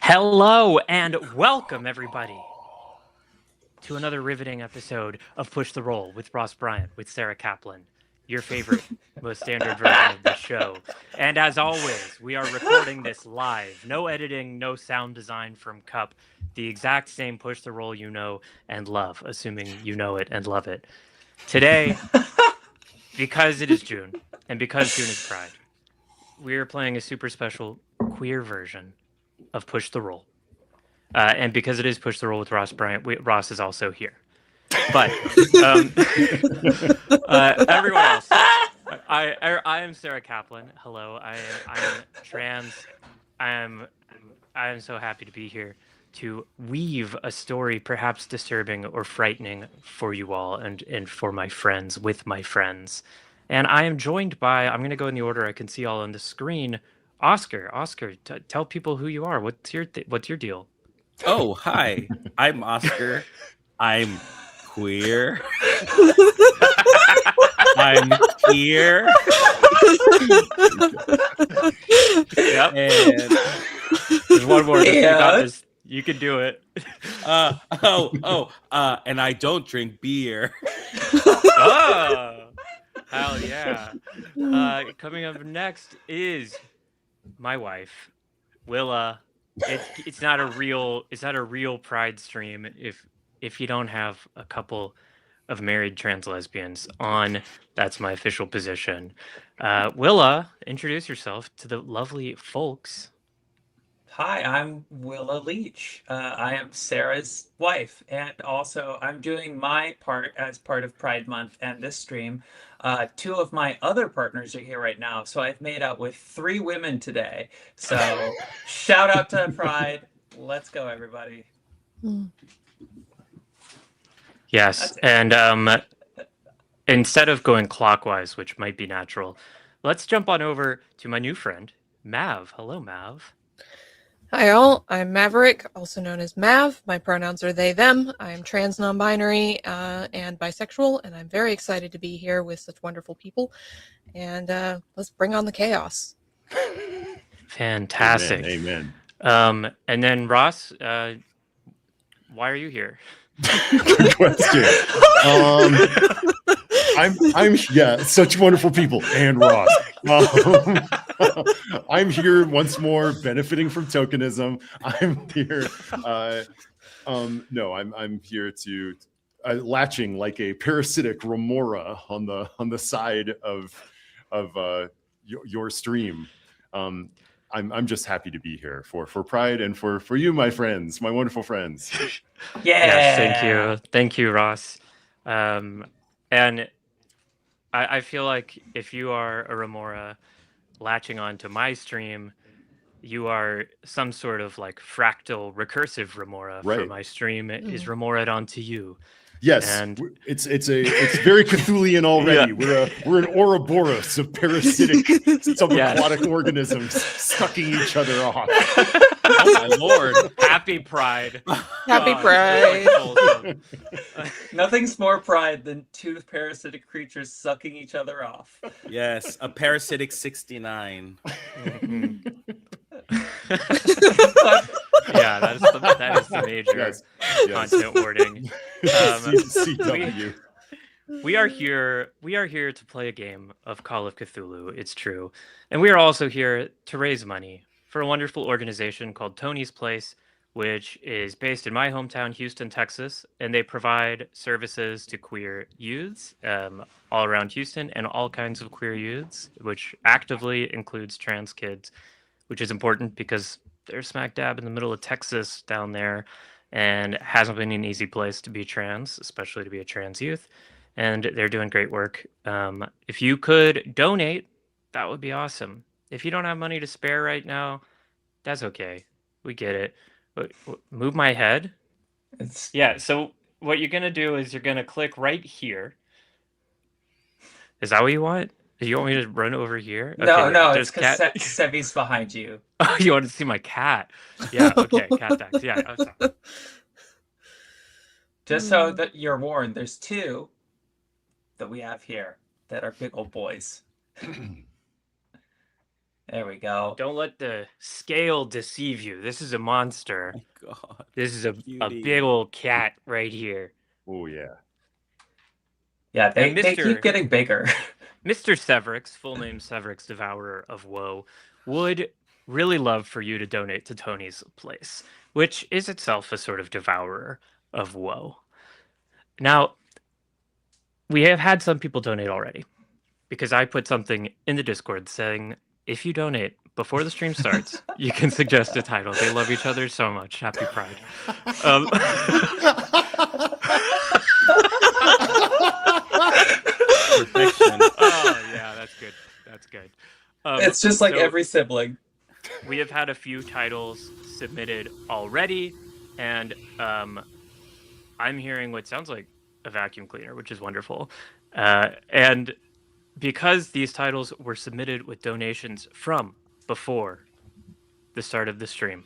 Hello and welcome, everybody, to another riveting episode of Push the Roll with Ross Bryant, with Sara Caplan, your favorite, most standard version of the show. And as always, we are recording this live. No editing, no sound design from Cup. The exact same Push the Roll you know and love, assuming you know it and love it. Today, because it is June, and because June is Pride, we are playing a super special queer version of Push the Roll. And because it is Push the Roll with Ross Bryant, Ross is also here. But everyone else, I am Sara Caplan. Hello, I am trans. I am so happy to be here to weave a story perhaps disturbing or frightening for you all and for my friends, with my friends. And I am joined by, I'm going to go in the order I can see all on the screen. Oscar, tell people who you are. What's your deal? Oh, hi. I'm Oscar. I'm queer. I'm here. Yep. And there's one more. You got this. You can do it. And I don't drink beer. Oh, hell yeah. Coming up next is my wife, Willa. It's not a real Pride stream if you don't have a couple of married trans lesbians on. That's my official position. Willa, introduce yourself to the lovely folks. Hi, I'm Willa Leach. I am Sarah's wife, and also I'm doing my part as part of Pride Month and this stream. Two of my other partners are here right now, so I've made out with 3 women today. So shout out to Pride. Let's go, everybody. Yes, and instead of going clockwise, which might be natural, let's jump on over to my new friend, Mav. Hello, Mav. Hi all, I'm Maverick, also known as Mav. My pronouns are they, them. I am trans, non-binary, and bisexual, and I'm very excited to be here with such wonderful people. And let's bring on the chaos. Fantastic. Amen. And then Ross, why are you here? Good question. I'm such wonderful people, and Ross. I'm here once more, benefiting from tokenism. I'm here. I'm here to latching like a parasitic remora on the side of your stream. I'm just happy to be here for Pride and for you, my friends, my wonderful friends. Yeah. Yes, thank you, Ross. And I feel like if you are a remora latching onto my stream, you are some sort of like fractal recursive remora for my stream. Is remora'd onto you. Yes, and it's very Cthulian already. Yeah. We're an Ouroboros of parasitic subaquatic organisms sucking each other off. Oh my lord! Happy Pride! Happy Pride! Nothing's more Pride than 2 parasitic creatures sucking each other off. Yes, a parasitic 69. Yeah, that is the major content wording. CW. We are here to play a game of Call of Cthulhu. It's true, and we are also here to raise money for a wonderful organization called Tony's Place, which is based in my hometown, Houston, Texas, and they provide services to queer youths all around Houston and all kinds of queer youths, which actively includes trans kids, which is important because they're smack dab in the middle of Texas down there, and it hasn't been an easy place to be trans, especially to be a trans youth. And they're doing great work. If you could donate, that would be awesome. If you don't have money to spare right now, that's okay. We get it. But move my head. Yeah, so what you're going to do is you're going to click right here. Is that what you want? Do you want me to run over here? No, it's because Sevi's behind you. Oh, you want to see my cat? Yeah, okay, cat tax. Yeah. Okay. Just so that you're warned, there's 2 that we have here that are big old boys. And There we go. Don't let the scale deceive you. This is a monster. My God. This is a Cutie. big old cat right here. Oh yeah. Yeah, they And keep getting bigger. Mr. Severix, full name Severix, Devourer of Woe, would really love for you to donate to Tony's Place, which is itself a sort of devourer of woe. Now, we have had some people donate already because I put something in the Discord saying, if you donate before the stream starts, you can suggest a title. They love each other so much. Happy Pride. Perfection. Oh, yeah, that's good. That's good. It's just like so every sibling. we have had a few titles submitted already, and I'm hearing what sounds like a vacuum cleaner, which is wonderful. And because these titles were submitted with donations from before the start of the stream.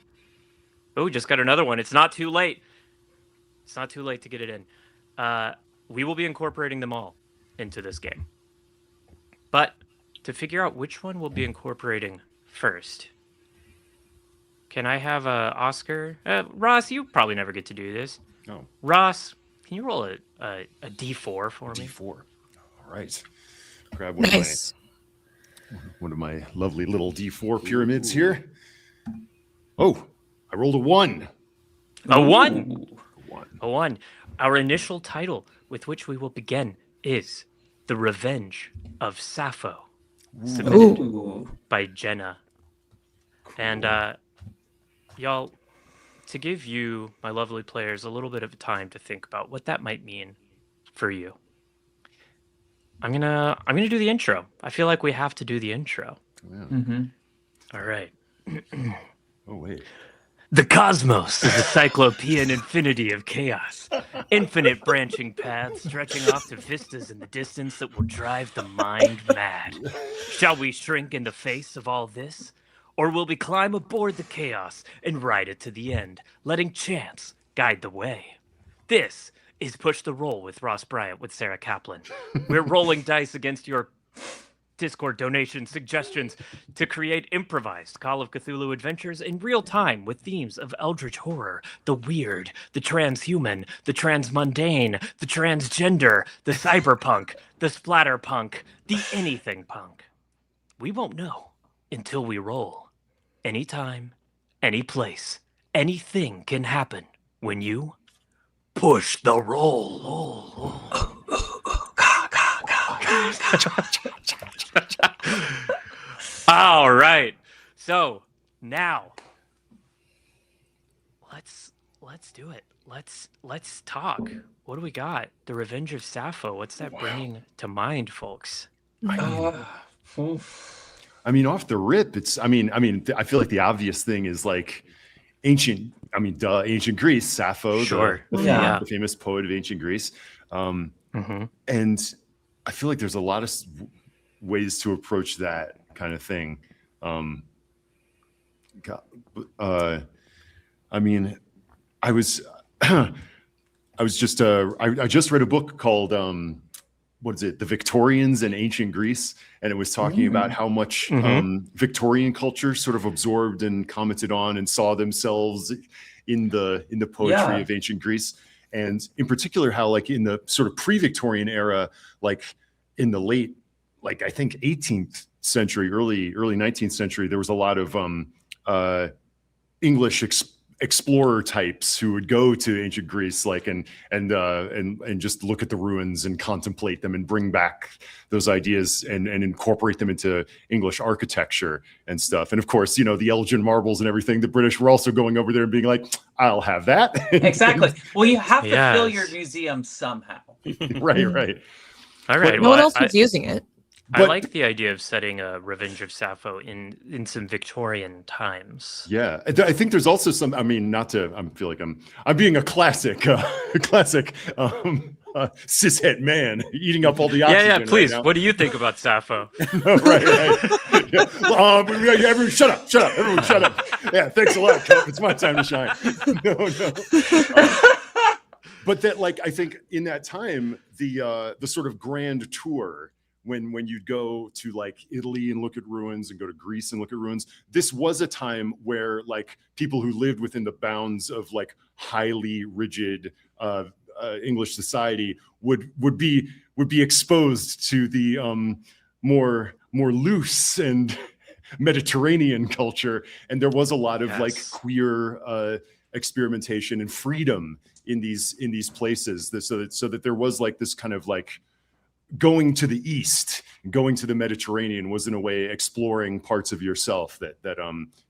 Oh, just got another one. It's not too late. It's not too late to get it in. We will be incorporating them all into this game. But to figure out which one we'll be incorporating first, can I have Oscar? Ross, you probably never get to do this. No. Ross, can you roll a D4 for me? D4. All right. Grab Nice. one of my lovely little D4 pyramids here. Oh, I rolled a 1. A 1. Ooh. A 1. Our initial title with which we will begin is The Revenge of Sappho, submitted Ooh. by Jenna. And y'all, to give you, my lovely players, a little bit of time to think about what that might mean for you, I'm gonna do the intro. I feel like we have to do the intro. Yeah. Mm-hmm. All right. Oh, wait. The cosmos is a cyclopean infinity of chaos. Infinite branching paths stretching off to vistas in the distance that will drive the mind mad. Shall we shrink in the face of all this? Or will we climb aboard the chaos and ride it to the end, letting chance guide the way? This is Push the Roll with Ross Bryant with Sara Caplan. We're rolling dice against your Discord donation suggestions to create improvised Call of Cthulhu adventures in real time with themes of eldritch horror, the weird, the transhuman, the transmundane, the transgender, the cyberpunk, the splatterpunk, the anything punk. We won't know until we roll. Anytime, any place, anything can happen when you push the roll. All right. So now let's do it. Let's talk. What do we got? The Revenge of Sappho. What's that bringing to mind, folks? I mean, off the rip, it's. I feel like the obvious thing is like ancient. Ancient Greece, Sappho, Sure. the famous poet of ancient Greece. And I feel like there's a lot of ways to approach that kind of thing. I just read a book called The Victorians in Ancient Greece, and it was talking about how much Victorian culture sort of absorbed and commented on and saw themselves in the poetry of ancient Greece. And in particular, how like in the sort of pre-Victorian era, like in the late, like I think 18th century, early 19th century, there was a lot of English explorer types who would go to ancient Greece, like and just look at the ruins and contemplate them and bring back those ideas and incorporate them into English architecture and stuff. And of course, the Elgin marbles and everything. The British were also going over there and being like, "I'll have that." Exactly. Well, you have to fill your museum somehow. Right. All right. No one else was using it. I like the idea of setting a Revenge of Sappho in some Victorian times. Yeah, I think there's also some. I mean, I feel like I'm being a classic cishet man, eating up all the oxygen. Yeah. Please. Right now. What do you think about Sappho? No, right. Yeah. Everyone, shut up. Everyone, shut up. Yeah, thanks a lot, Kev. It's my time to shine. No. But that, like, I think in that time, the sort of grand tour when you'd go to like Italy and look at ruins and go to Greece and look at ruins, this was a time where like people who lived within the bounds of like highly rigid English society would be exposed to the more loose and Mediterranean culture, and there was a lot of like queer experimentation and freedom in these places, so that there was like this kind of like going to the east, going to the Mediterranean was in a way exploring parts of yourself that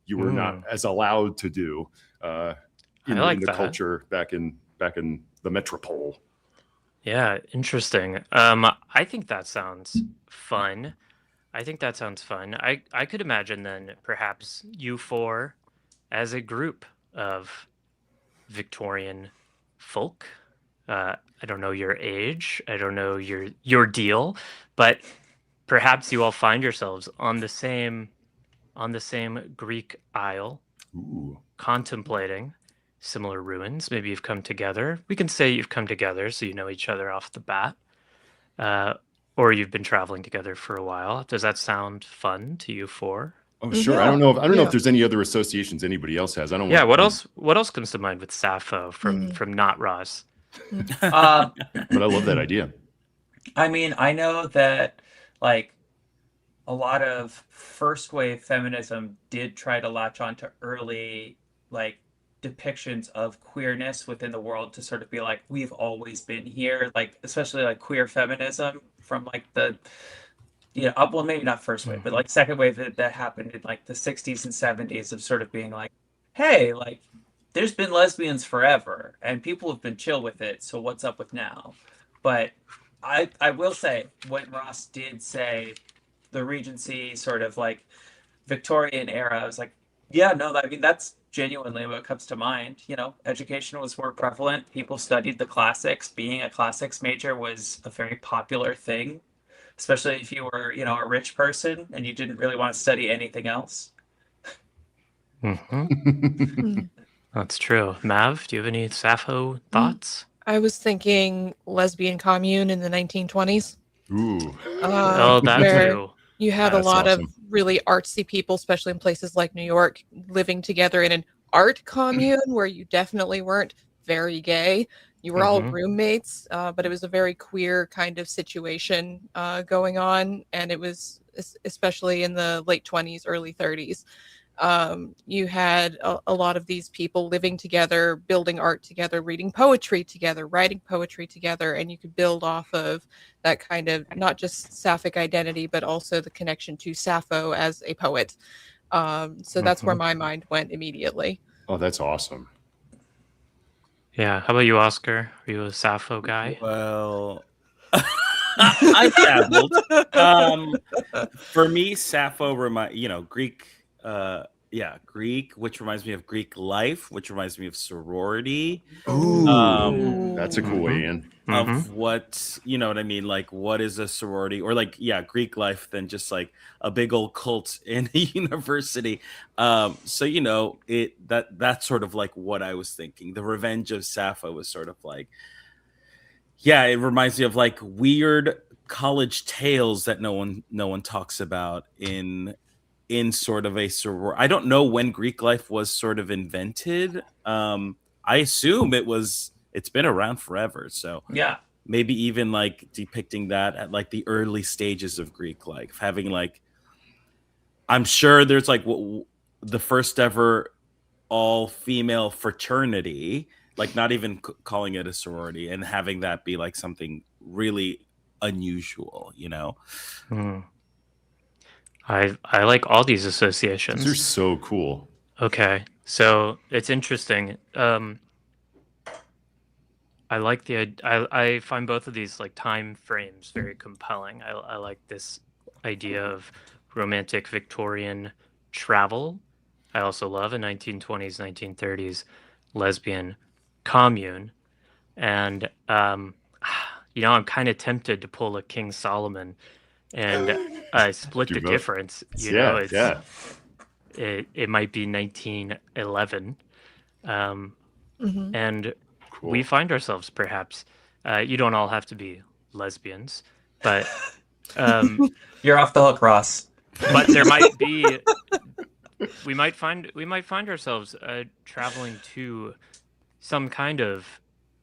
you were not as allowed to do in the culture back in the metropole. Yeah, interesting. I think that sounds fun. I could imagine then perhaps you four as a group of Victorian folk. I don't know your age. I don't know your deal, but perhaps you all find yourselves on the same Greek Isle, contemplating similar ruins. Maybe you've come together. We can say you've come together, so you know each other off the bat, or you've been traveling together for a while. Does that sound fun to you four? Oh, sure. I don't know if there's any other associations anybody else has. I don't. Yeah. What else comes to mind with Sappho from Not Ross? But I love that idea. I mean, I know that like a lot of first wave feminism did try to latch onto early like depictions of queerness within the world to sort of be like, we've always been here, like especially like queer feminism from like the well, maybe not first wave, but like second wave that happened in like the 60s and 70s of sort of being like, hey, like there's been lesbians forever and people have been chill with it, so what's up with now? But I will say, when Ross did say the Regency sort of like Victorian era, I was like, yeah, no, I mean, that's genuinely what comes to mind. Education was more prevalent. People studied the classics. Being a classics major was a very popular thing, especially if you were, a rich person and you didn't really want to study anything else. That's true. Mav, do you have any Sappho thoughts? I was thinking lesbian commune in the 1920s. Ooh. That too. You had a lot of really artsy people, especially in places like New York, living together in an art commune where you definitely weren't very gay. You were all roommates, but it was a very queer kind of situation going on. And it was especially in the late 20s, early 30s. You had a lot of these people living together, building art together, reading poetry together, writing poetry together, and you could build off of that kind of not just sapphic identity, but also the connection to Sappho as a poet. So that's where my mind went immediately. Oh, that's awesome. Yeah. How about you, Oscar? Are you a Sappho guy? Well, I dabbled. For me, Sappho Greek. Greek, which reminds me of Greek life, which reminds me of sorority. Ooh, that's a cool way in. Of what, you know what I mean? Like, what is a sorority? Or like, Greek life than just like a big old cult in a university. So, that's sort of like what I was thinking. The Revenge of Sappho was sort of like, it reminds me of like weird college tales that no one talks about in sort of a sorority. I don't know when Greek life was sort of invented. I assume it's been around forever. So maybe even like depicting that at like the early stages of Greek life, having like, I'm sure there's like the first ever all female fraternity, like not even calling it a sorority, and having that be like something really unusual, I like all these associations. They're so cool. Okay, so it's interesting. I find both of these like time frames very compelling. I like this idea of romantic Victorian travel. I also love a 1920s, 1930s lesbian commune, and I'm kind of tempted to pull a King Solomon and split the difference. It might be 1911, and we find ourselves perhaps. You don't all have to be lesbians, but You're off the hook, Ross. But there might be. We might find ourselves traveling to some kind of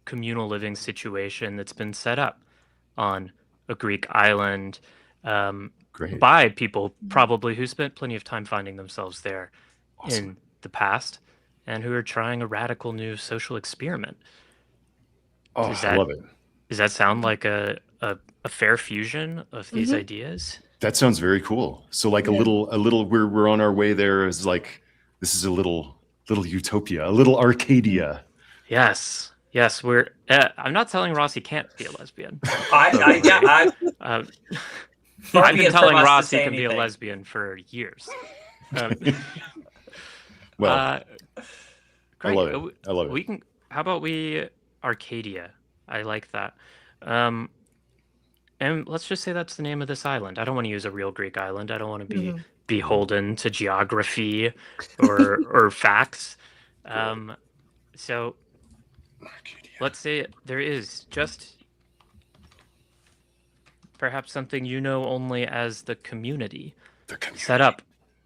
communal living situation that's been set up on a Greek island Great. by people probably who spent plenty of time finding themselves there Awesome. in the past and who are trying a radical new social experiment. Oh, I love it. Does that sound like a fair fusion of these ideas? That sounds very cool. So like a little we're on our way there is like this is a little utopia, a little Arcadia. Yes. We're. I'm not telling Ross he can't be a lesbian. I've I've been telling Ross he can be a lesbian for years. Well, great. I love it. We can. How about we Arcadia? I like that. And let's just say that's the name of this island. I don't want to use a real Greek island. I don't want to be beholden to geography or facts. So let's say there is just perhaps something you know only as the community set up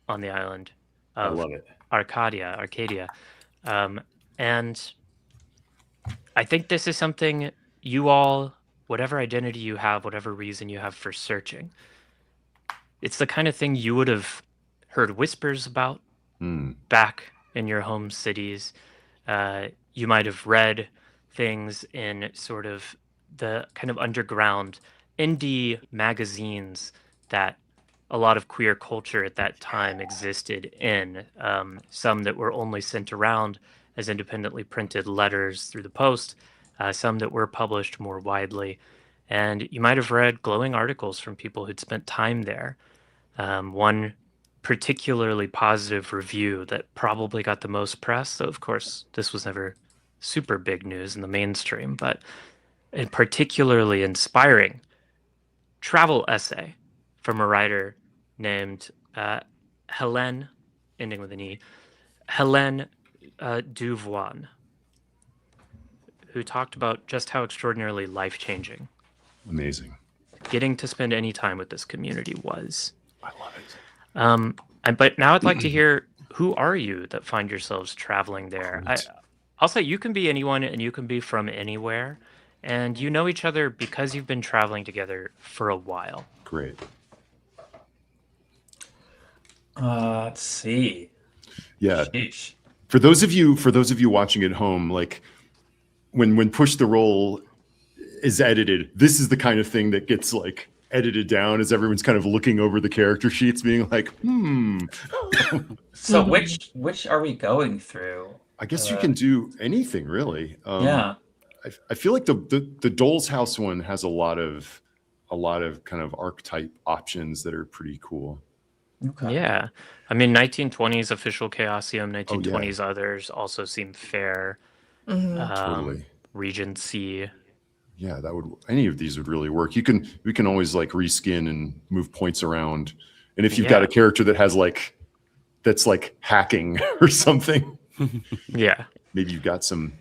on the island I of love it. Arcadia. And I think this is something you all, whatever identity you have, whatever reason you have for searching, it's the kind of thing you would have heard whispers about back in your home cities. You might have read things in sort of the kind of underground indie magazines that a lot of queer culture at that time existed in. Some that were only sent around as independently printed letters through the post, some that were published more widely. And you might have read glowing articles from people who'd spent time there. One particularly positive review that probably got the most press, though of course this was never super big news in the mainstream, but a particularly inspiring travel essay from a writer named Helene, ending with an E, Helene Duvoin, who talked about just how extraordinarily life-changing Amazing. getting to spend any time with this community was. I love it. But now I'd like to hear, who are you that find yourselves traveling there? I'll say you can be anyone and you can be from anywhere, and you know each other because you've been traveling together for a while. Great. Let's see. Yeah. Sheesh. For those of you watching at home, like when Push the Roll is edited, this is the kind of thing that gets like edited down as everyone's kind of looking over the character sheets, being like, So which are we going through? I guess you can do anything really. Yeah. I feel like the Doll's House one has a lot of kind of archetype options that are pretty cool. Okay. Yeah. I mean, 1920s Official Chaosium, 1920s others also seem fair. Totally. Regency. Yeah, any of these would really work. We can always like reskin and move points around. And if you've got a character that has that's hacking or something. Yeah. Maybe you've got you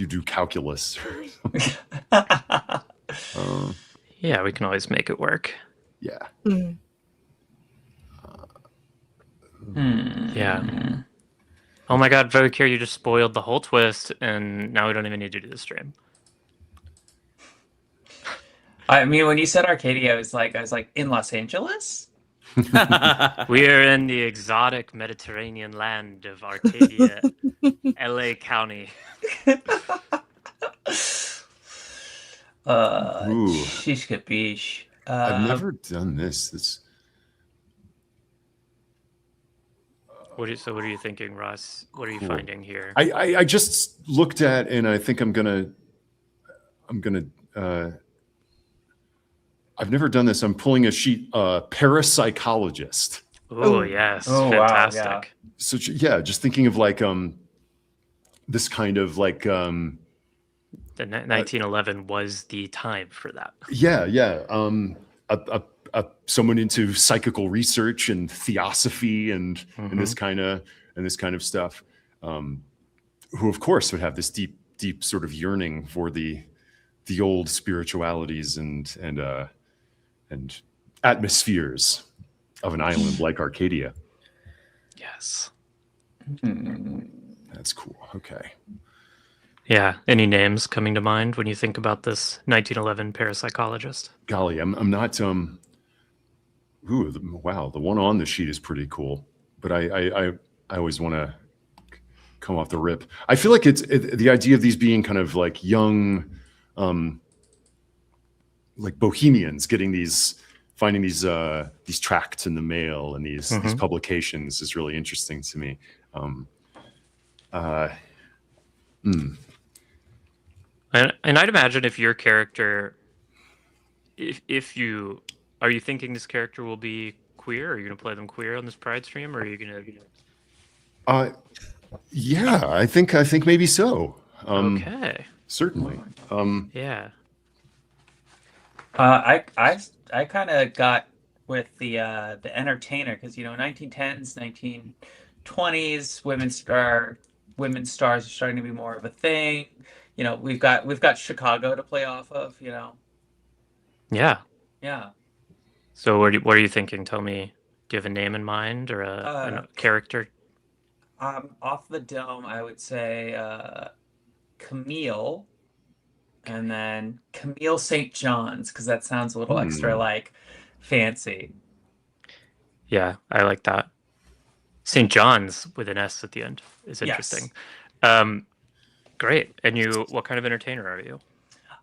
do calculus. Yeah, we can always make it work. Yeah. Yeah. Oh my God, Vokir, you just spoiled the whole twist, and now we don't even need to do the stream. I mean, when you said Arcadia, I was like in Los Angeles? We are in the exotic Mediterranean land of Arcadia, LA County. Shish kapish. I've never done this. What are you thinking, Ross? What are you finding here? I just looked at, and I think I'm gonna I've never done this. I'm pulling a sheet, parapsychologist. Oh yes, oh, fantastic. wow, yeah. So yeah, just thinking of this kind of The 1911 was the time for that. Someone into psychical research and theosophy and this kind of stuff, who of course would have this deep sort of yearning for the the old spiritualities and atmospheres of an island like Arcadia. Yes. That's cool. Okay. Yeah. Any names coming to mind when you think about this 1911 parapsychologist? Golly, I'm not. Wow, the one on the sheet is pretty cool, but I always want to come off the rip. I feel like it's the idea of these being kind of like young, like bohemians finding these tracts in the mail and these publications is really interesting to me. And I'd imagine if your character, if you are you thinking this character will be queer? Are you going to play them queer on this Pride stream, or are you going to? Yeah, I think maybe so. Okay. Certainly. Yeah. I kind of got with the entertainer because 1910s, 1920s women's stars are starting to be more of a thing. We've got Chicago to play off of. Yeah. Yeah. So what are you thinking? Tell me. Do you have a name in mind or a character? Off the dome, I would say Camille, and then Camille St. John's because that sounds a little extra like fancy. Yeah, I like that. St. John's with an S at the end is interesting. Yes. Great. And what kind of entertainer are you?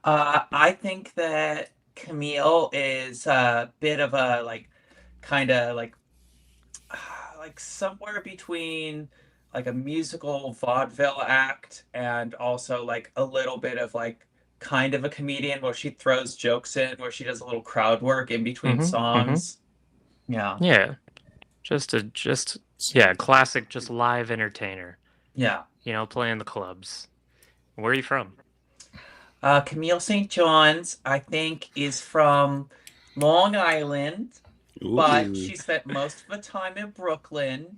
I think that Camille is a bit of a kind of like somewhere between like a musical vaudeville act and also like a little bit of like kind of a comedian where she throws jokes in, where she does a little crowd work in between songs. Yeah. Yeah. Just classic, just live entertainer. Yeah. Playing the clubs. Where are you from? Camille St. John's, I think, is from Long Island, but she spent most of the time in Brooklyn,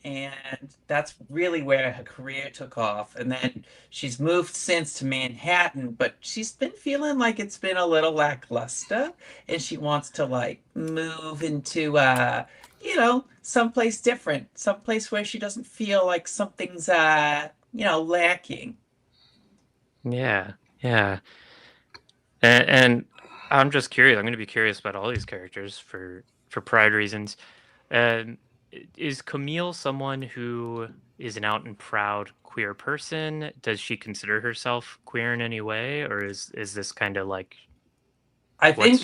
and that's really where her career took off. And then she's moved since to Manhattan, but she's been feeling like it's been a little lackluster, and she wants to move into someplace different, someplace where she doesn't feel like something's lacking. Yeah. And I'm just curious. I'm going to be curious about all these characters for Pride reasons. Is Camille someone who is an out and proud queer person? Does she consider herself queer in any way, or is this kind of like? I think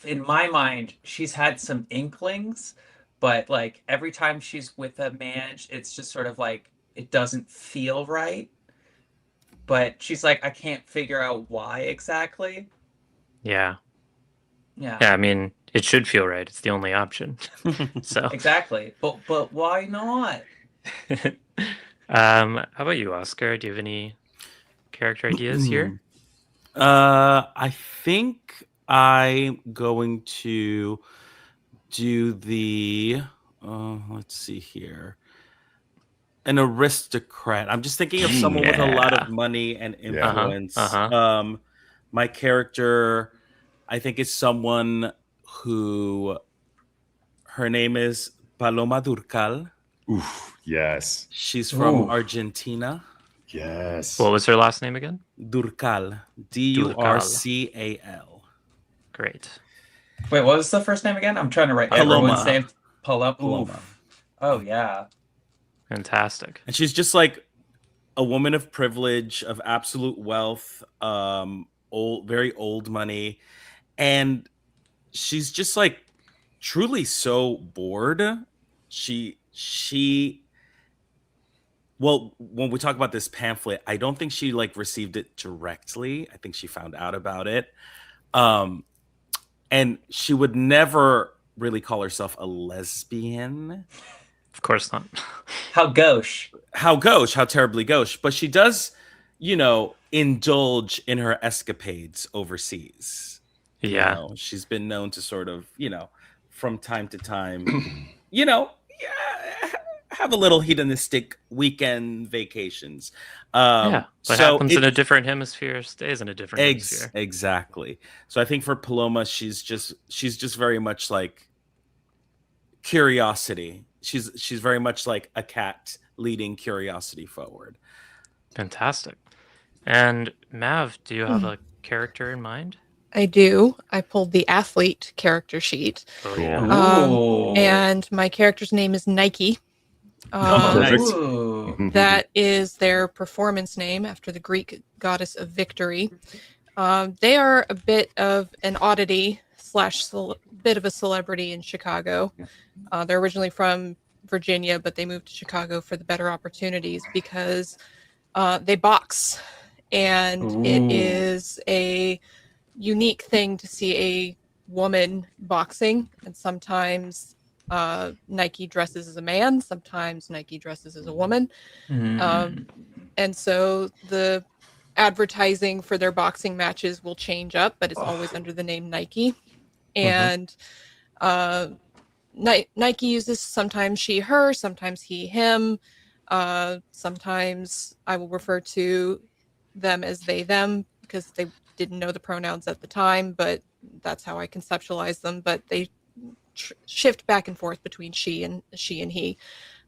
in my mind, she's had some inklings, but every time she's with a man, it's just sort of like it doesn't feel right. But she's like, I can't figure out why exactly. Yeah. Yeah. Yeah, I mean, it should feel right. It's the only option. So exactly. But why not? How about you, Oscar? Do you have any character ideas here? I think I'm going to do the let's see here. An aristocrat. I'm just thinking of someone with a lot of money and influence. My character, I think, is someone who her name is Paloma Durcal. Oof, yes. She's from Argentina. Yes. What was her last name again? Durcal. Durcal. Great. Wait, what was the first name again? I'm trying to write everyone's name. Paloma. Oh, yeah. Fantastic. And she's just like a woman of privilege, of absolute wealth, very old money. And she's just like truly so bored. Well, when we talk about this pamphlet, I don't think she received it directly. I think she found out about it. And she would never really call herself a lesbian. Of course not. How gauche. How terribly gauche. But she does, indulge in her escapades overseas. Yeah. She's been known to sort of, from time to time, have a little hedonistic weekend vacations. Yeah. What so happens in a different hemisphere stays in a different hemisphere. Exactly. So I think for Paloma, she's just very much like curiosity. She's very much like a cat leading curiosity forward. Fantastic. And Mav, do you have a character in mind? I do. I pulled the athlete character sheet. Oh Cool. yeah. Ooh. And my character's name is Nike. Perfect. Ooh. That is their performance name after the Greek goddess of victory. They are a bit of an oddity / bit of a celebrity in Chicago. They're originally from Virginia, but they moved to Chicago for the better opportunities because they box. And it Ooh. is a unique thing to see a woman boxing. And sometimes Nike dresses as a man, sometimes Nike dresses as a woman. Mm. And so the advertising for their boxing matches will change up, but it's always under the name Nike. And Nike uses sometimes she, her, sometimes he, him. Sometimes I will refer to them as they, them, because they didn't know the pronouns at the time, but that's how I conceptualize them. But they shift back and forth between she and he.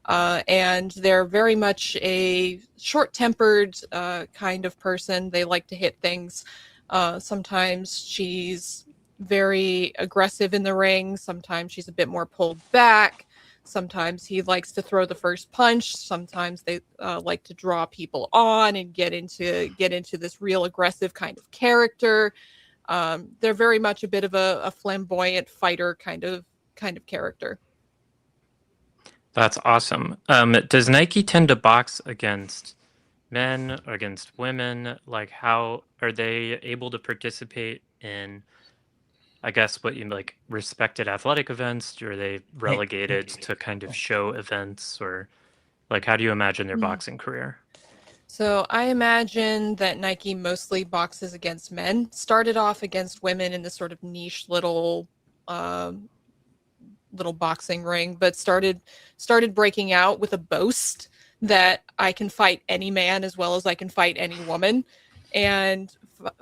And they're very much a short-tempered kind of person. They like to hit things. Sometimes she's very aggressive in the ring. Sometimes she's a bit more pulled back. Sometimes he likes to throw the first punch. Sometimes they like to draw people on and get into this real aggressive kind of character. They're very much a bit of a flamboyant fighter kind of character. That's awesome. Does Nike tend to box against men or against women? Like, how are they able to participate in, I guess, what you like respected athletic events? Or are they relegated to kind of show events, or like how do you imagine their boxing career? So I imagine that Nike mostly boxes against men. Started off against women in this sort of niche little boxing ring, but started breaking out with a boast that I can fight any man as well as I can fight any woman, and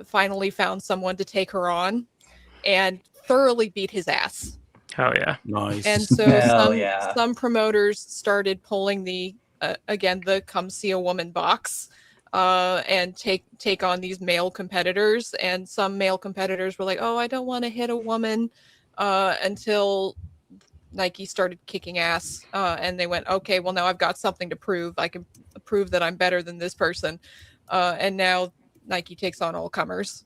finally found someone to take her on and thoroughly beat his ass. Oh yeah. Nice. And so Hell yeah. some promoters started pulling the come see a woman box and take on these male competitors. And some male competitors were like, oh, I don't want to hit a woman, until Nike started kicking ass, and they went, okay, well, now I've got something to prove. I can prove that I'm better than this person. And now Nike takes on all comers.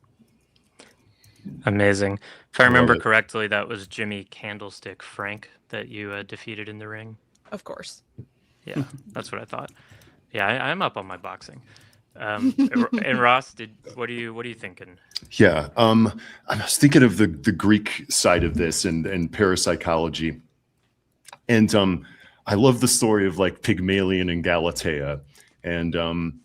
Amazing. If I remember Love it. correctly, that was Jimmy Candlestick Frank that you defeated in the ring. Of course. Yeah, that's what I thought. Yeah, I'm up on my boxing. And Ross, what are you thinking? Yeah, I was thinking of the Greek side of this and parapsychology, and I love the story of like Pygmalion and Galatea, and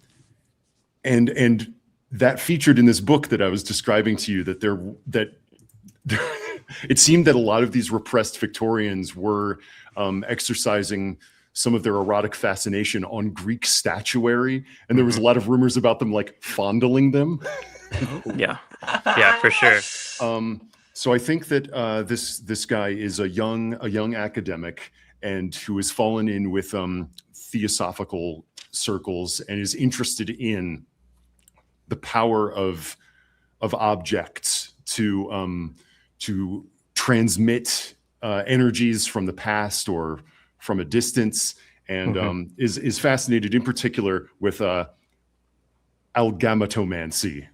that featured in this book that I was describing to you. That it seemed that a lot of these repressed Victorians were exercising some of their erotic fascination on Greek statuary, and there was a lot of rumors about them like fondling them. Yeah, for sure. So I think that this guy is a young academic and who has fallen in with theosophical circles and is interested in the power of objects to transmit energies from the past or from a distance, and is fascinated in particular with algamatomancy.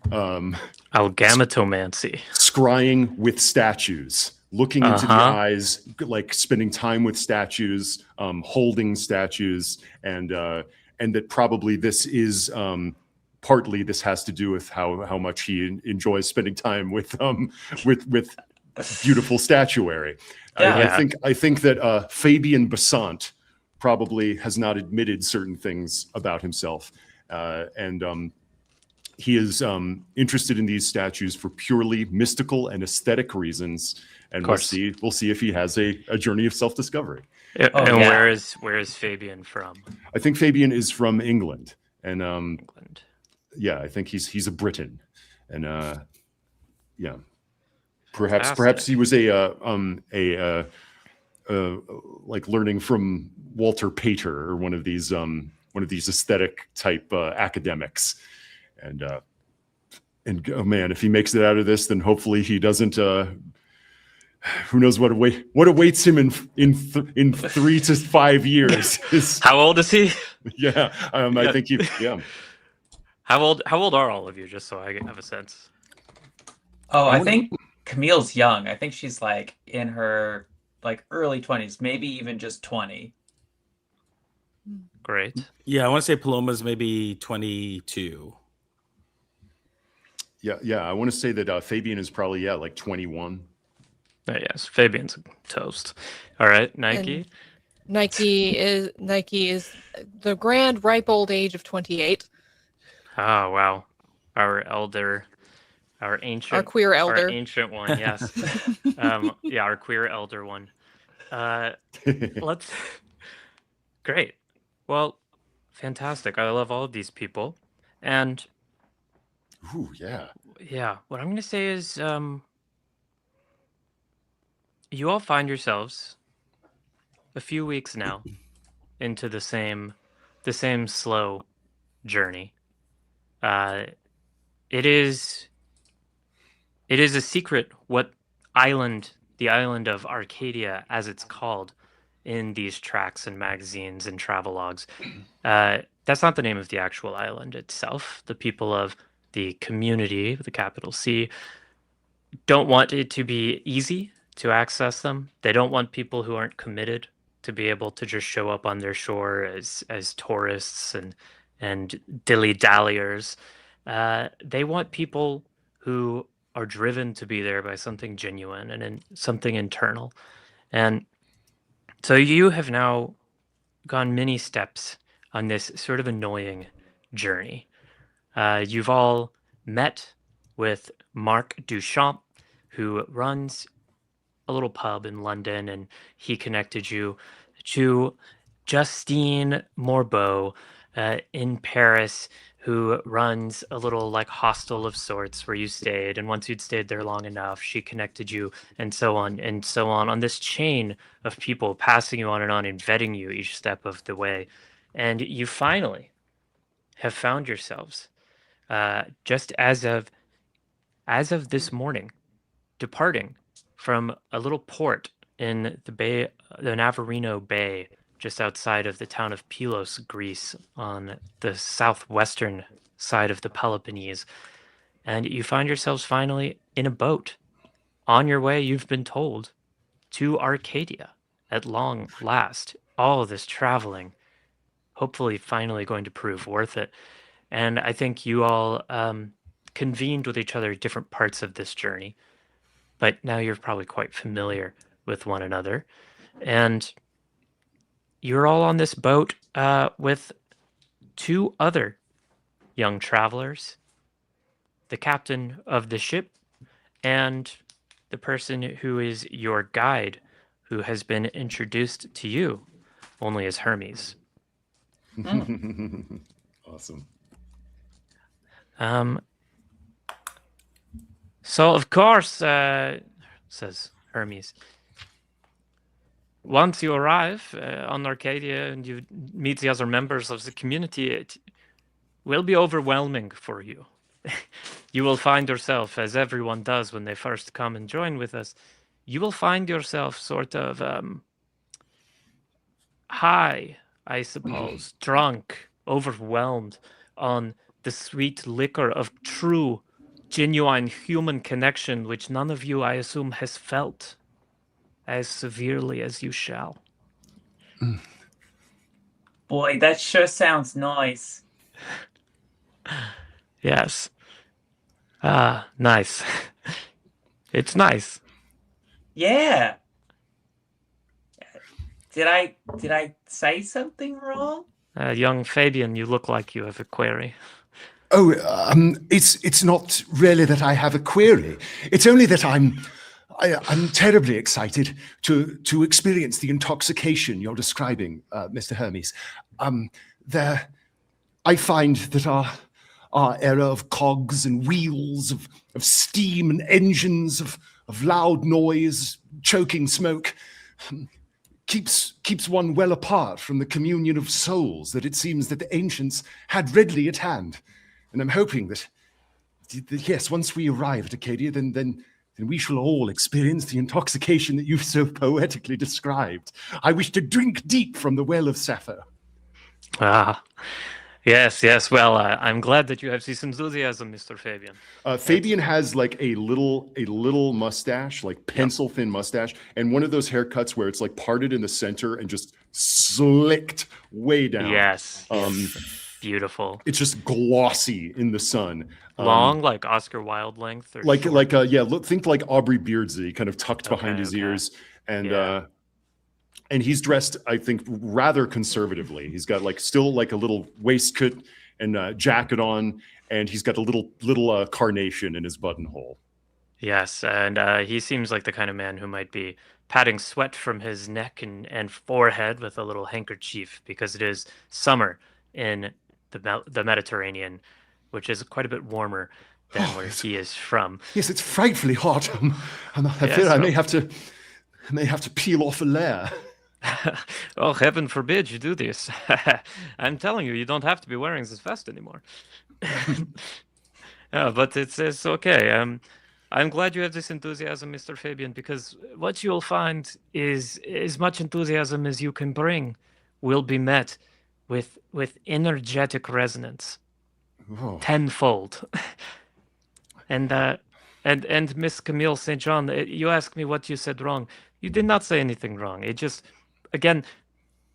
Algamatomancy. Scrying with statues, looking into the eyes, like spending time with statues, holding statues, and that probably this is partly this has to do with how much he enjoys spending time with beautiful statuary. Yeah. I think that Fabian Besant probably has not admitted certain things about himself, and he is interested in these statues for purely mystical and aesthetic reasons. And we'll see if he has a journey of self-discovery. Oh, And yeah. where is Fabian from? I think Fabian is from England, and England. yeah, I think he's a Briton, and yeah, perhaps Fantastic. he was like learning from Walter Pater or one of these aesthetic type academics, and oh man, if he makes it out of this, then hopefully he doesn't. Who knows what awaits him in 3 to 5 years? How old is he? Yeah, I think yeah. How old are all of you? Just so I have a sense. Oh, I think Camille's young. I think she's like in her like early 20s, maybe even just 20. Great. Yeah, I want to say Paloma's maybe 22. Yeah. I want to say that Fabian is probably like 21. Yes, Fabian's a toast. All right, Nike. And Nike is the grand ripe old age of 28. Oh wow, our ancient, Our queer elder. our ancient one. Yes. Yeah, our queer elder one. Let's. Great. Well, fantastic. I love all of these people, and Ooh, yeah. yeah, what I'm gonna say is, you all find yourselves a few weeks now into the same slow journey. It is a secret what the island of Arcadia, as it's called in these tracts and magazines and travelogues. That's not the name of the actual island itself. The people of the community, the capital C, don't want it to be easy to access them. They don't want people who aren't committed to be able to just show up on their shore as tourists and dilly-dalliers. They want people who are driven to be there by something genuine and something internal. And so you have now gone many steps on this sort of annoying journey. You've all met with Marc Duchamp, who runs a little pub in London, and he connected you to Justine Morbeau in Paris, who runs a little like hostel of sorts where you stayed. And once you'd stayed there long enough, she connected you, and so on this chain of people passing you on and vetting you each step of the way. And you finally have found yourselves, just as of this morning, departing from a little port in the Navarino Bay, just outside of the town of Pylos, Greece, on the southwestern side of the Peloponnese. And you find yourselves finally in a boat, on your way, you've been told, to Arcadia at long last. All this traveling, hopefully finally going to prove worth it. And I think you all convened with each other at different parts of this journey, but now you're probably quite familiar with one another. And you're all on this boat with 2 other young travelers, the captain of the ship and the person who is your guide, who has been introduced to you only as Hermes. Awesome. So, of course, says Hermes, once you arrive on Arcadia and you meet the other members of the community, it will be overwhelming for you. You will find yourself, as everyone does when they first come and join with us, you will find yourself sort of high, I suppose, drunk, overwhelmed on the sweet liquor of true, genuine human connection, which none of you, I assume, has felt as severely as you shall. Boy, that sure sounds nice. Yes. Nice. It's nice. Yeah. Did I say something wrong? Young Fabian, you look like you have a query. Oh, it's not really that I have a query. It's only that I'm terribly excited to experience the intoxication you're describing, Mr. Hermes. There, I find that our era of cogs and wheels, of steam and engines, of loud noise, choking smoke, keeps one well apart from the communion of souls that it seems that the ancients had readily at hand. And I'm hoping that yes, once we arrive at Acadia, then we shall all experience the intoxication that you've so poetically described. I wish to drink deep from the well of Sappho. Ah, yes. Well, I'm glad that you have this enthusiasm, Mr. Fabian. Fabian has like a little mustache, like pencil thin mustache, and one of those haircuts where it's like parted in the center and just slicked way down. Yes. Beautiful. It's just glossy in the sun. Long, like Oscar Wilde length, or think like Aubrey Beardsley, kind of tucked behind his ears, and he's dressed, I think, rather conservatively. He's got still a little waistcoat and jacket on, and he's got a little carnation in his buttonhole. Yes, and he seems like the kind of man who might be patting sweat from his neck and forehead with a little handkerchief, because it is summer in the Mediterranean, which is quite a bit warmer than where he is from. Yes, it's frightfully hot. I fear I may have to peel off a layer. Oh, heaven forbid you do this. I'm telling you, you don't have to be wearing this vest anymore. But it's okay. I'm glad you have this enthusiasm, Mr. Fabian, because what you'll find is as much enthusiasm as you can bring will be met with energetic resonance. Oh. Tenfold. And Miss Camille St. John, you asked me what you said wrong. You did not say anything wrong. It just, again,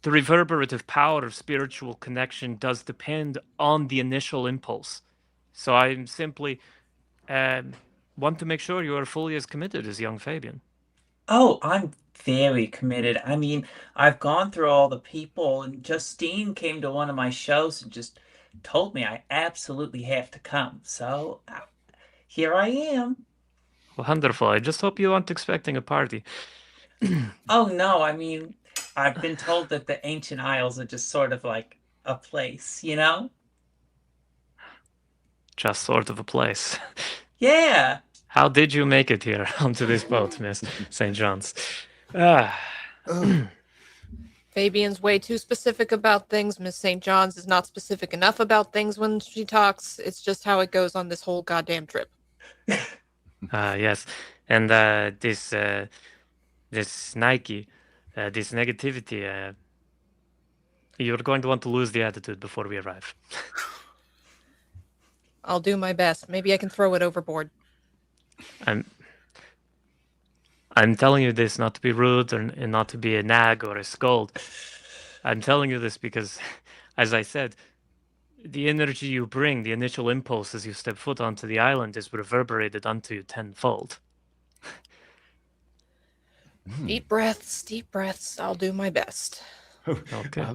the reverberative power of spiritual connection does depend on the initial impulse. So I'm simply want to make sure you are fully as committed as young Fabian. Oh, I'm very committed. I mean, I've gone through all the people, and Justine came to one of my shows and just told me I absolutely have to come. So here I am. Wonderful. I just hope you aren't expecting a party. Oh, no, I mean, I've been told that the Ancient Isles are just sort of like a place, you know? Just sort of a place. Yeah. How did you make it here onto this boat, Miss St. John's? Fabian's way too specific about things. Miss St. John's is not specific enough about things when she talks. It's just how it goes on this whole goddamn trip. Yes. And this Nike, this negativity, you're going to want to lose the attitude before we arrive. I'll do my best. Maybe I can throw it overboard. I'm telling you this not to be rude and not to be a nag or a scold. I'm telling you this because, as I said, the energy you bring, the initial impulse as you step foot onto the island, is reverberated onto you tenfold. Deep breaths. I'll do my best. Okay.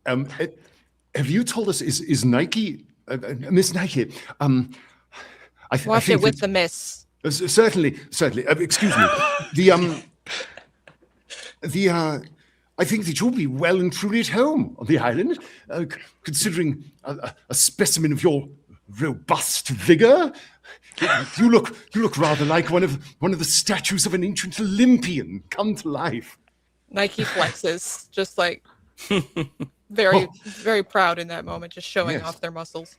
Have you told us, is Nike, Miss Nike, Watch it with the miss. Certainly. Excuse me. I think that you'll be well and truly at home on the island, considering a specimen of your robust vigor. You look rather like one of the statues of an ancient Olympian come to life. Nike flexes, just like very proud in that moment, just showing off their muscles.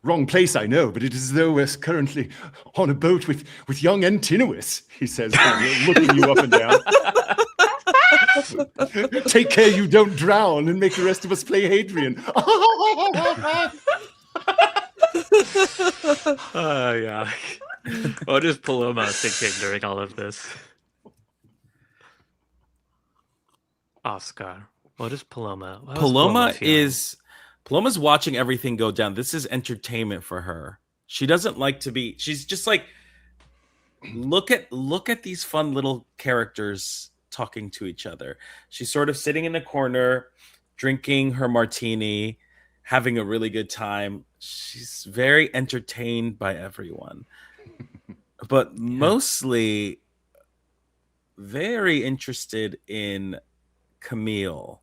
Wrong place, I know, but it is as though we're currently on a boat with young Antinous, he says, looking you up and down. Take care you don't drown and make the rest of us play Hadrian. Yeah. What is Paloma thinking during all of this? Oscar, what is Paloma? Paloma's watching everything go down. This is entertainment for her. She doesn't like to be. She's just like, look at these fun little characters talking to each other. She's sort of sitting in a corner, drinking her martini, having a really good time. She's very entertained by everyone. But mostly very interested in Camille.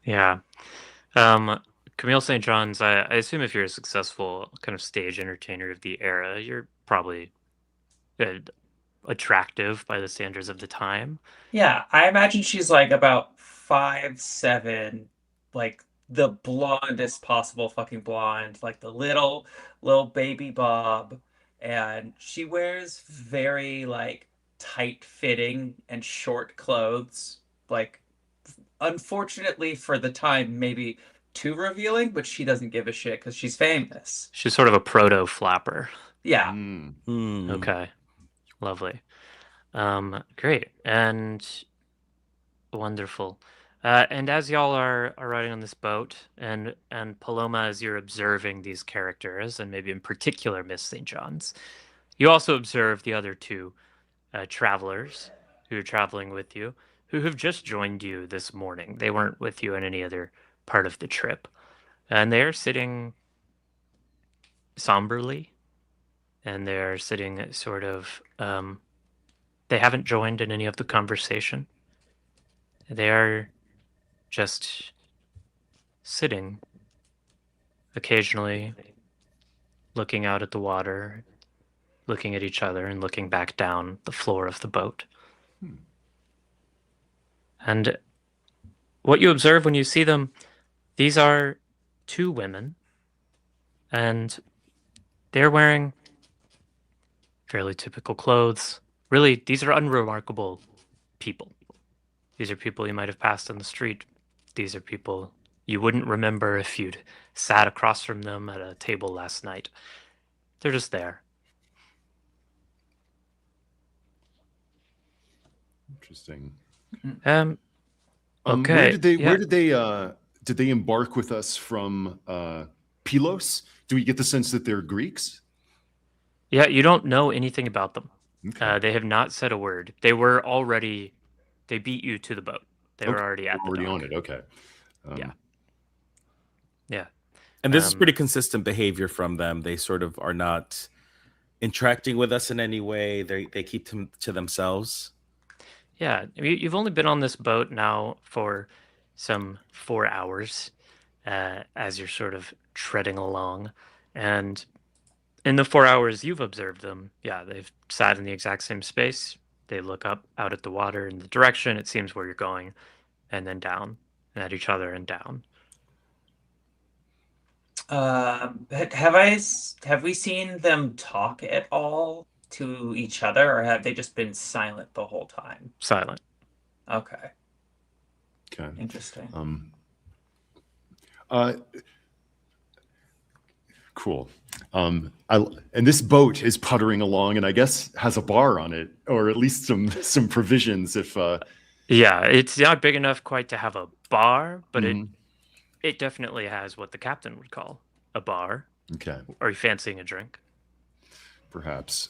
Yeah. Camille St. John's, I assume if you're a successful kind of stage entertainer of the era, you're probably uh, attractive by the standards of the time. Yeah, I imagine she's like about 5'7", like the blondest possible fucking blonde, like the little baby bob, and she wears very like tight fitting and short clothes. Like, unfortunately for the time, maybe too revealing, but she doesn't give a shit because she's famous. She's sort of a proto flapper. Yeah. Mm. Hmm. Okay. Lovely. Great. And wonderful. And as y'all are riding on this boat, and Paloma, as you're observing these characters, and maybe in particular Miss St. John's, you also observe the other two travelers who are traveling with you, who have just joined you this morning. They weren't with you in any other part of the trip, and they're sitting somberly, and they're sitting sort of. They haven't joined in any of the conversation. They are just sitting, occasionally looking out at the water, looking at each other, and looking back down the floor of the boat. And what you observe when you see them, these are two women, and they're wearing fairly typical clothes. Really, these are unremarkable people. These are people you might have passed on the street. These are people you wouldn't remember if you'd sat across from them at a table last night. They're just there. Interesting. Okay. Where did they embark with us from Pylos? Do we get the sense that they're Greeks? Yeah, you don't know anything about them. Okay. They have not said a word. They beat you to the boat. They were already at the already dock. on it. Okay. Yeah. Yeah. And this is pretty consistent behavior from them. They sort of are not interacting with us in any way. They keep to themselves. Yeah. You've only been on this boat now for some 4 hours as you're sort of treading along. And in the 4 hours you've observed them, yeah, they've sat in the exact same space. They look up out at the water in the direction it seems where you're going, and then down, and at each other and down. Have we seen them talk at all to each other, or have they just been silent the whole time? Silent. Okay, Okay. interesting. Cool. And this boat is puttering along, and I guess has a bar on it, or at least some provisions. If Yeah, it's not big enough quite to have a bar, but Mhm. it definitely has what the captain would call a bar. Okay, Are you fancying a drink? perhaps.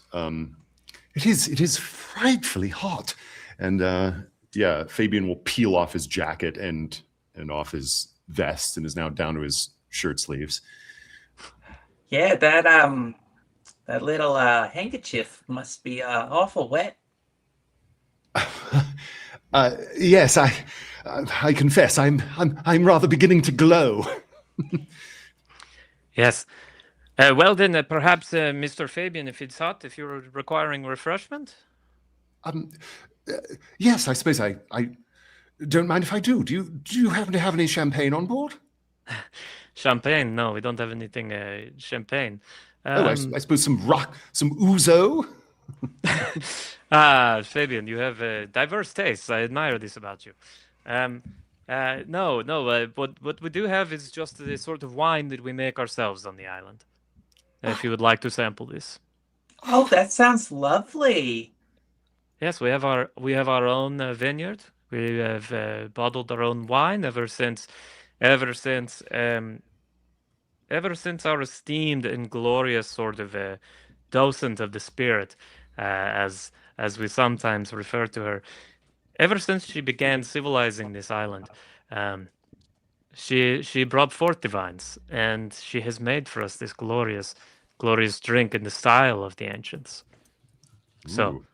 It is frightfully hot, and yeah, Fabian will peel off his jacket and off his vest, and is now down to his shirt sleeves. Yeah, that little handkerchief must be awful wet. Yes, I confess, I'm rather beginning to glow. Yes. Well then, perhaps Mr. Fabian, if it's hot, if you're requiring refreshment? Yes, I suppose I don't mind if I do. Do you happen to have any champagne on board? Champagne? No, we don't have anything champagne. I suppose some ouzo. Fabian, you have diverse tastes. I admire this about you. No. What we do have is just the sort of wine that we make ourselves on the island. If you would like to sample this. Oh, that sounds lovely. Yes, we have our own vineyard. We have bottled our own wine ever since our esteemed and glorious sort of docent of the spirit, as we sometimes refer to her. Ever since she began civilizing this island, she brought forth the vines, and she has made for us this glorious drink in the style of the ancients. So, Ooh.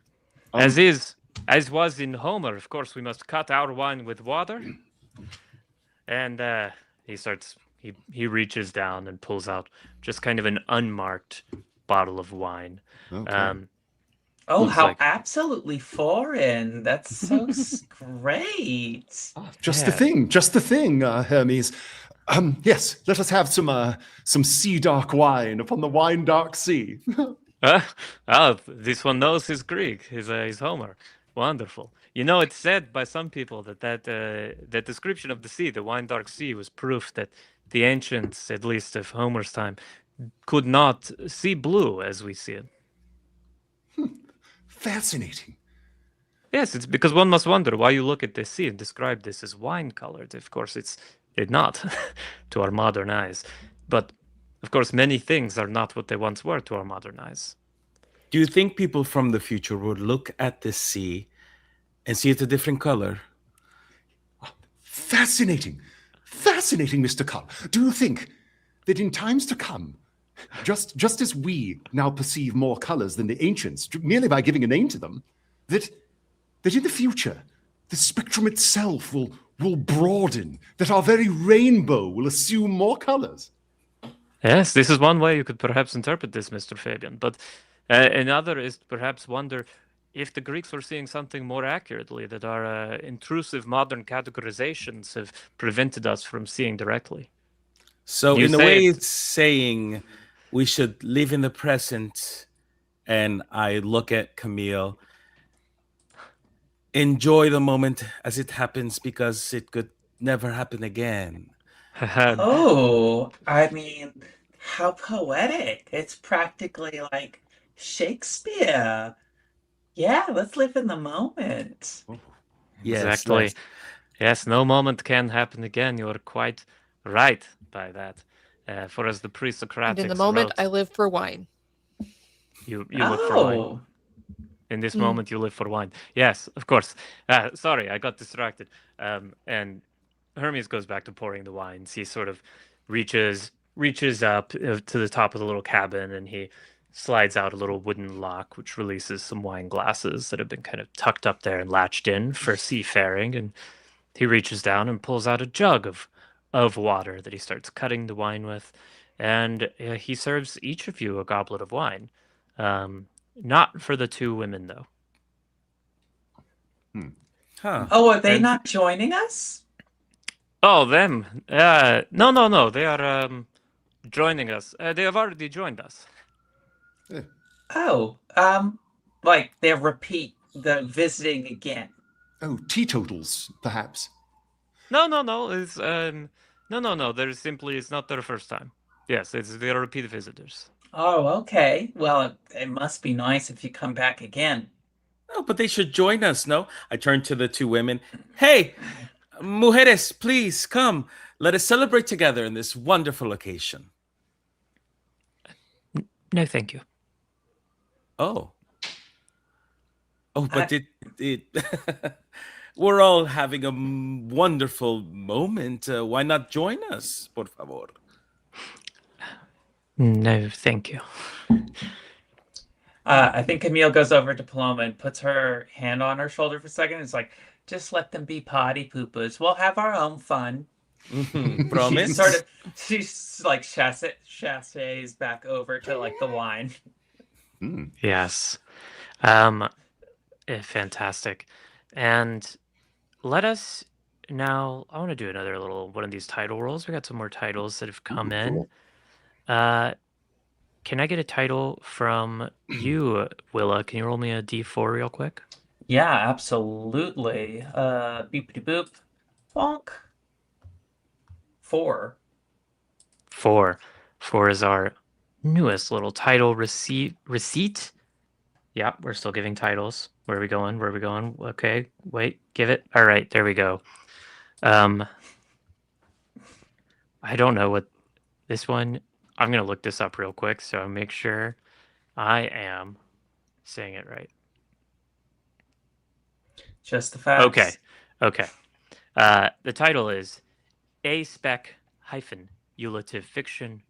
as is, As was in Homer, of course, we must cut our wine with water. And he reaches down and pulls out just kind of an unmarked bottle of wine. Okay. Oh, Looks how like- absolutely foreign. That's so great. Just Yeah. the thing, Hermes. Yes, let us have some sea dark wine upon the wine dark sea. This one knows his Greek, his Homer. Wonderful. You know, it's said by some people that description of the sea, the wine dark sea, was proof that the ancients, at least of Homer's time, could not see blue as we see it. Fascinating. Yes, it's because one must wonder why you look at the sea and describe this as wine-colored. Of course, it's not to our modern eyes. But, of course, many things are not what they once were to our modern eyes. Do you think people from the future would look at the sea and see it a different color? Fascinating. Fascinating, Mr. Carl. Do you think that in times to come, just as we now perceive more colors than the ancients, merely by giving a name to them, that in the future, the spectrum itself will broaden, that our very rainbow will assume more colors? Yes, this is one way you could perhaps interpret this, Mr. Fabian. But another is to perhaps wonder if the Greeks were seeing something more accurately, that our intrusive modern categorizations have prevented us from seeing directly. So You in a say way, it- it's saying we should live in the present. And I look at Camille, enjoy the moment as it happens because it could never happen again. Oh, I mean, how poetic. It's practically like Shakespeare. Yeah, let's live in the moment. Yes, Exactly. let's- Yes, no moment can happen again. You are quite right by that. For as the pre-Socratics And in the moment, wrote, I live for wine. you live for wine. Oh, In this Mm. moment, you live for wine. Yes, of course. Sorry, I got distracted. And Hermes goes back to pouring the wines. He sort of reaches up to the top of the little cabin, and he slides out a little wooden lock, which releases some wine glasses that have been kind of tucked up there and latched in for seafaring. And he reaches down and pulls out a jug of water that he starts cutting the wine with, and he serves each of you a goblet of wine. Not for the two women, though. Huh. oh, are they And- not joining us? Oh, them. No. They are joining us. They have already joined us. Oh, like they're visiting again. Oh, teetotals, perhaps. No. It's no. It's not their first time. Yes, they're repeat visitors. Oh, okay. Well, it must be nice if you come back again. No, but they should join us, no? I turn to the two women. Hey, mujeres, please come. Let us celebrate together in this wonderful occasion. No, thank you. Oh. Oh, but it we're all having a wonderful moment. Why not join us, por favor? No, thank you. I think Camille goes over to Paloma and puts her hand on her shoulder for a second. It's like, just let them be potty poopers. We'll have our own fun. Promise? She's like chasses back over to like the wine. Yes. Fantastic. And let us now. I want to do another little one of these title rolls. We got some more titles that have come in. Can I get a title from you, Willa? Can you roll me a D4 real quick? Yeah, absolutely. Beepity boop. Bonk. 4. 4. 4 is our newest little title receipt. Yeah, we're still giving titles. Where are we going? Okay, wait, give it. All right, there we go. I don't know what this one. I'm gonna look this up real quick so I make sure I am saying it right. Just the facts. Okay. The title is A-Spec hyphen Eulative Fiction.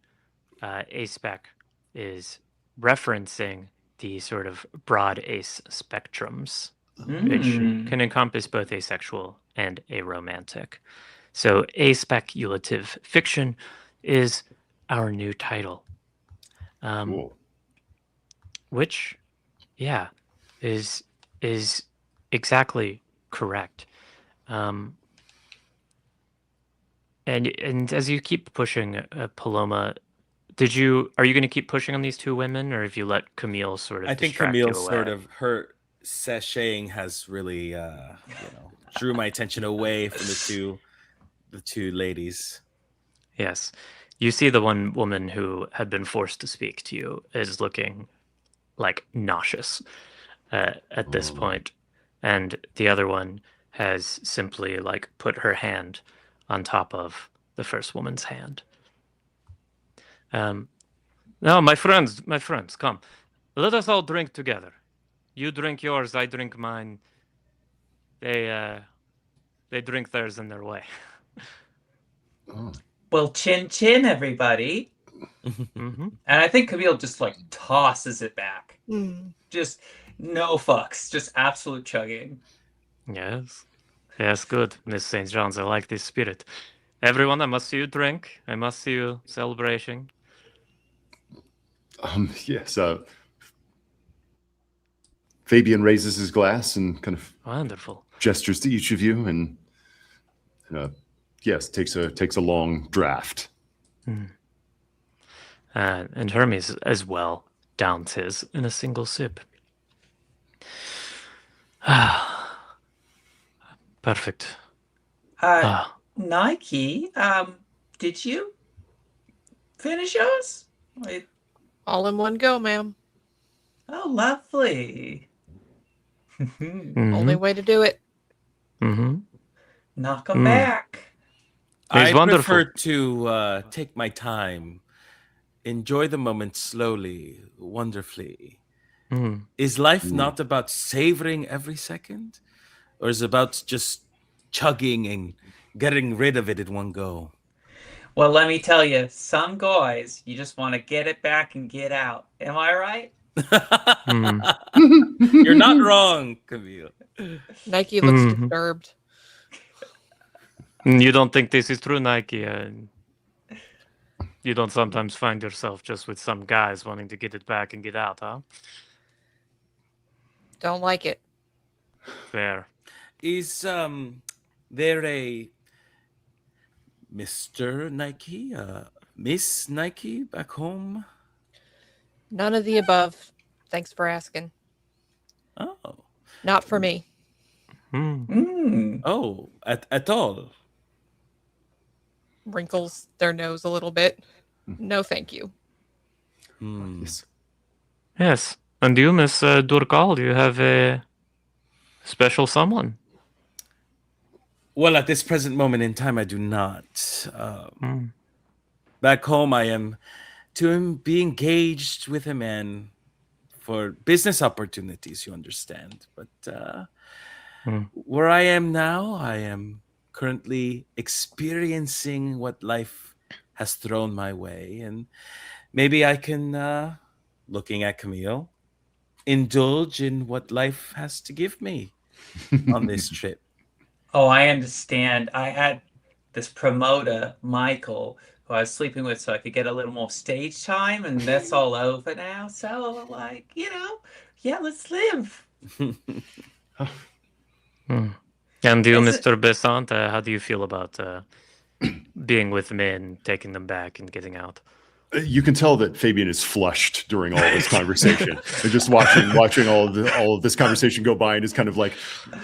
A-Spec is referencing the sort of broad ace spectrums which Mm. can encompass both asexual and aromantic. So, aspeculative fiction is our new title, Cool. which, yeah, is exactly correct. And as you keep pushing, Paloma, are you going to keep pushing on these two women, or have you let Camille sort of I think distract Camille you away? sort of her sashaying has really drew my attention away from the two ladies. Yes. You see the one woman who had been forced to speak to you is looking like nauseous at this point, and the other one has simply like put her hand on top of the first woman's hand. No, my friends, come. Let us all drink together. You drink yours, I drink mine. They drink theirs in their way. Oh. Well, chin chin, everybody. Mm-hmm. And I think Camille just like tosses it back. Hmm. Just no fucks, just absolute chugging. Yes. Yes, good, Miss St. John's. I like this spirit. Everyone, I must see you drink. I must see you celebrating. Yes. Fabian raises his glass and kind of Wonderful. gestures to each of you, and yes, takes a long draft. And Hermes as well downs his in a single sip. Perfect. Nike, did you finish yours? Wait. All in one go, ma'am. Oh, lovely. Only way to do it. Mm-hmm. Knock 'em back. It's I wonderful. prefer to take my time, enjoy the moment slowly, wonderfully. Mm. Is life not about savoring every second? Or is it about just chugging and getting rid of it in one go? Well, let me tell you, some guys, you just want to get it back and get out. Am I right? You're not wrong, Camille. Nike looks Mhm. disturbed. You don't think this is true, Nike? You don't sometimes find yourself just with some guys wanting to get it back and get out, huh? Don't like it. Fair. Is there a Mr. Nike, Miss Nike back home? None of the above. Thanks for asking. Oh, Not for me. oh, at all. Wrinkles their nose a little bit. No, thank you. Yes. Yes. And you, Miss Durkal, do you have a special someone? Well, at this present moment in time, I do not. Back home, I am to be engaged with a man for business opportunities, you understand. But where I am now, I am currently experiencing what life has thrown my way. And maybe I can, looking at Camille, indulge in what life has to give me on this trip. Oh, I understand. I had this promoter, Michael, who I was sleeping with so I could get a little more stage time, and that's all over now. So, like, yeah, let's live. And you, Is it- Mr. Besant, how do you feel about being with men, taking them back, and getting out? You can tell that Fabian is flushed during all this conversation. They're just watching all of this conversation go by and is kind of like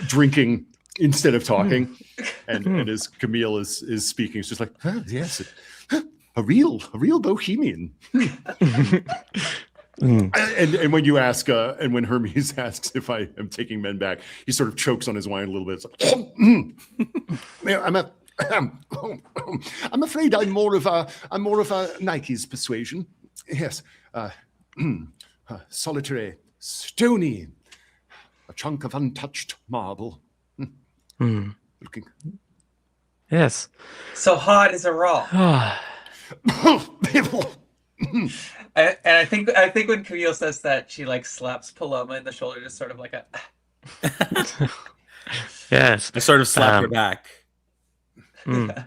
drinking instead of talking. And as Camille is speaking, it's just like, yes, a real bohemian. And when you ask, and when Hermes asks if I am taking men back, he sort of chokes on his wine a little bit. It's like, I'm afraid I'm more of a Nike's persuasion. Yes, solitary, stony, a chunk of untouched marble. Looking. Yes. So hard as a rock. And I think when Camille says that, she like slaps Paloma in the shoulder, just sort of like a Yes. I sort of slap her Um, back. mm.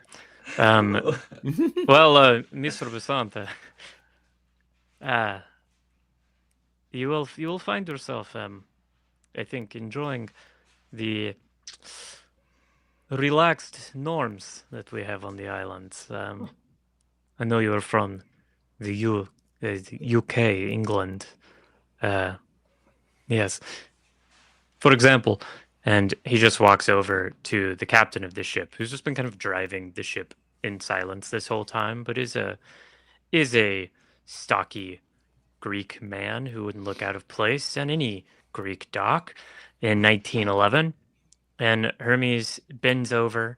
Well, Mr. Basanta, uh, you will find yourself, I think, enjoying the relaxed norms that we have on the islands. I know you're from the UK, England. Yes. For example, and he just walks over to the captain of the ship, who's just been kind of driving the ship in silence this whole time, but is a stocky Greek man who wouldn't look out of place on any Greek dock in 1911. And Hermes bends over.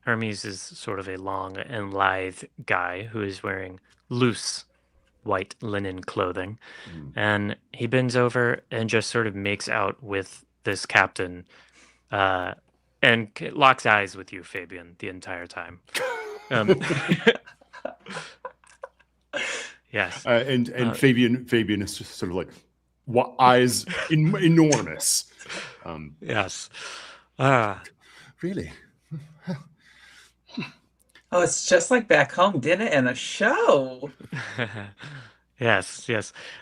Hermes is sort of a long and lithe guy who is wearing loose white linen clothing. And he bends over and just sort of makes out with this captain and locks eyes with you, Fabian, the entire time. Yes. And Fabian is just sort of like eyes enormous. Yes. Really? Oh, it's just like back home, didn't it? And a show. Yes.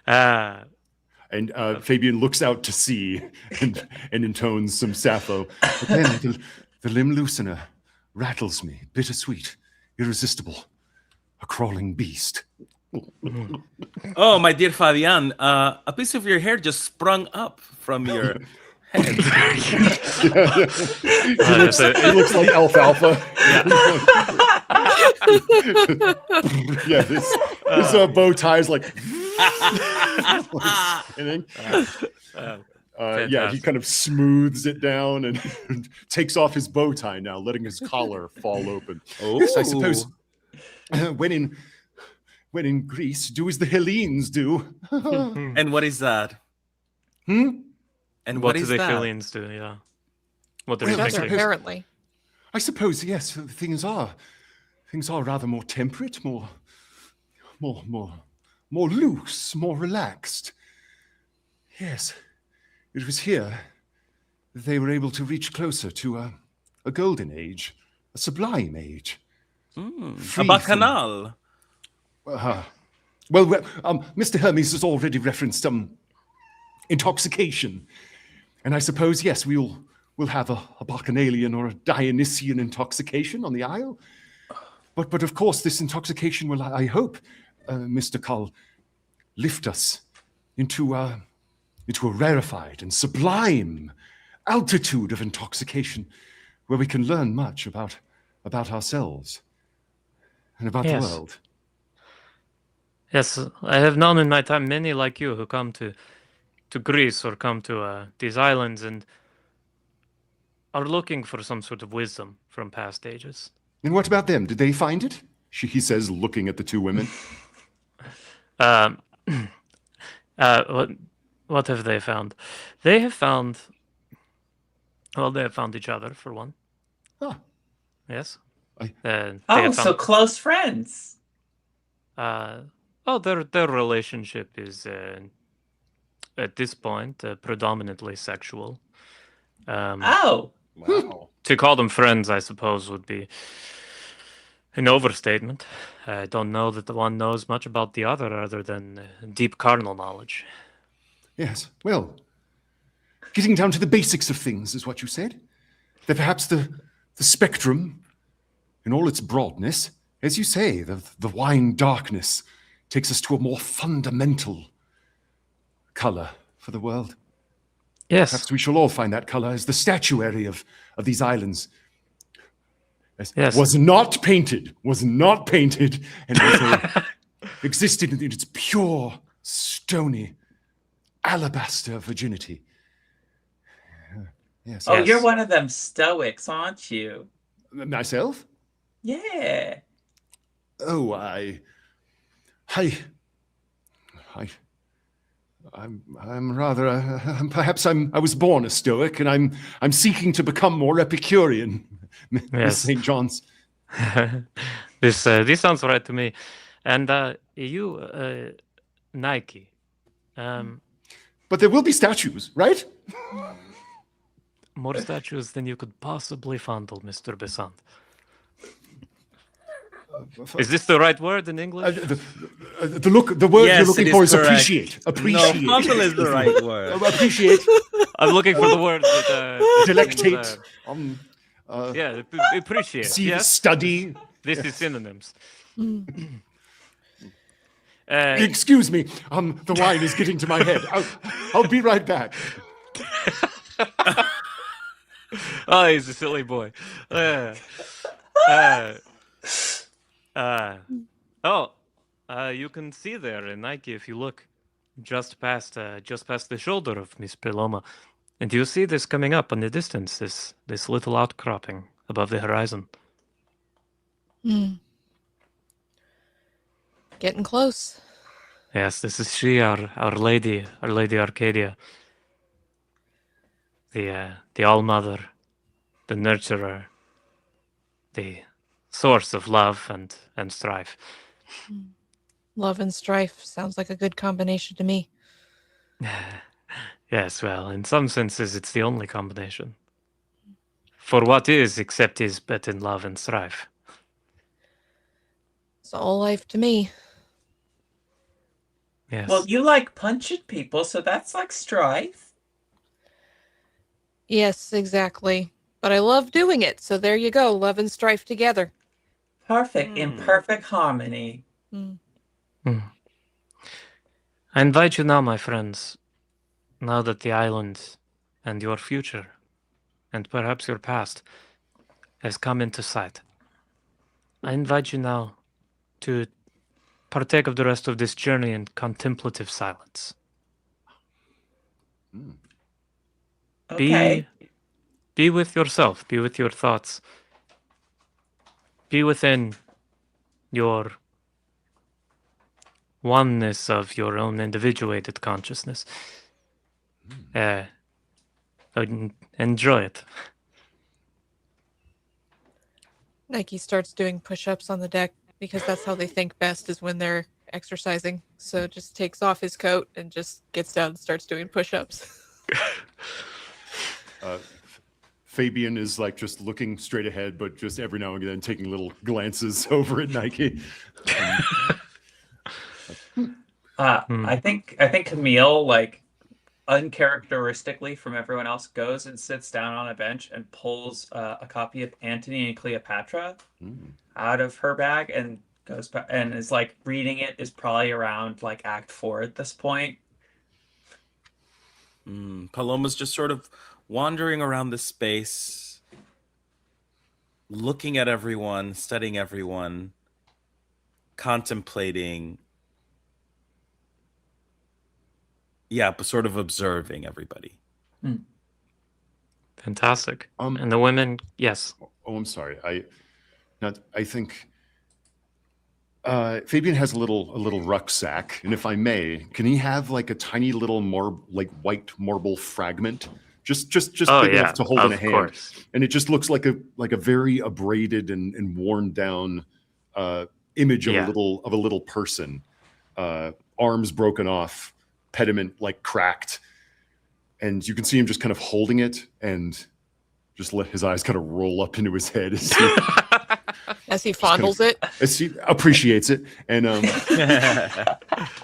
And Fabian looks out to sea and intones some Sappho. But then the limb loosener rattles me, bittersweet, irresistible, a crawling beast. Oh, my dear Fabian, a piece of your hair just sprung up from your head. He looks like alfalfa. Yeah, this bow tie is like. Yeah, he kind of smooths it down and takes off his bow tie now, letting his collar fall open. Oh. Yes, I suppose when in Greece, do as the Hellenes do. And what is that? And What what do is the that? Phillians do? Yeah. What they're Well, I Better, thinking. suppose- apparently. I suppose, yes, things are rather more temperate, more loose, more relaxed. Yes, it was here that they were able to reach closer to a golden age, a sublime age. A Free bacchanal. Well, Mr. Hermes has already referenced intoxication, and I suppose, yes, we'll have a bacchanalian or a Dionysian intoxication on the Isle. But of course, this intoxication will, I hope, Mr. Cull, lift us into a rarefied and sublime altitude of intoxication, where we can learn much about ourselves and about Yes. the world. Yes, I have known in my time many like you who come to Greece or come to these islands and are looking for some sort of wisdom from past ages. And what about them? Did they find it? He says, looking at the two women. What have they found? They have found. Well, they have found each other for one. Ah, Yes. I- They Oh, have so found, close friends. their relationship is at this point predominantly sexual. Oh, wow. To call them friends, I suppose, would be an overstatement. I don't know that the one knows much about the other than deep carnal knowledge. Yes. Well, getting down to the basics of things is what you said. That perhaps the spectrum, in all its broadness, as you say, the wine darkness takes us to a more fundamental color for the world. Yes. Perhaps we shall all find that color as the statuary of these islands. Yes. Was not painted, and existed in its pure, stony, alabaster virginity. Yes. oh, Yes. you're one of them stoics, aren't you? Myself? Yeah. Oh, I'm rather. Perhaps I was born a Stoic, and I'm seeking to become more Epicurean, Miss Yes. St. John's. This sounds right to me. And you, Nike. But there will be statues, right? more statues than you could possibly fondle, Mr. Besant. Is this the right word in English? The word Yes, you're it looking is for is correct. appreciate. No, Appreciate. fondle is the right word. Appreciate. I'm looking for the word that Delectate. yeah, appreciate. See, Yes, study. this is synonyms. Excuse me. The wine is getting to my head. I'll be right back. Oh, he's a silly boy. You can see there in Nike if you look just past the shoulder of Miss Paloma, and you see this coming up in the distance. This little outcropping above the horizon. Getting close. Yes, this is she, our Lady Arcadia, the All Mother, the nurturer, the source of love and strife. Love and strife sounds like a good combination to me. Yes, well, in some senses, it's the only combination. For what is except is but in love and strife. It's all life to me. Yes. Well, you like punching people, so that's like strife. Yes, exactly. But I love doing it, so there you go. Love and strife together. Perfect, in perfect harmony. I invite you now, my friends, now that the island and your future, and perhaps your past, has come into sight. I invite you now to partake of the rest of this journey in contemplative silence. Okay. Be with yourself, be with your thoughts, be within your oneness of your own individuated consciousness. Enjoy it. Nike starts doing push-ups on the deck because that's how they think best is when they're exercising. So just takes off his coat and just gets down and starts doing push-ups. Fabian is like just looking straight ahead, but just every now and then taking little glances over at Nike. I think Camille, like, uncharacteristically from everyone else, goes and sits down on a bench and pulls a copy of Antony and Cleopatra out of her bag and goes back and is like reading it. Is probably around like Act 4 at this point. Paloma's just sort of wandering around the space, looking at everyone, studying everyone, contemplating. Yeah, but sort of observing everybody. Fantastic. And the women, yes. Oh, I'm sorry. I think Fabian has a little rucksack, and if I may, can he have like a tiny little white marble fragment, just big enough to hold in a hand? Course. And it just looks like a very abraded and worn down image of a little person, arms broken off, pediment like cracked, and you can see him just kind of holding it and just let his eyes kind of roll up into his head As he fondles it. As he appreciates it, and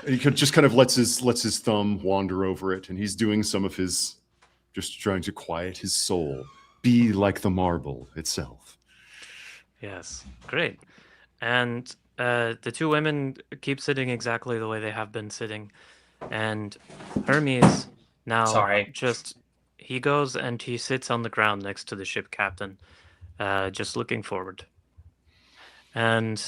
he just kind of lets his thumb wander over it, and he's doing some of his, just trying to quiet his soul, be like the marble itself. Yes, great. And the two women keep sitting exactly the way they have been sitting, and Hermes now he goes and he sits on the ground next to the ship captain, just looking forward. And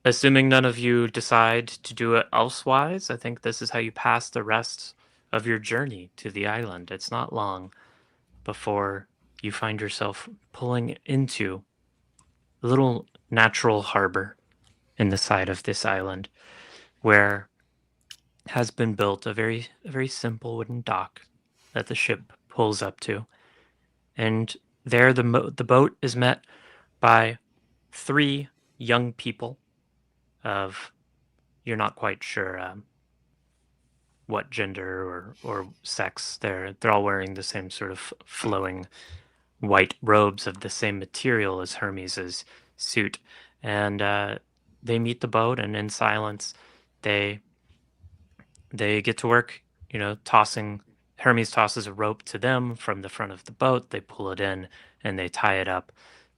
assuming none of you decide to do it elsewise, I think this is how you pass the rest of your journey to the island. It's not long before you find yourself pulling into a little natural harbor in the side of this island, where has been built a very simple wooden dock that the ship pulls up to. And there the boat is met by 3 young people of, you're not quite sure what gender or sex. They're all wearing the same sort of flowing white robes of the same material as Hermes's suit, and they meet the boat, and in silence, they get to work. Tossing. Hermes tosses a rope to them from the front of the boat. They pull it in and they tie it up,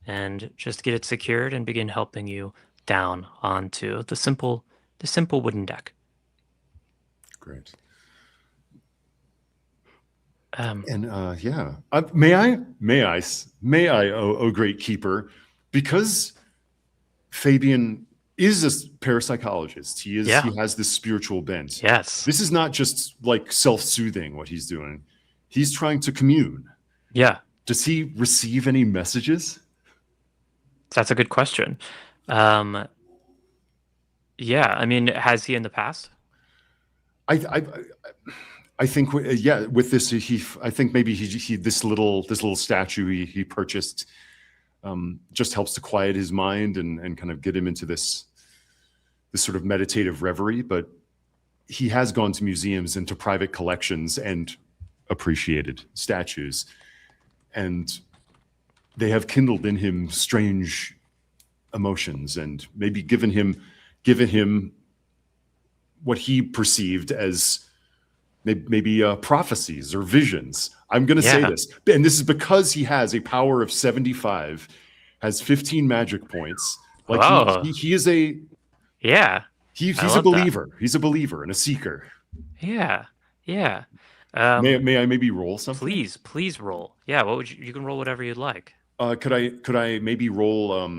and just get it secured and begin helping you down onto the simple wooden deck. Great. Um, And yeah, may I, oh great keeper, because Fabian is a parapsychologist. He has this spiritual bent. yes. This is not just like self-soothing what he's doing. He's trying to commune. Yeah, Does he receive any messages? that's a good question. Yeah, I mean, has he in the past? I think yeah, with this I think maybe he this little statue he purchased just helps to quiet his mind and kind of get him into this sort of meditative reverie. But he has gone to museums and to private collections and appreciated statues, and they have kindled in him strange emotions and maybe given him what he perceived as maybe prophecies or visions. I'm going to say this, and this is because he has a power of 75, has 15 magic points. Like he is a he's a believer. He's a believer and a seeker. Yeah. May I maybe roll something? Please roll. Yeah, what would you can roll whatever you'd like. Could I maybe roll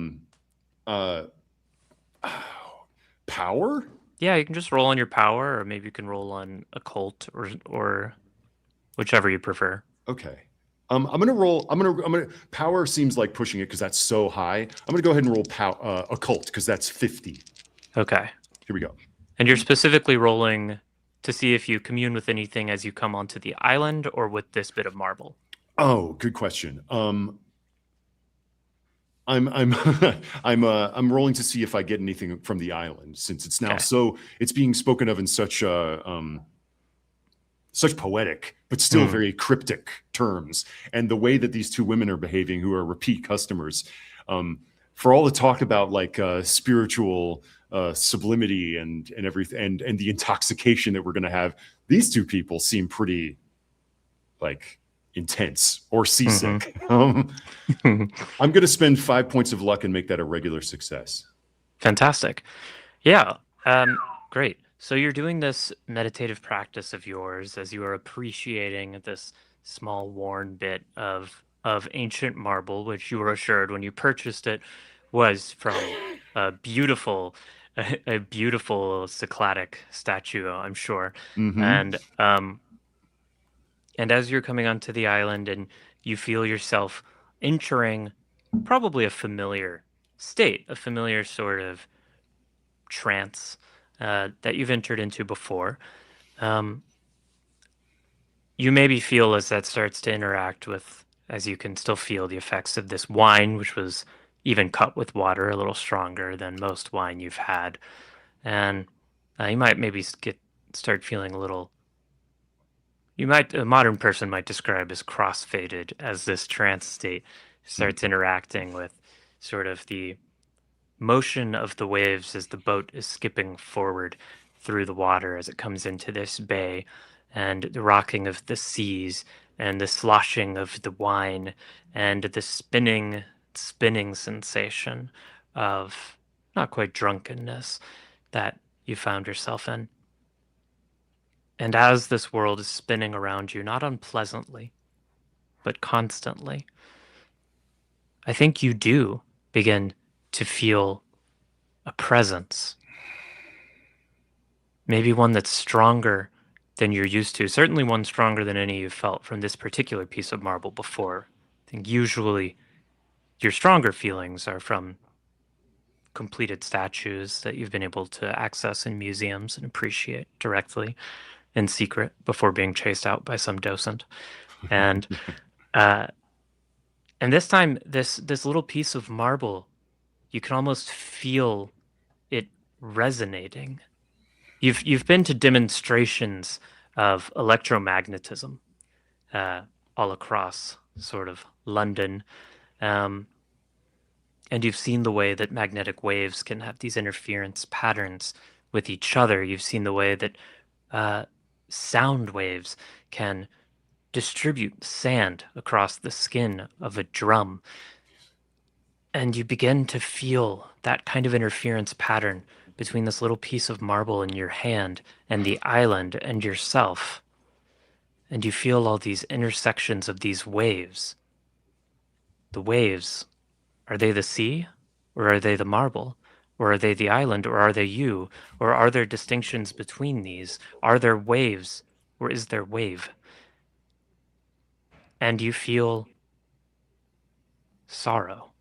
power? Yeah, you can just roll on your power, or maybe you can roll on occult or whichever you prefer. Okay. I'm gonna roll. I'm gonna. Power seems like pushing it because that's so high. I'm gonna go ahead and roll occult because that's 50. Okay. Here we go. And you're specifically rolling to see if you commune with anything as you come onto the island, or with this bit of marble. Oh, good question. I'm I'm rolling to see if I get anything from the island, since it's now it's being spoken of in such such poetic but still very cryptic terms, and the way that these two women are behaving, who are repeat customers, for all the talk about like spiritual sublimity and everything, and the intoxication that we're going to have, these two people seem pretty like intense or seasick. I'm going to spend 5 points of luck and make that a regular success. Fantastic. Yeah. Great. So you're doing this meditative practice of yours as you are appreciating this small worn bit of ancient marble, which you were assured when you purchased it was from a beautiful Cycladic statue, I'm sure. And as you're coming onto the island and you feel yourself entering probably a familiar state, a familiar sort of trance that you've entered into before, you maybe feel as that starts to interact with, as you can still feel the effects of this wine, which was even cut with water, a little stronger than most wine you've had. And you might maybe start feeling a little... a modern person might describe as crossfaded, as this trance state starts interacting with sort of the motion of the waves as the boat is skipping forward through the water as it comes into this bay, and the rocking of the seas and the sloshing of the wine and the spinning sensation of not quite drunkenness that you found yourself in. And as this world is spinning around you, not unpleasantly, but constantly, I think you do begin to feel a presence. Maybe one that's stronger than you're used to. Certainly one stronger than any you've felt from this particular piece of marble before. I think usually your stronger feelings are from completed statues that you've been able to access in museums and appreciate directly in secret before being chased out by some docent. And this time, this little piece of marble, you can almost feel it resonating. You've been to demonstrations of electromagnetism all across sort of London. And you've seen the way that magnetic waves can have these interference patterns with each other. You've seen the way that sound waves can distribute sand across the skin of a drum. And you begin to feel that kind of interference pattern between this little piece of marble in your hand and the island and yourself. And you feel all these intersections of these waves. The waves, are they the sea? Or are they the marble? Or are they the island? Or are they you? Or are there distinctions between these? Are there waves? Or is there wave? And you feel sorrow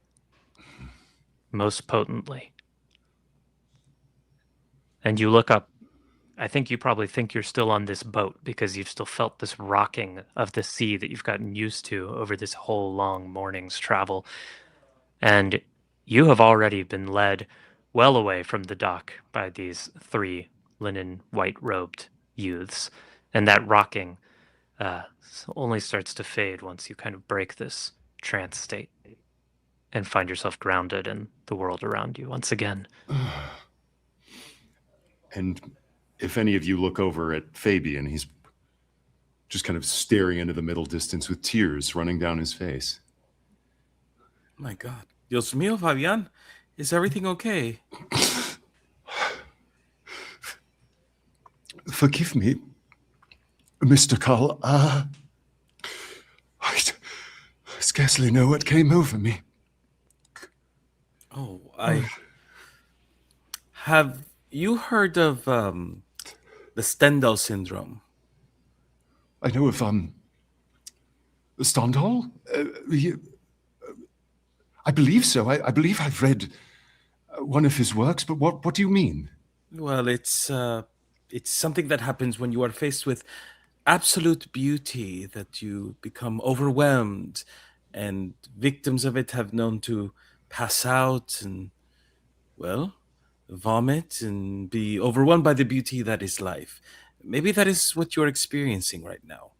most potently. And you look up. I think you probably think you're still on this boat because you've still felt this rocking of the sea that you've gotten used to over this whole long morning's travel. And you have already been led well away from the dock by these 3 linen white-robed youths. And that rocking only starts to fade once you kind of break this trance state and find yourself grounded in the world around you once again. And if any of you look over at Fabian, he's just kind of staring into the middle distance with tears running down his face. My God. Dios mío, Fabian. Is everything okay? Forgive me, Mr. Carl. I scarcely know what came over me. Oh, Have you heard of the Stendhal syndrome? I know of, Stendhal? I believe so. I believe I've read one of his works, but what do you mean? Well, it's something that happens when you are faced with absolute beauty, that you become overwhelmed, and victims of it have known to pass out and, well, vomit and be overwhelmed by the beauty that is life. Maybe that is what you're experiencing right now.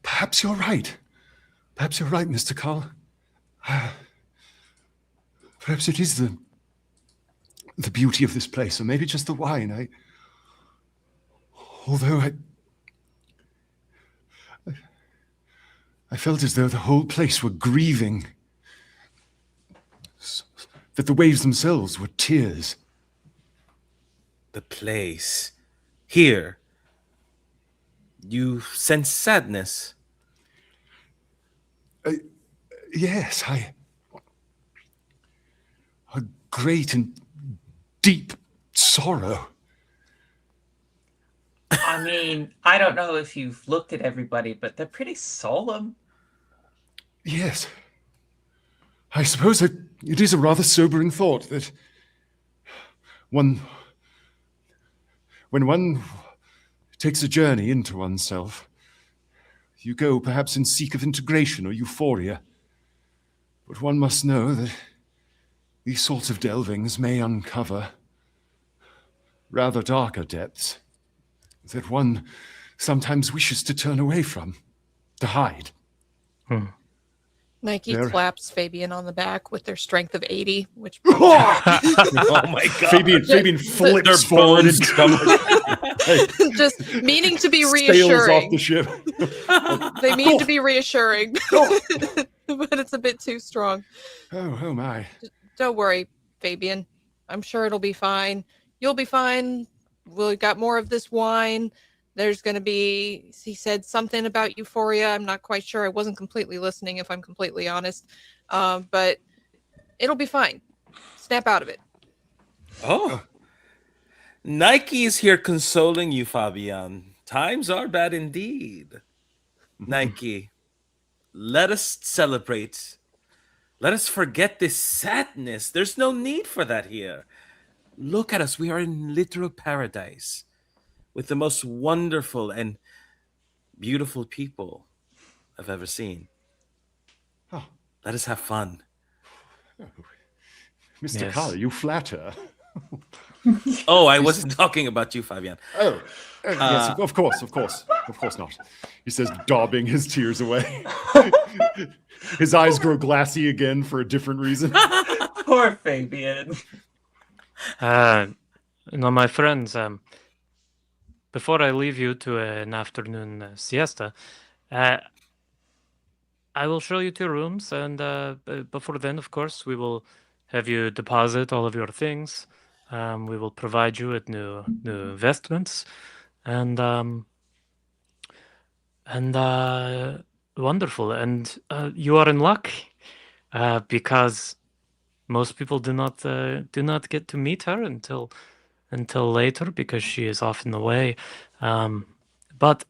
Perhaps you're right. Perhaps you're right, Mr. Carl. Perhaps it is the beauty of this place, or maybe just the wine. Although I felt as though the whole place were grieving, that the waves themselves were tears. The place. Here. You sense sadness. Yes, a great and deep sorrow. I mean, I don't know if you've looked at everybody, but they're pretty solemn. Yes. I suppose that it is a rather sobering thought that when one takes a journey into oneself, you go perhaps in seek of integration or euphoria. But one must know that these sorts of delvings may uncover rather darker depths that one sometimes wishes to turn away from, to hide. Nike There. claps Fabian on the back with their strength of 80, which Oh my God. Fabian flips Their forward and bones just meaning to be sails off reassuring. the ship. They mean to be reassuring, but it's a bit too strong. Oh my. Don't worry, Fabian. I'm sure it'll be fine. You'll be fine. We got more of this wine. There's going to be, he said something about euphoria. I'm not quite sure. I wasn't completely listening, if I'm completely honest. But it'll be fine. Snap out of it. Oh. Nike is here consoling you, Fabian. Times are bad indeed. Nike, let us celebrate. Let us forget this sadness. There's no need for that here. Look at us. We are in literal paradise with the most wonderful and beautiful people I've ever seen. Oh. Let us have fun. Mr. Yes. Carl, you flatter. Oh, I wasn't talking about you, Fabian. Oh, yes, of course not. He says, daubing his tears away. His eyes grow glassy again for a different reason. Poor Fabian. Now, my friends, before I leave you to an afternoon siesta, I will show you to rooms, and before then, of course, we will have you deposit all of your things. We will provide you with new vestments, and wonderful. And you are in luck, because most people do not get to meet her until later because she is often away. But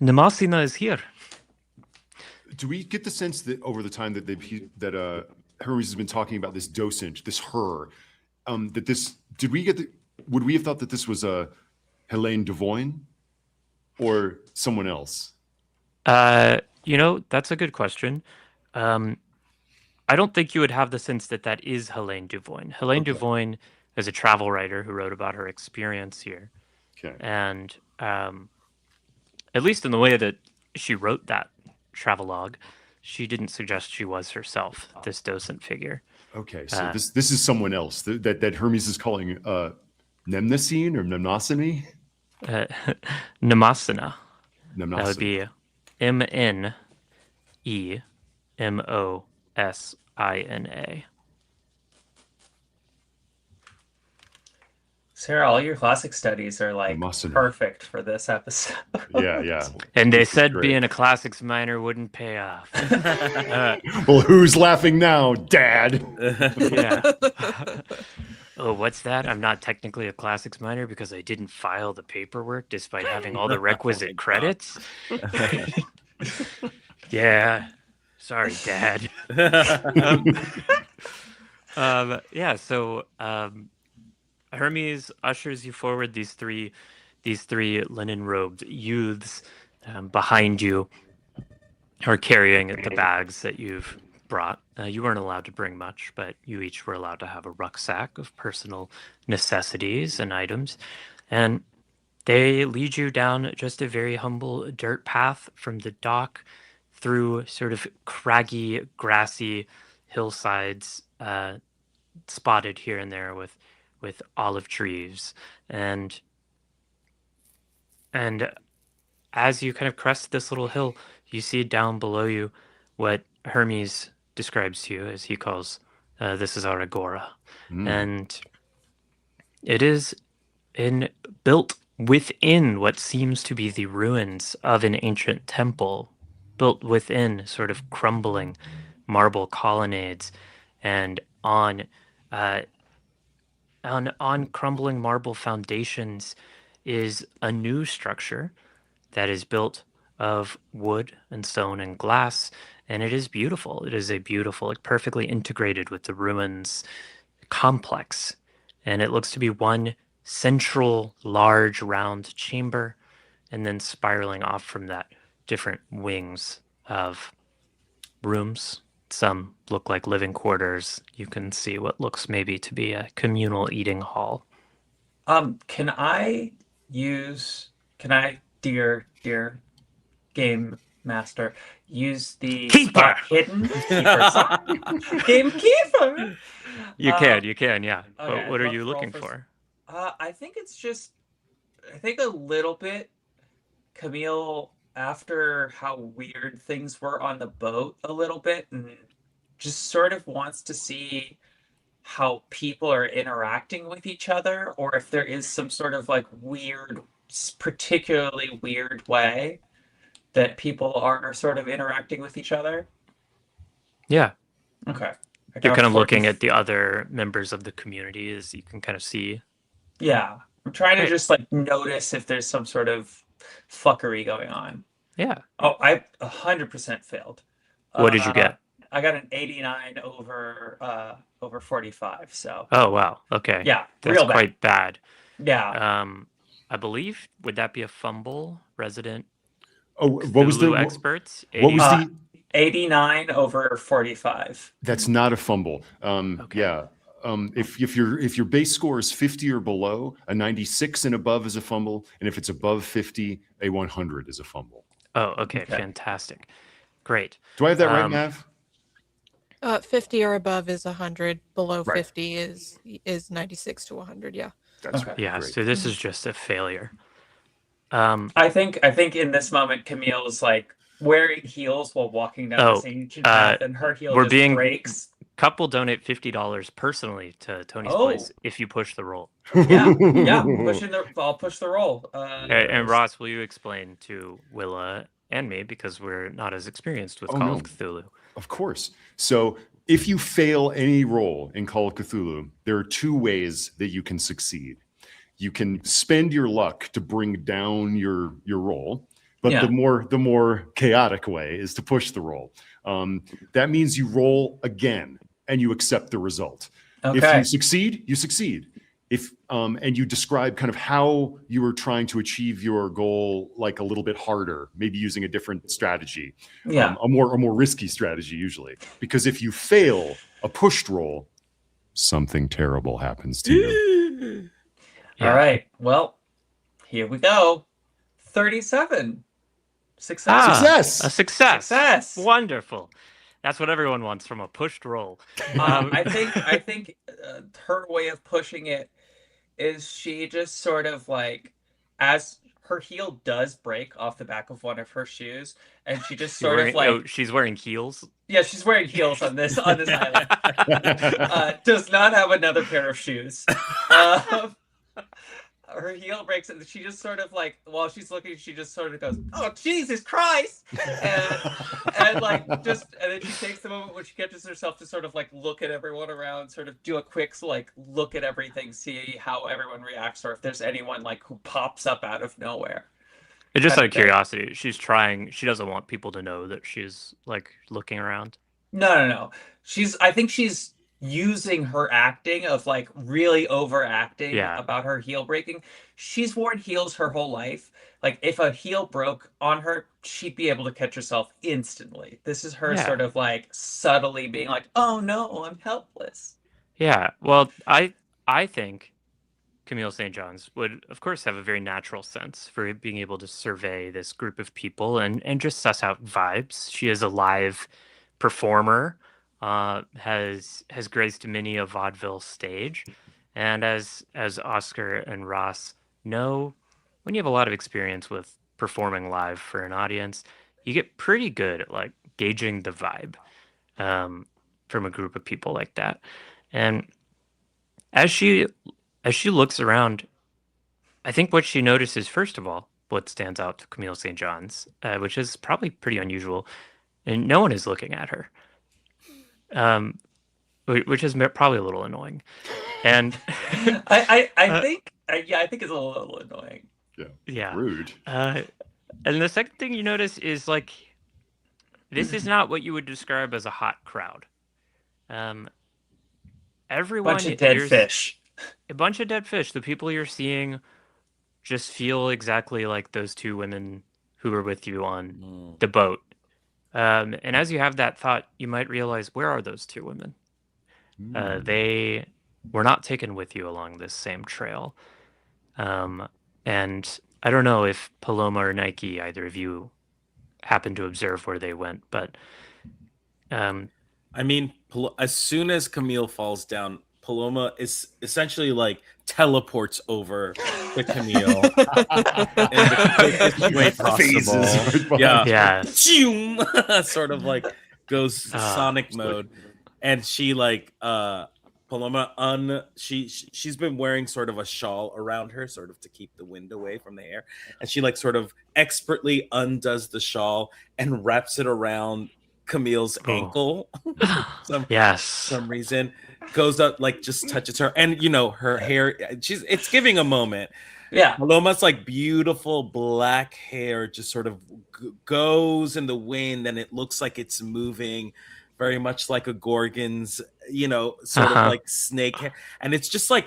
Nemasina is here. Do we get the sense that over the time that Hermes has been talking about this docent, this her, that this would we have thought that this was a Helene Devoyne or someone else? That's a good question. I don't think you would have the sense that is Helene Devoyne. Helene Okay. Devoyne is a travel writer who wrote about her experience here. Okay. And at least in the way that she wrote that travelogue, she didn't suggest she was herself this docent figure. Okay, so this is someone else that Hermes is calling Mnemosyne or Mnemosyne? Nemasina. Mnemosyne. That would be Mnemosina. Sarah, all your classic studies are like Mnemosyne. perfect for this episode. Yeah. And they This is said great. being a classics minor wouldn't pay off. Well, who's laughing now, Dad? Yeah. Oh, what's that? I'm not technically a classics minor because I didn't file the paperwork despite having all the requisite credits. Yeah. Sorry, Dad. So Hermes ushers you forward. These three linen-robed youths behind you are carrying the bags that you've brought. You weren't allowed to bring much, but you each were allowed to have a rucksack of personal necessities and items. And they lead you down just a very humble dirt path from the dock through sort of craggy, grassy hillsides, spotted here and there with olive trees. And as you kind of crest this little hill, you see down below you what Hermes describes to you as he calls this is our agora. And it is built within what seems to be the ruins of an ancient temple, built within sort of crumbling marble colonnades, and on crumbling marble foundations is a new structure that is built of wood and stone and glass, and it is beautiful. It is a beautiful, like perfectly integrated with the ruins complex, and it looks to be one central large round chamber, and then spiraling off from that different wings of rooms. Some look like living quarters. You can see what looks maybe to be a communal eating hall. Can I, dear game master, use the Keeper! spot hidden gamekeeper? You can, yeah. Okay, What are let's you roll looking for- for? I think a little bit Camille, after how weird things were on the boat a little bit, and just sort of wants to see how people are interacting with each other, or if there is some sort of like particularly weird way that people are sort of interacting with each other. Yeah. Okay. You're kind of looking at the other members of the community as you can kind of see. Yeah. I'm trying to Right. just like notice if there's some sort of fuckery going on. Yeah. Oh, I 100% failed. What did you get? I got an 89 over 45. So Oh, wow. Okay. yeah, That's real bad. quite bad. Yeah. I believe, would that be a fumble resident? Oh, what was Cthulhu the experts? what was the? 89 over 45. That's not a fumble. Okay. Yeah, if your base score is 50 or below, a 96 and above is a fumble, and if it's above 50, a 100 is a fumble. Oh, okay, fantastic, great. Do I have that right, Mav? 50 or above is 100. Below Right. 50 is 96 to 100. Yeah. That's right. Yeah, Great. so this is just a failure. I think in this moment Camille's like wearing heels while walking down this ancient path, and her heel just breaks. Couple donate $50 personally to Tony's Place if you push the roll. Yeah, I'll push the roll. And Ross, will you explain to Willa and me, because we're not as experienced with Call of Cthulhu? Of course. So if you fail any roll in Call of Cthulhu, there are two ways that you can succeed. You can spend your luck to bring down your roll, but the more chaotic way is to push the roll. That means you roll again and you accept the result. Okay. If you succeed, you succeed. If and you describe kind of how you were trying to achieve your goal, like a little bit harder, maybe using a different strategy, a more risky strategy usually. Because if you fail a pushed roll, something terrible happens to you. All right. Well, here we go. 37. Success. A success. Success. Wonderful. That's what everyone wants from a pushed roll. I think her way of pushing it is she just sort of like, as her heel does break off the back of one of her shoes, and she just sort of like, oh, she's wearing heels. Yeah, she's wearing heels on this island. Does not have another pair of shoes. Her heel breaks, and she just sort of like, while she's looking, she just sort of goes, "Oh Jesus Christ!" and then she takes the moment when she catches herself to sort of like look at everyone around, sort of do a quick like look at everything, see how everyone reacts, or if there's anyone like who pops up out of nowhere. And just out of curiosity, she doesn't want people to know that she's like looking around. No. I think she's using her acting of like really overacting about her heel breaking. She's worn heels her whole life. Like if a heel broke on her, she'd be able to catch herself instantly. This is her sort of like subtly being like, "Oh no, I'm helpless." Yeah. Well, I think Camille St. John's would, of course, have a very natural sense for being able to survey this group of people and just suss out vibes. She is a live performer. Has graced many a vaudeville stage, and as Oscar and Ross know, when you have a lot of experience with performing live for an audience, you get pretty good at like gauging the vibe from a group of people like that. And as she looks around, I think what she notices, first of all, what stands out to Camille St. John's, which is probably pretty unusual, and no one is looking at her. Which is probably a little annoying, and I think it's a little annoying. Yeah, rude. And the second thing you notice is like, this is not what you would describe as a hot crowd. Everyone, bunch of dead fish. A bunch of dead fish. The people you're seeing just feel exactly like those two women who were with you on the boat. And as you have that thought, you might realize, where are those two women? They were not taken with you along this same trail. And I don't know if Paloma or Nike, either of you, happened to observe where they went, but I mean, as soon as Camille falls down, Paloma is essentially like teleports over to Camille in the quickest way possible. Yeah. Sort of like goes Sonic mode. And she like Paloma she's been wearing sort of a shawl around her, sort of to keep the wind away from the air. And she like sort of expertly undoes the shawl and wraps it around Camille's ankle. some reason. Goes up, like just touches her, and you know her hair. It's giving a moment. Yeah, Paloma's like beautiful black hair just sort of goes in the wind, and it looks like it's moving, very much like a Gorgon's, sort of like snake hair, and it's just like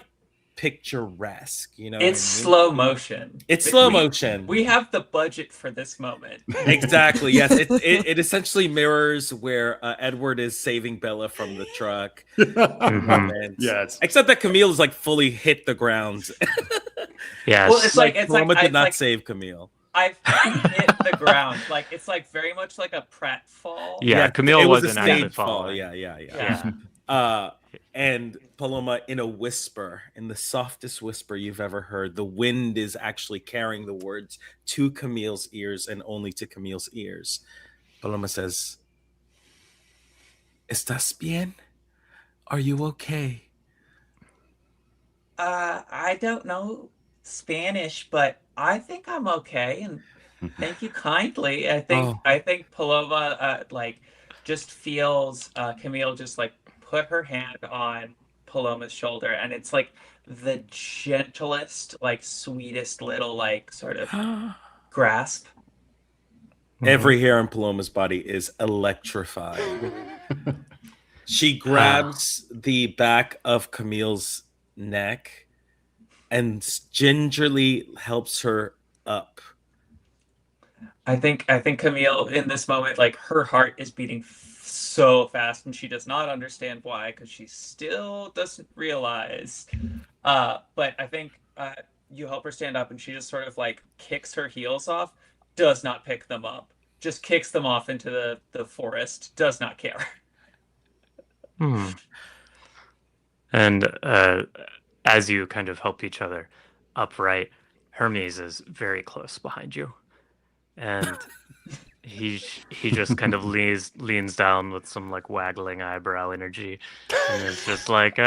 picturesque. You know, It's what I mean? slow motion. It's slow We- motion. We have the budget for this moment. Exactly. Yes. It essentially mirrors where Edward is saving Bella from the truck. Moment. Yes. Except that Camille is like fully hit the ground. Yes. Well, it's like Paloma did it's not like save Camille. I've hit the ground. Like it's like very much like a Pratt fall. Yeah, Camille it was a wasn't actually stage fall. falling. Yeah. And Paloma, in a whisper, in the softest whisper you've ever heard, the wind is actually carrying the words to Camille's ears and only to Camille's ears. Paloma says, "Estás bien? Are you okay?" I don't know Spanish, but I think I'm okay, and thank you kindly. I think Paloma like just feels Camille just like put her hand on Paloma's shoulder, and it's like the gentlest, like sweetest little like sort of grasp. Every hair on Paloma's body is electrified. She grabs the back of Camille's neck and gingerly helps her up. I think Camille in this moment, like her heart is beating so fast, and she does not understand why, because she still doesn't realize. But I think you help her stand up, and she just sort of like kicks her heels off, does not pick them up, just kicks them off into the forest, does not care. And as you kind of help each other upright, Hermes is very close behind you, and he just kind of leans down with some like waggling eyebrow energy, and it's just like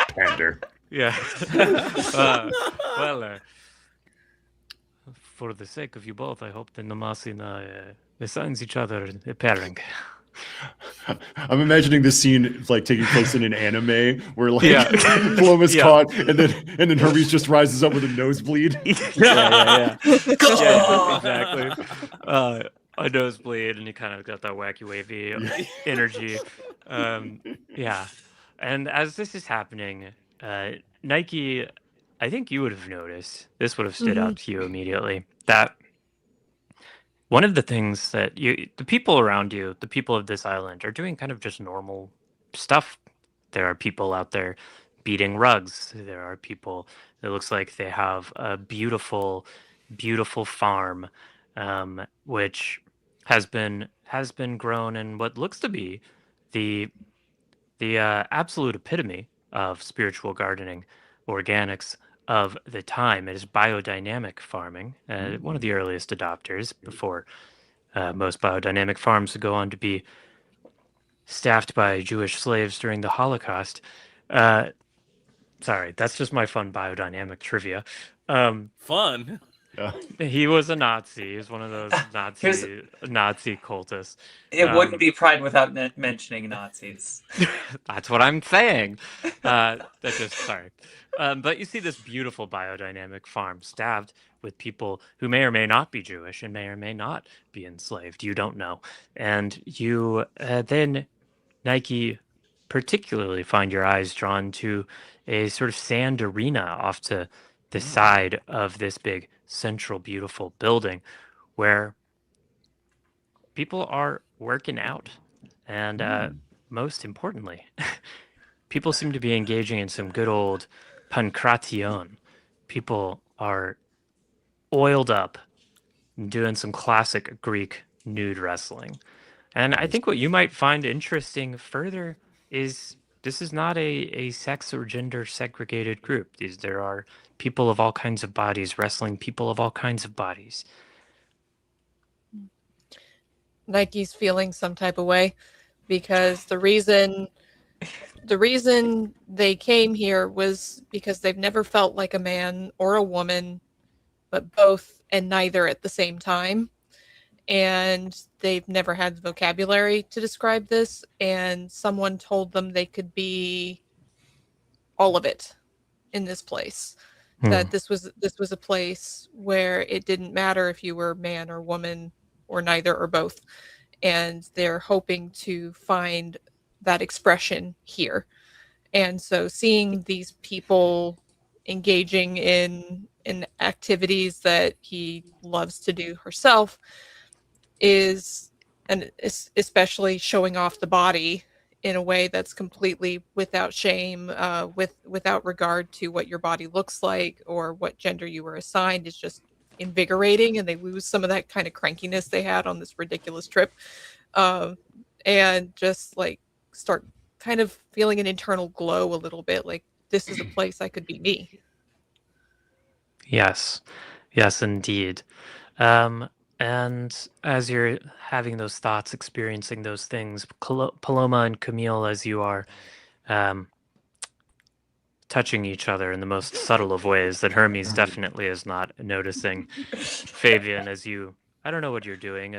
Pander. yeah. Well, for the sake of you both, I hope the Namasina assigns each other a pairing. I'm imagining this scene like taking place in an anime where like Yeah. Paloma's Yeah. caught and then Hermes just rises up with a nosebleed. Yeah, exactly. A nosebleed, and you kind of got that wacky wavy energy. Yeah. And as this is happening, Nike, I think you would have noticed, this would have stood out to you immediately, that one of the things that the people around you, the people of this island, are doing kind of just normal stuff. There are people out there beating rugs. There are people, it looks like they have a beautiful, beautiful farm, which has been grown in what looks to be the absolute epitome of spiritual gardening, organics of the time. It is biodynamic farming, one of the earliest adopters before most biodynamic farms would go on to be staffed by Jewish slaves during the Holocaust. Sorry, that's just my fun biodynamic trivia. Fun. He was a Nazi. He was one of those Nazi cultists. It wouldn't be Pride without mentioning Nazis. That's what I'm saying. Sorry. But you see this beautiful biodynamic farm staffed with people who may or may not be Jewish and may or may not be enslaved. You don't know. And you then, Nike, particularly find your eyes drawn to a sort of sand arena off to the side of this big central beautiful building where people are working out. And most importantly, people seem to be engaging in some good old pankration. People are oiled up and doing some classic Greek nude wrestling. And I think what you might find interesting further is this is not a sex or gender segregated group. There are people of all kinds of bodies wrestling people of all kinds of bodies. Nike's feeling some type of way because the reason they came here was because they've never felt like a man or a woman, but both and neither at the same time. And they've never had the vocabulary to describe this, and someone told them they could be all of it in this place. That this was a place where it didn't matter if you were man or woman or neither or both. And they're hoping to find that expression here. And so seeing these people engaging in activities that he loves to do herself, and especially showing off the body in a way that's completely without shame, without regard to what your body looks like or what gender you were assigned, is just invigorating, and they lose some of that kind of crankiness they had on this ridiculous trip, and just like start kind of feeling an internal glow a little bit, like this is a place I could be me. Yes, yes, indeed. And as you're having those thoughts, experiencing those things, Paloma and Camille, as you are touching each other in the most subtle of ways that Hermes definitely is not noticing. Fabian, as you, I don't know what you're doing.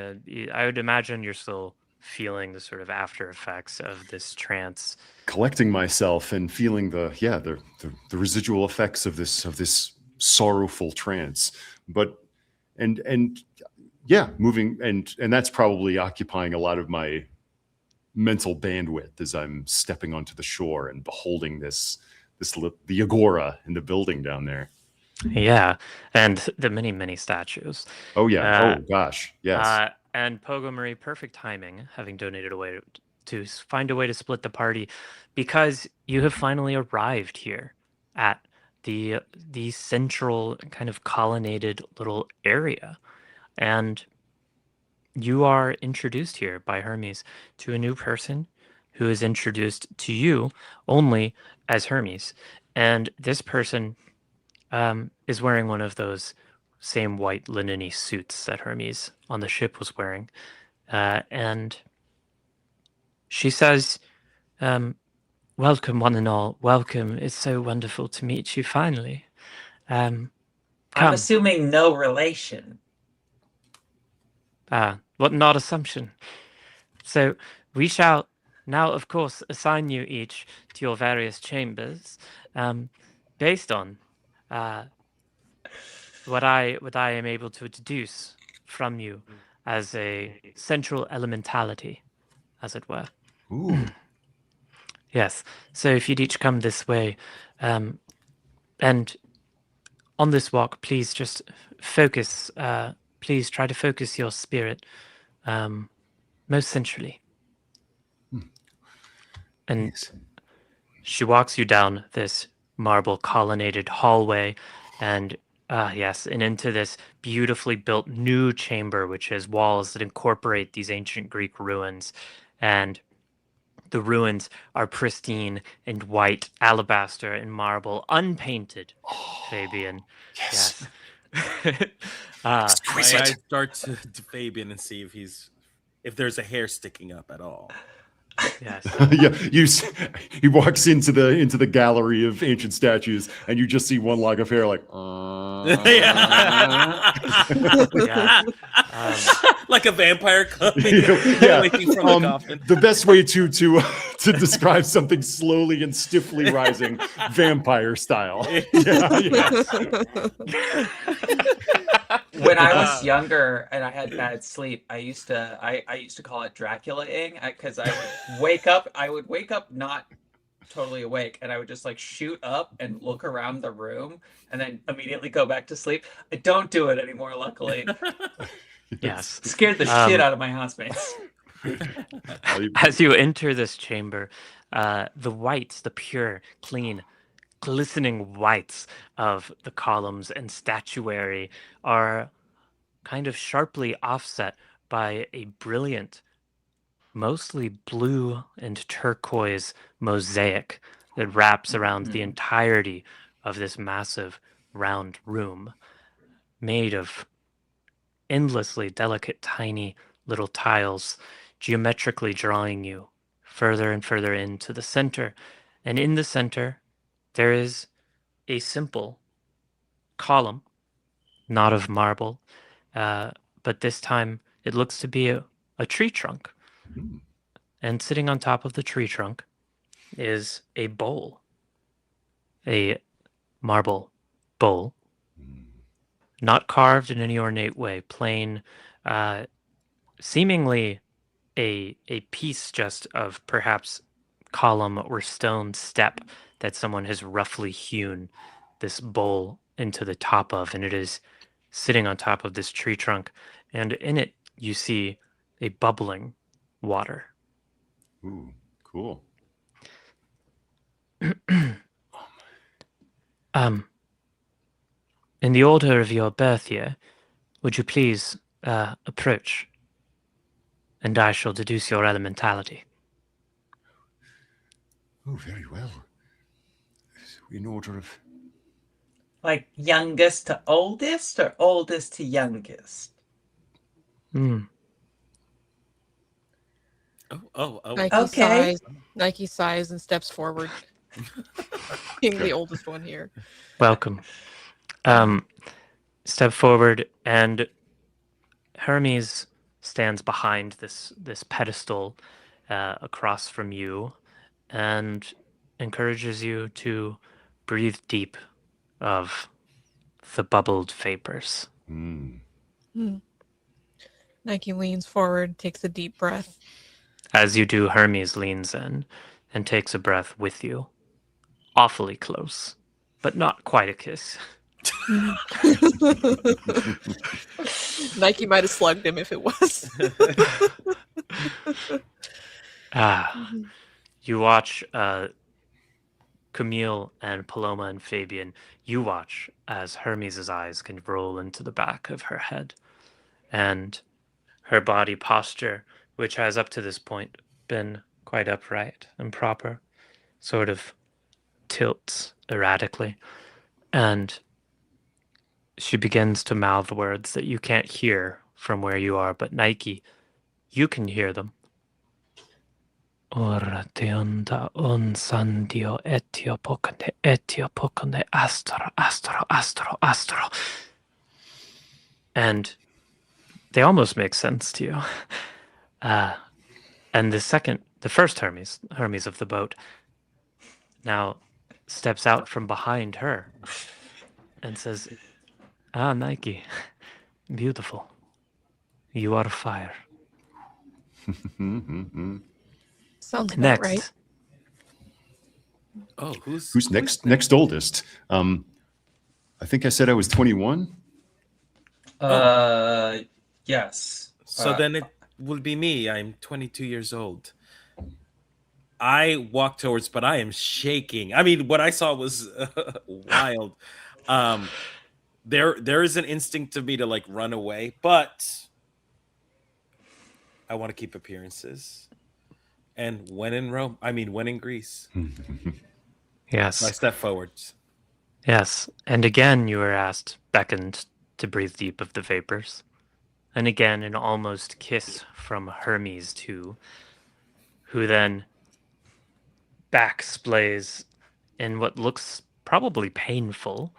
I would imagine you're still feeling the sort of after effects of this trance. Collecting myself and feeling the residual effects of this sorrowful trance, but and yeah, moving, and that's probably occupying a lot of my mental bandwidth as I'm stepping onto the shore and beholding the agora in the building down there. Yeah, and the many statues. Oh yeah. Oh gosh, yes. And Pogo Marie, perfect timing, having donated away to find a way to split the party, because you have finally arrived here at the central kind of colonnaded little area, and you are introduced here by Hermes to a new person who is introduced to you only as Hermes, and this person is wearing one of those same white linen-y suits that Hermes on the ship was wearing. And she says, welcome, one and all. Welcome. It's so wonderful to meet you finally. I'm Come. assuming no relation. What an odd assumption. So we shall now, of course, assign you each to your various chambers, based on what I am able to deduce from you as a central elementality, as it were. Ooh. Yes. So if you'd each come this way, and on this walk, please just focus. Please try to focus your spirit most centrally. And Yes. she walks you down this marble colonnaded hallway, and yes, and into this beautifully built new chamber, which has walls that incorporate these ancient Greek ruins. And the ruins are pristine and white, alabaster and marble, unpainted. Fabian. Yes. My Exquisite. eyes start to Fabian and see if there's a hair sticking up at all. Yes. Yeah, he walks into the gallery of ancient statues, and you just see one lock of hair, like, Yeah. Like a vampire coming, yeah. waking from the coffin. The best way to describe something slowly and stiffly rising, vampire style. Yeah, yes. When I was younger and I had bad sleep, I used to call it Dracula-ing, because I would wake up not totally awake, and I would just like shoot up and look around the room and then immediately go back to sleep. I don't do it anymore, luckily. Yes. Scared the shit out of my housemates. As you enter this chamber, the whites, the pure, clean, glistening whites of the columns and statuary are kind of sharply offset by a brilliant, mostly blue and turquoise mosaic that wraps around the entirety of this massive round room, made of endlessly delicate, tiny little tiles, geometrically drawing you further and further into the center. And in the center, there is a simple column, not of marble, but this time it looks to be a tree trunk. And sitting on top of the tree trunk is a bowl, a marble bowl, not carved in any ornate way, plain, seemingly a piece just of perhaps column or stone step that someone has roughly hewn this bowl into the top of, and it is sitting on top of this tree trunk, and in it you see a bubbling water. Ooh, cool. In the order of your birth here, would you please approach, and I shall deduce your elementality. Oh, very well. In order of... Like youngest to oldest or oldest to youngest? Hmm. Oh. Okay. Nike sighs and steps forward. Being the oldest one here. Welcome. Step forward, and Hermes stands behind this pedestal across from you and encourages you to breathe deep of the bubbled vapors. Nike leans forward, takes a deep breath. As you do, Hermes leans in and takes a breath with you. Awfully close, but not quite a kiss. Nike might have slugged him if it was. You watch Camille and Paloma and Fabian. You watch as Hermes' eyes can roll into the back of her head, and her body posture, which has up to this point been quite upright and proper, sort of tilts erratically, and she begins to mouth words that you can't hear from where you are, but Nike, you can hear them. Ora teonda on sandio etiopokone astro. And they almost make sense to you. And the first Hermes of the boat, now steps out from behind her and says, Nike, beautiful. You are fire. Sounds about Next. right. Oh, Who's next? Next oldest. I think I said I was 21. Yes. So then it will be me. I'm 22 years old. I walk towards, but I am shaking. I mean, what I saw was wild. There is an instinct to me to like run away, but I want to keep appearances. And when in Rome, when in Greece. Yes. So I step forwards. Yes. And again, you were beckoned to breathe deep of the vapors. And again, an almost kiss from Hermes too, who then backsplays in what looks probably painful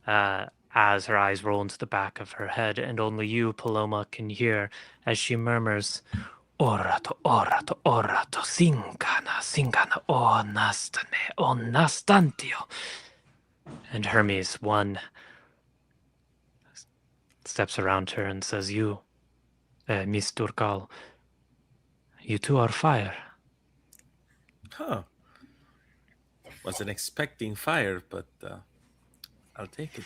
as her eyes roll into the back of her head, and only you, Paloma, can hear as she murmurs, orato, singana, o nastantio. And Hermes, one, steps around her and says, you, Miss Turkal, you too are fire. Huh. Wasn't expecting fire, but I'll take it.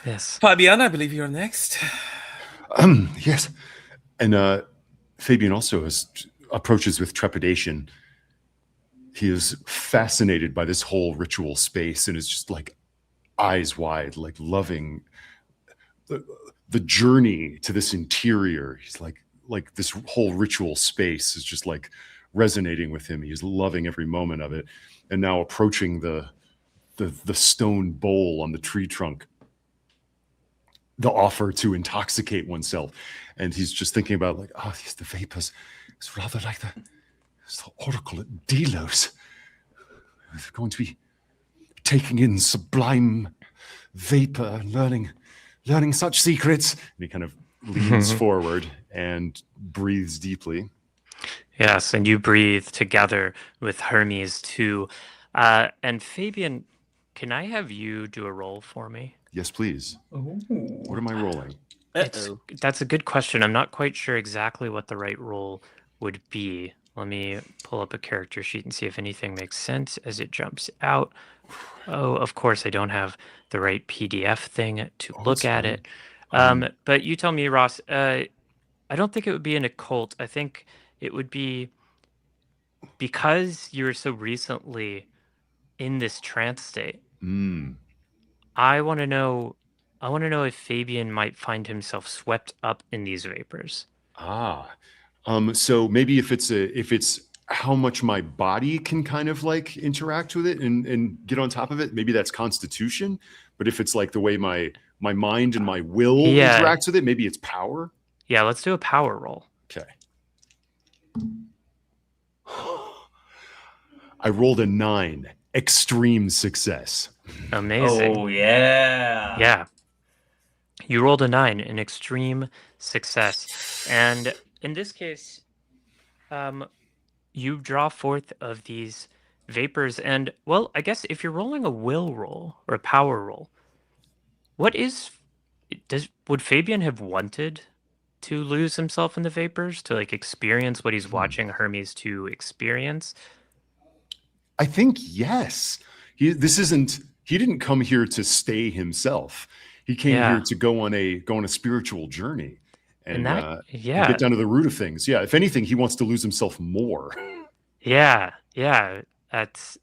Yes. Fabian, I believe you're next. Yes. And Fabian also approaches with trepidation. He is fascinated by this whole ritual space and is just like eyes wide, like loving the journey to this interior. He's like this whole ritual space is just like resonating with him. He's loving every moment of it. And now approaching the stone bowl on the tree trunk, the offer to intoxicate oneself. And he's just thinking about like, the vapors. It's rather like the oracle at Delos. They're going to be taking in sublime vapor and learning such secrets. And he kind of leans forward and breathes deeply. Yes, and you breathe together with Hermes too. And Fabian, can I have you do a roll for me? Yes, please. Ooh. What am I rolling? That's a good question. I'm not quite sure exactly what the right roll would be. Let me pull up a character sheet and see if anything makes sense as it jumps out. Oh, of course, I don't have the right PDF thing to look it's at fine. it. But you tell me, Ross. I don't think it would be an occult. I think it would be because you're so recently in this trance state. Mm. I want to know. I want to know if Fabian might find himself swept up in these vapors. So maybe if it's how much my body can kind of like interact with it and get on top of it, maybe that's constitution. But if it's like the way my mind and my will interacts with it, maybe it's power. Yeah, let's do a power roll. Okay. I rolled a 9. Extreme success. Amazing. Oh yeah. Yeah. You rolled a 9, an extreme success. And in this case, you draw forth of these vapors. And, well, I guess if you're rolling a will roll or a power roll, would Fabian have wanted to lose himself in the vapors to like experience what he's watching Hermes to experience? I think yes. He didn't come here to stay himself. He came here to go on a spiritual journey and get down to the root of things. Yeah, if anything, he wants to lose himself more. Yeah, that's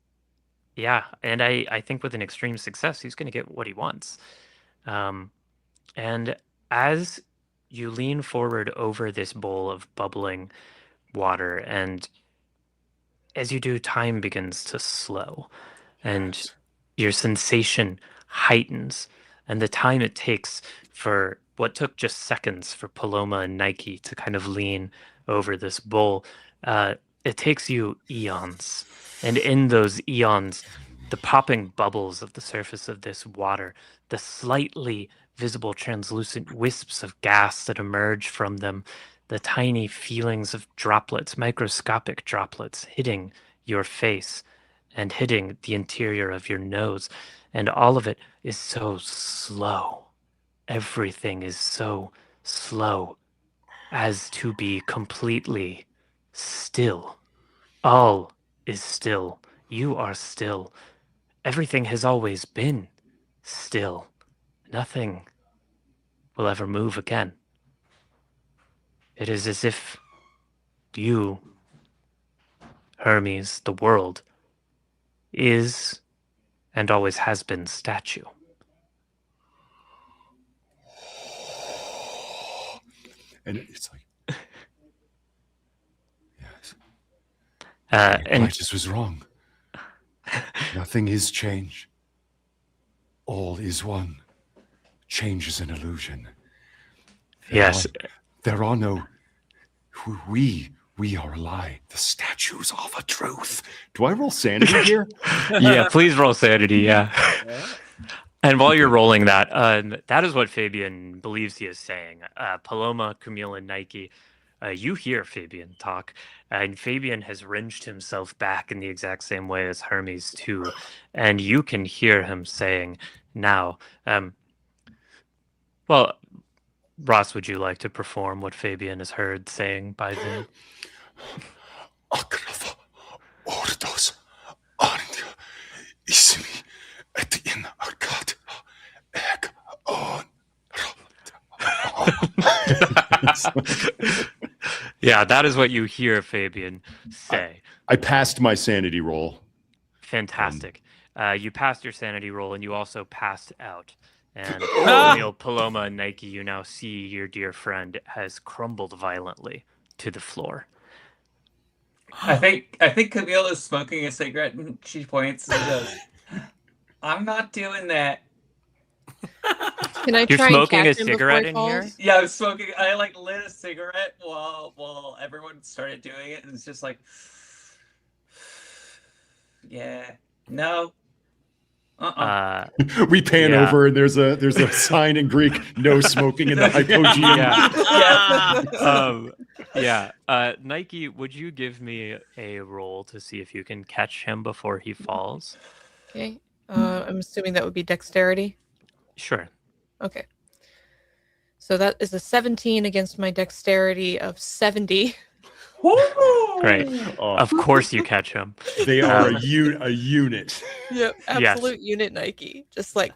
and I think with an extreme success, he's going to get what he wants. And as you lean forward over this bowl of bubbling water, and as you do, time begins to slow, and your sensation heightens, and the time it takes for what took just seconds for Paloma and Nike to kind of lean over this bowl, it takes you eons. And in those eons, the popping bubbles of the surface of this water, the slightly visible translucent wisps of gas that emerge from them, the tiny feelings of droplets, microscopic droplets hitting your face and hitting the interior of your nose. And all of it is so slow. Everything is so slow as to be completely still. All is still. You are still. Everything has always been still. Nothing will ever move again. It is as if you, Hermes, the world, is and always has been statue. And it's like, yes. And I just was wrong. Nothing is change. All is one. Change is an illusion. There are no. We are a lie. The statues are the truth. Do I roll sanity here? Yeah, please roll sanity. Yeah. And while you're rolling that, that is what Fabian believes he is saying. Paloma, Camille, and Nike, you hear Fabian talk, and Fabian has wrenched himself back in the exact same way as Hermes too, and you can hear him saying now, well, Ross, would you like to perform what Fabian is heard saying by then? Yeah, that is what you hear Fabian say. I passed my sanity roll. Fantastic. You passed your sanity roll, and you also passed out. And Camille, Paloma, and Nike, you now see your dear friend has crumbled violently to the floor. I think Camille is smoking a cigarette, and she points and goes, "I'm not doing that." Can I You're try smoking and a catch him before cigarette he in falls? here? Yeah, I was smoking. I like lit a cigarette while everyone started doing it, and it's just like, yeah, no. We pan over and there's a sign in Greek, no smoking in the hypogeum. Nike, would you give me a roll to see if you can catch him before he falls? Okay. I'm assuming that would be dexterity. Sure. Okay. So that is a 17 against my dexterity of 70. Great. Oh, Of course you catch him. they are a unit. Yep, Yes. absolute unit Nike. Just like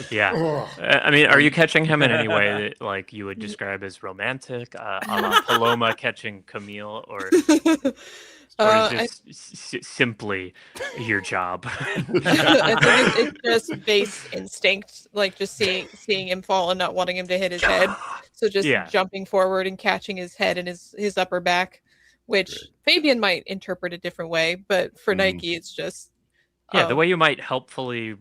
Yeah. Oh. I mean, are you catching him in any way that like you would describe as romantic, a la Paloma catching Camille, or is this simply your job? I think it's just base instinct, like just seeing him fall and not wanting him to hit his head. So just Yeah. jumping forward and catching his head and his upper back, which Fabian might interpret a different way, but for Nike, it's just the way you might helpfully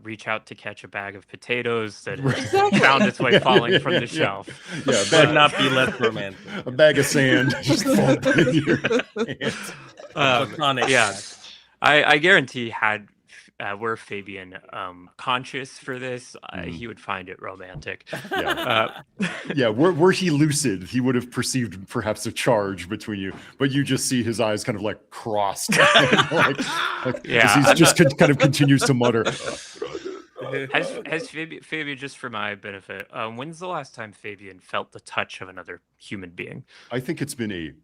reach out to catch a bag of potatoes that has Exactly. found its way falling from the shelf. Yeah, Could not be less romantic. a bag of sand just falling in your hand. Platonic. Yeah. I guarantee were Fabian conscious for this, he would find it romantic. Yeah. Yeah, were he lucid, he would have perceived perhaps a charge between you, but you just see his eyes kind of like crossed, like Yeah, he just kind of continues to mutter. Has Fabian, just for my benefit, when's the last time Fabian felt the touch of another human being? I think it's been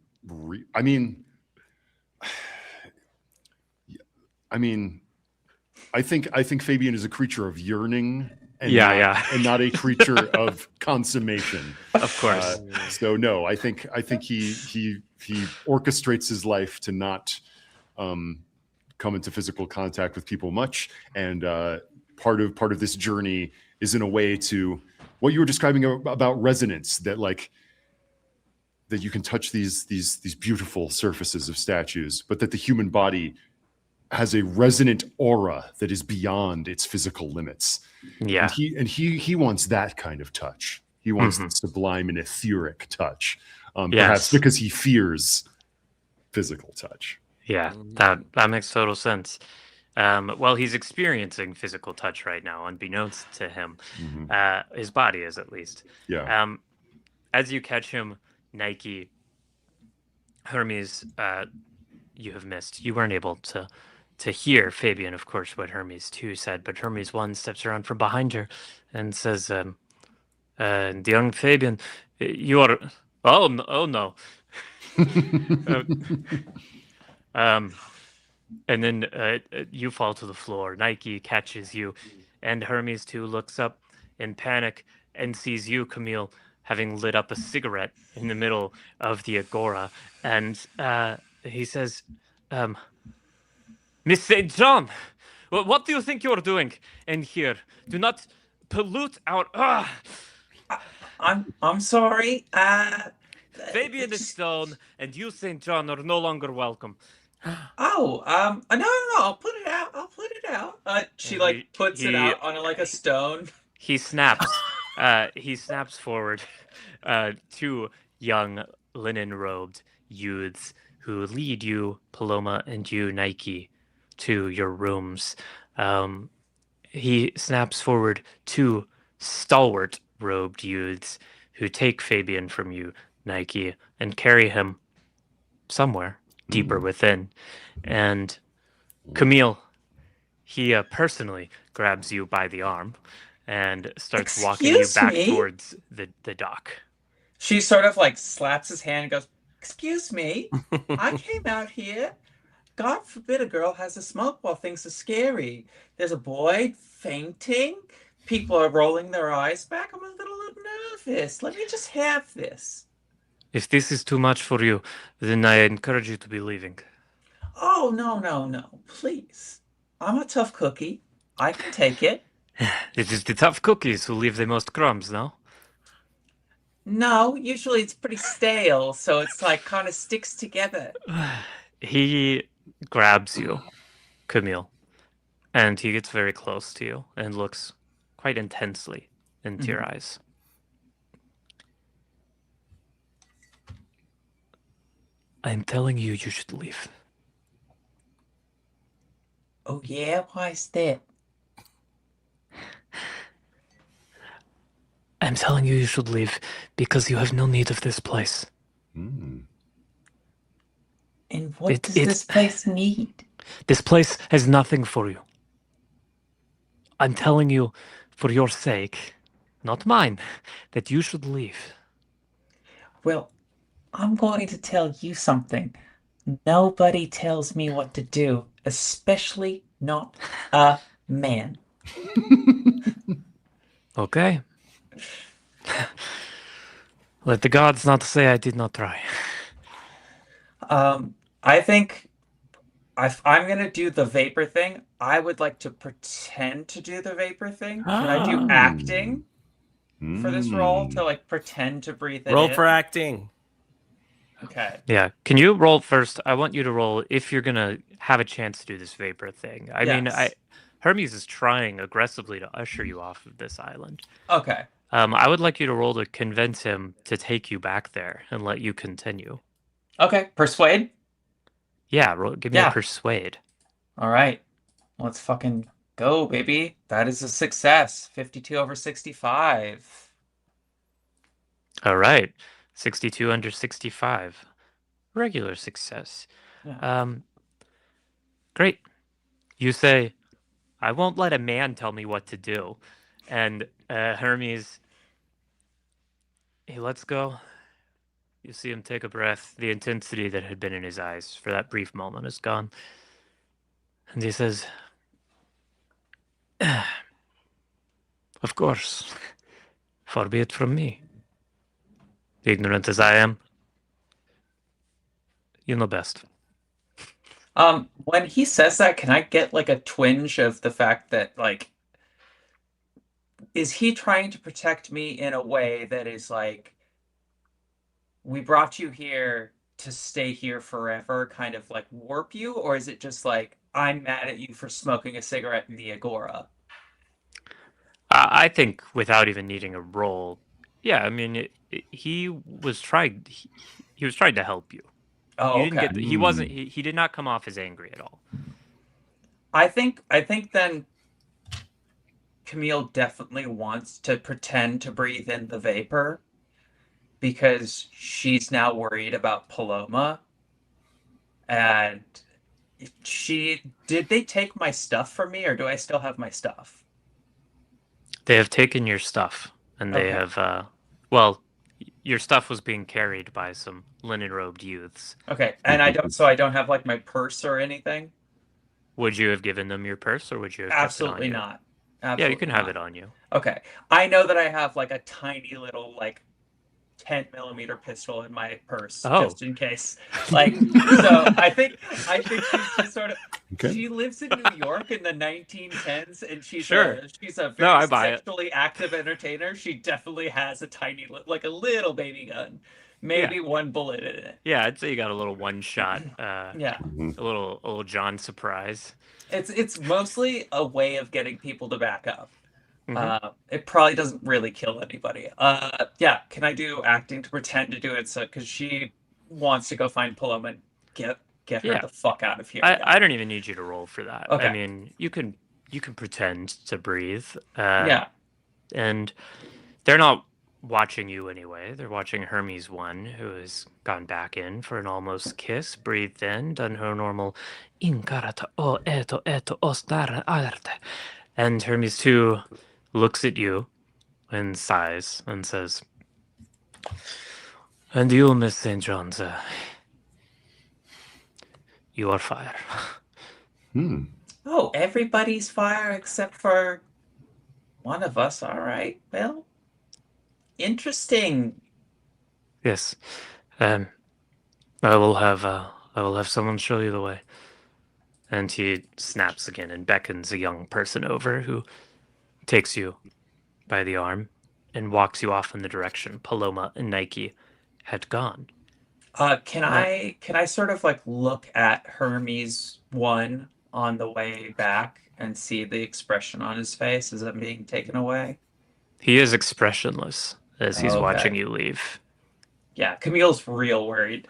I think Fabian is a creature of yearning and not a creature of consummation. Of course. So no, I think he orchestrates his life to not come into physical contact with people much, and part of this journey is in a way to what you were describing about resonance, that you can touch these beautiful surfaces of statues, but that the human body has a resonant aura that is beyond its physical limits. Yeah. And he wants that kind of touch. He wants the sublime and etheric touch. Perhaps because he fears physical touch. Yeah, that makes total sense. Well, he's experiencing physical touch right now, unbeknownst to him. His body is, at least. Yeah. As you catch him, Nike, Hermes, you have missed. You weren't able to hear Fabian, of course, what Hermes 2 said, but Hermes 1 steps around from behind her and says, young Fabian, you are... Oh, no. And then you fall to the floor. Nike catches you, and Hermes 2 looks up in panic and sees you, Camille, having lit up a cigarette in the middle of the agora. And he says, Miss St. John, what do you think you're doing in here? Do not pollute our... I'm sorry. Fabian is stone, and you, St. John, are no longer welcome. No, I'll put it out. She puts it out on a stone. He snaps. He snaps forward. Two young linen-robed youths who lead you, Paloma, and you, Nike, to your rooms. He snaps forward two stalwart-robed youths who take Fabian from you, Nike, and carry him somewhere deeper within. And Camille, he personally grabs you by the arm and starts walking you back towards the dock. She sort of slaps his hand and goes, "Excuse me, I came out here. God forbid a girl has a smoke while things are scary. There's a boy fainting. People are rolling their eyes back. I'm a little nervous. Let me just have this." If this is too much for you, then I encourage you to be leaving. Oh, no. Please. I'm a tough cookie. I can take it. It is the tough cookies who leave the most crumbs, no? No, usually it's pretty stale, so it's kind of sticks together. He grabs you, Camille, and he gets very close to you and looks quite intensely into your eyes. I'm telling you, you should leave. Oh, yeah? Why is that? I'm telling you, you should leave because you have no need of this place. And what does this place need? This place has nothing for you. I'm telling you, for your sake, not mine, that you should leave. Well, I'm going to tell you something. Nobody tells me what to do, especially not a man. Okay. Let the gods not say I did not try. I think if I'm gonna do the vapor thing, I would like to pretend to do the vapor thing. Can I do acting for this role to like pretend to breathe it Roll in? for acting. Okay. Yeah. Can you roll first? I want you to roll if you're gonna have a chance to do this vapor thing. I mean, Yes. Hermes is trying aggressively to usher you off of this island. Okay. I would like you to roll to convince him to take you back there and let you continue. Okay. Persuade? Yeah, give me a Yeah. persuade. All right. Let's fucking go, baby. That is a success. 52 over 65. All right. 62 under 65. Regular success. Yeah. Great. You say, I won't let a man tell me what to do. And Hermes, he lets go. You see him take a breath. The intensity that had been in his eyes for that brief moment is gone. And he says, of course, far be it from me. Ignorant as I am, you know best. When he says that, can I get like a twinge of the fact that like is he trying to protect me in a way that is like we brought you here to stay here forever, kind of like warp you, or is it just like I'm mad at you for smoking a cigarette in the Agora? I think without even needing a roll, yeah. I mean, he was trying. He was trying to help you. Oh, You didn't okay. get. He wasn't. He did not come off as angry at all. I think then Camille definitely wants to pretend to breathe in the vapor because she's now worried about Paloma. And did they take my stuff from me or do I still have my stuff? They have taken your stuff, and they Okay. have. Well, your stuff was being carried by some linen-robed youths. Okay. And I don't have like my purse or anything? Would you have given them your purse, or would you have kept it on Absolutely you? not. Yeah, you Absolutely can have not. it on you. Okay. I know that I have like a tiny little like 10 millimeter pistol in my purse Oh. just in case. Like, so I think she's just sort of. Okay. She lives in New York in the 1910s, and she's Sure. she's a No, very I buy it. sexually active entertainer. She definitely has a tiny, like a little baby gun, maybe one bullet in it. Yeah, I'd say you got a little one-shot. Yeah, Mhm. A little John surprise. it's mostly a way of getting people to back up. Mhm. It probably doesn't really kill anybody. Yeah, can I do acting to pretend to do it? So, because she wants to go find Paloma and get her Yeah. the fuck out of here. I don't even need you to roll for that. Okay. I mean, you can pretend to breathe. Yeah. And they're not watching you anyway. They're watching Hermes one, who has gone back in for an almost kiss, breathed in, done her normal incarata o eto ostara arte. And Hermes two looks at you and sighs and says, and you, Miss St. John's, you are fire. Hmm. Oh, everybody's fire except for one of us. All right. Well, interesting. Yes. I will have someone show you the way. And he snaps again and beckons a young person over who takes you by the arm and walks you off in the direction Paloma and Nike had gone. Can I sort of like look at Hermes one on the way back and see the expression on his face as I'm being taken away? He is expressionless as he's Okay. watching you leave. Yeah, Camille's real worried.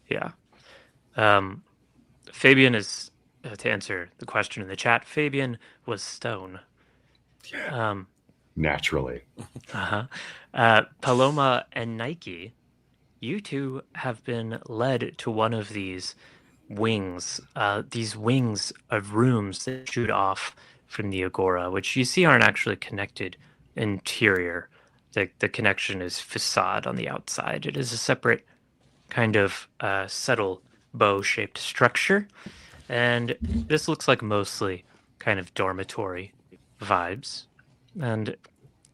Yeah. Fabian is, to answer the question in the chat, Fabian was stone. Naturally. Paloma and Nike, you two have been led to one of these wings of rooms that shoot off from the Agora, which you see aren't actually connected interior. The connection is facade on the outside. It is a separate kind of subtle bow-shaped structure. And this looks like mostly kind of dormitory vibes. And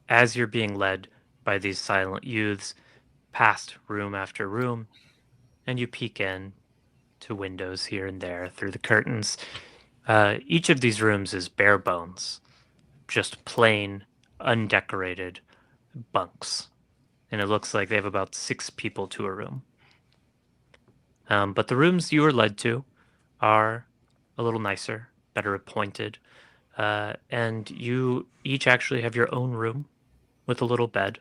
as you're being led by these silent youths past room after room, and you peek in to windows here and there through the curtains, each of these rooms is bare bones, just plain, undecorated bunks. And it looks like they have about 6 people to a room. But the rooms you were led to are a little nicer, better appointed, and you each actually have your own room with a little bed.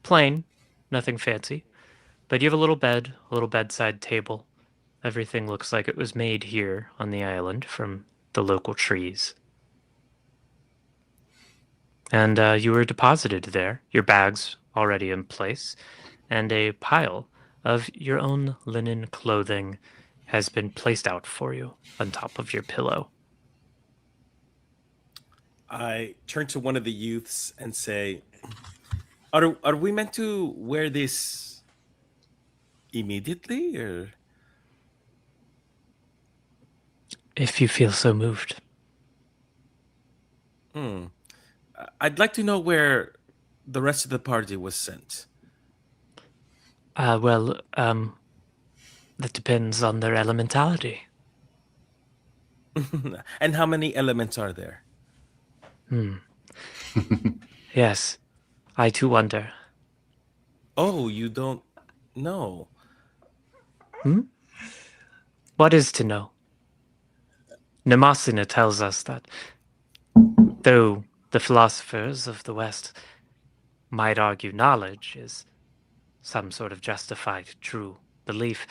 Plain, nothing fancy, but you have a little bed, a little bedside table. Everything looks like it was made here on the island from the local trees. And you were deposited there, your bags already in place, and a pile of your own linen clothing has been placed out for you on top of your pillow. I turn to one of the youths and say, Are we meant to wear this immediately, or If you feel so moved. I'd like to know where the rest of the party was sent. Well, that depends on their elementality. And how many elements are there? Yes, I too wonder. Oh, you don't know. What is to know? Mnemosyne tells us that though the philosophers of the West might argue knowledge is some sort of justified true belief,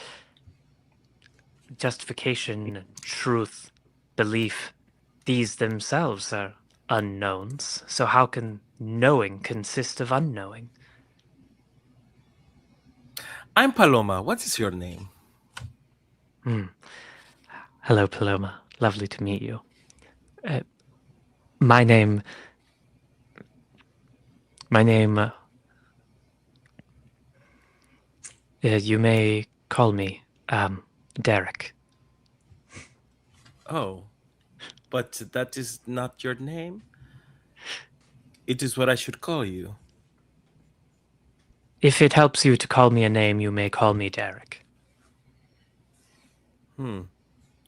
justification and truth, belief, these themselves are unknowns. So how can knowing consist of unknowing? I'm Paloma. What is your name? Hello, Paloma. Lovely to meet you. My name, you may call me, Derek. Oh, but that is not your name. It is what I should call you. If it helps you to call me a name, you may call me Derek.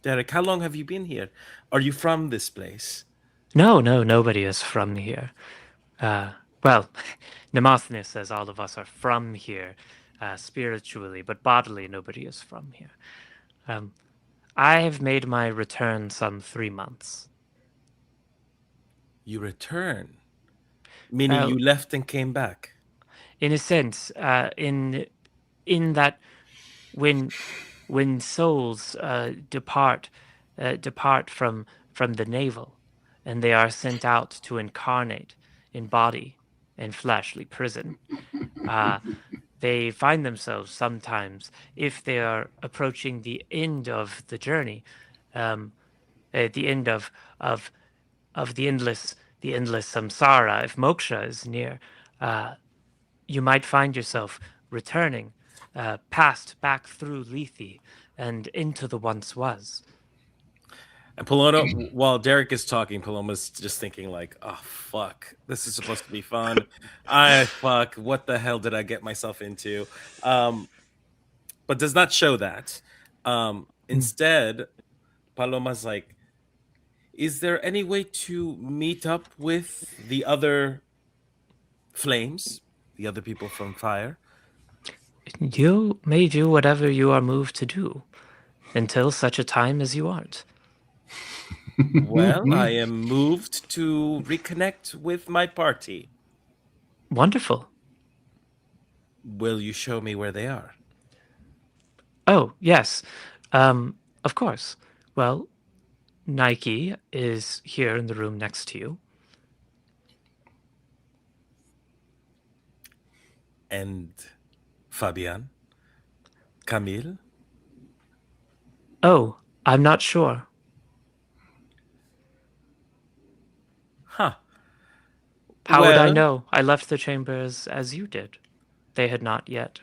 Derek, how long have you been here? Are you from this place? No, nobody is from here. Well, Mnemosyne says all of us are from here, spiritually, but bodily nobody is from here. I have made my return some 3 months. You return, meaning Well- you left and came back. In a sense, in that when souls depart from the navel, and they are sent out to incarnate in body and fleshly prison, they find themselves sometimes, if they are approaching the end of the journey, at the end of the endless samsara, if moksha is near, you might find yourself returning back through Lethe and into the once was. And Paloma, while Derek is talking, Paloma's just thinking like, "Oh fuck, this is supposed to be fun. What the hell did I get myself into?" But does not show that. Instead, Paloma's like, "Is there any way to meet up with the other flames, the other people from fire?" You may do whatever you are moved to do, until such a time as you aren't. Well, I am moved to reconnect with my party. Wonderful. Will you show me where they are? Oh, yes. Of course. Well, Nike is here in the room next to you. And Fabian? Camille? Oh, I'm not sure. Huh. How would I Well- know? I left the chambers as you did. They had not yet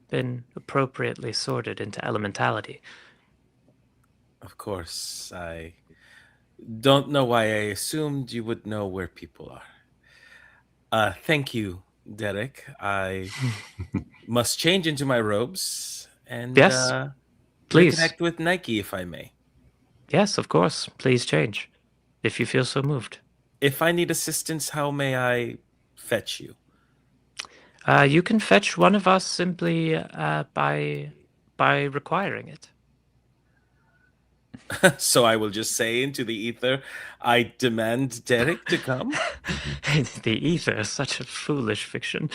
been appropriately sorted into elementality. Of course, I don't know why I assumed you would know where people are. Thank you, Derek. I must change into my robes and Yes, please. reconnect with Nike, if I may. Yes, of course. Please change, if you feel so moved. If I need assistance, how may I fetch you? You can fetch one of us simply by requiring it. So I will just say into the ether, I demand Derek to come. The ether is such a foolish fiction.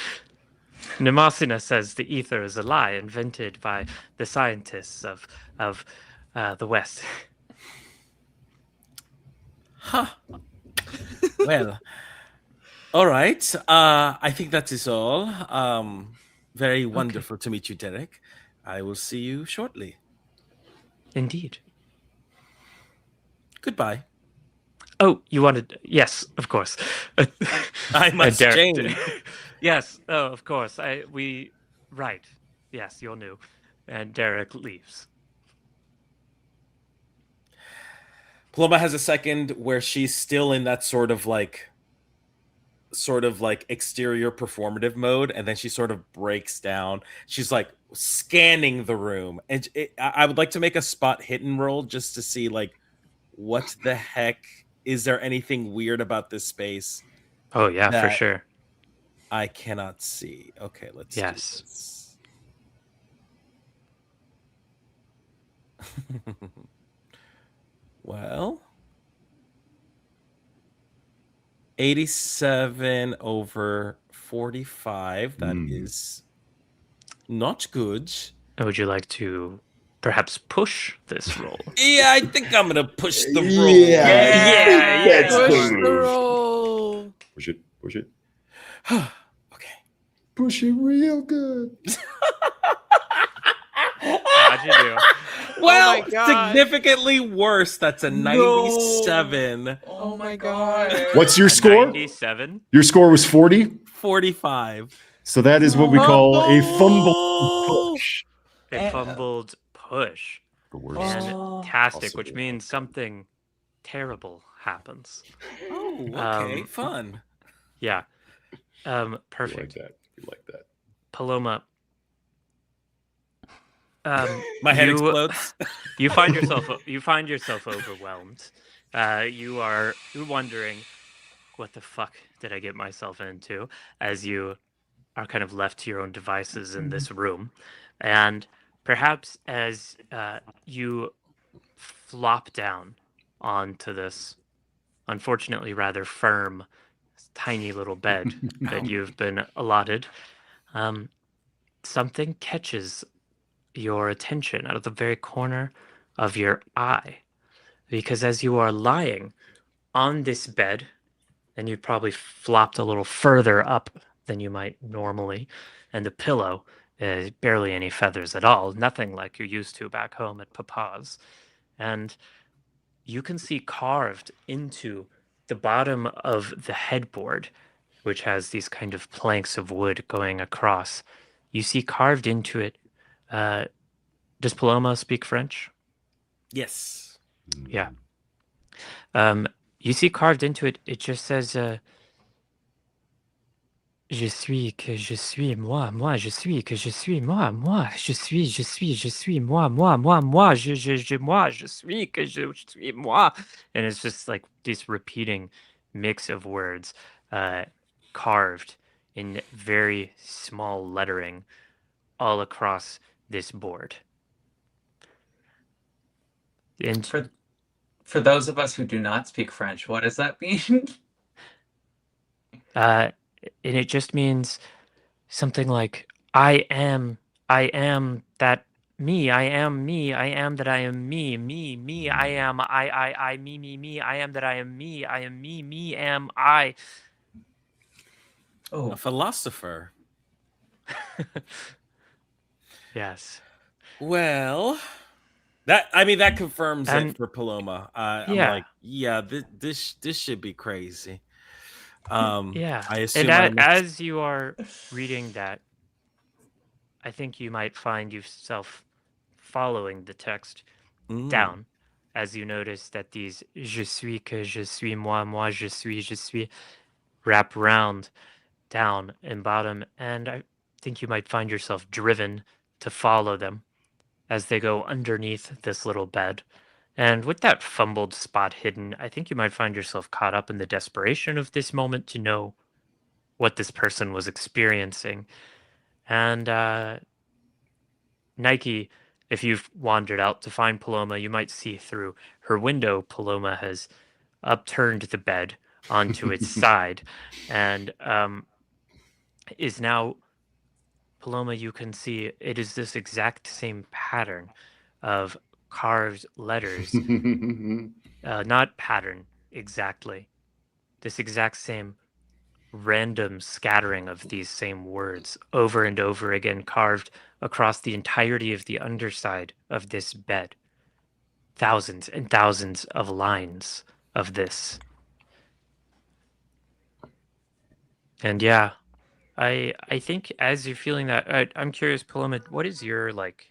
Nimasina says the ether is a lie invented by the scientists of the West. Huh. Well, all right. I think that is all. Very wonderful to meet you, Derek. I will see you shortly. Indeed. Goodbye. Oh, you wanted... Yes, of course. I must Derek, change. Yes, oh, of course. Right. Yes, you're new. And Derek leaves. Paloma has a second where she's still in that sort of like exterior performative mode, and then she sort of breaks down. She's like scanning the room, and I would like to make a spot hidden roll just to see like what the heck is there anything weird about this space. Oh yeah, for that sure. I cannot see. Okay, let's do Yes. this. Well, 87 over 45. That is not good. Would you like to perhaps push this roll? Yeah, I think I'm gonna push the roll. Yeah, That's Push the the move. roll. Push it. Push it. Okay. Push it real good. How'd you do? Well, my God. significantly worse. That's a 97. Oh my god. What's your A score? 97. Your score was 40. 45. So that is what we call a fumble Oh. push. A And- fumbled push. The worst. Fantastic, which possible means something terrible happens. Oh, okay. Um, Fun. Yeah. You like Perfect. that. You like that. Paloma. My head you- explodes. You find yourself overwhelmed. You're wondering, what the fuck did I get myself into? As you are kind of left to your own devices in this room, and perhaps as you flop down onto this, unfortunately rather firm, tiny little bed that you've been allotted, something catches your attention out of the very corner of your eye, because as you are lying on this bed, and you've probably flopped a little further up than you might normally, and the pillow is barely any feathers at all, nothing like you're used to back home at Papa's, and you can see carved into the bottom of the headboard, which has these kind of planks of wood going across. You see carved into it. Does Paloma speak French? Yes. Yeah. You see carved into it, it just says, je suis, que je suis, moi, moi, je suis, que je suis, moi, moi, je suis, moi, moi, moi, moi, moi, je suis, que je suis, moi. And it's just like this repeating mix of words carved in very small lettering all across this board. And For those of us who do not speak French, what does that mean? and it just means something like I am that me, I am me, I am that I am me, I am I me, I am that I am me, am I. Oh, A philosopher. Yes. Well, that confirms And- it for Paloma. I'm Yeah. like, yeah, this should be crazy. Yeah. I assume And as you are reading that, I think you might find yourself following the text Mm. down as you notice that these je suis que je suis moi, moi je suis wrap round down and bottom, and I think you might find yourself driven to follow them as they go underneath this little bed. And with that fumbled spot hidden, I think you might find yourself caught up in the desperation of this moment to know what this person was experiencing. And Nike, if you've wandered out to find Paloma, you might see through her window Paloma has upturned the bed onto its side and is now Paloma, you can see it is this exact same pattern of carved letters. Not pattern exactly. This exact same random scattering of these same words over and over again carved across the entirety of the underside of this bed. Thousands and thousands of lines of this. And yeah, I think as you're feeling that, I'm curious, Paloma, what is your like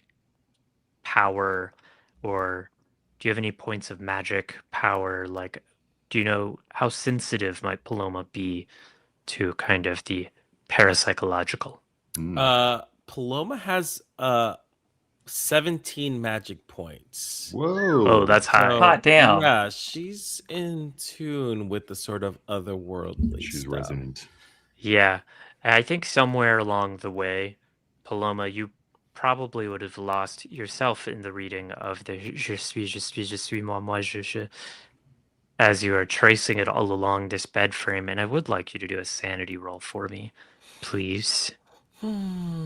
power, or do you have any points of magic power? Like, do you know how sensitive might Paloma be to kind of the parapsychological? Paloma has 17 magic points. Whoa. Oh, that's high. So, Hot damn. Yeah, she's in tune with the sort of otherworldly She's stuff. resonant. Yeah, I think somewhere along the way, Paloma, you probably would have lost yourself in the reading of the je suis, moi, moi, je, as you are tracing it all along this bed frame. And I would like you to do a sanity roll for me, please. No,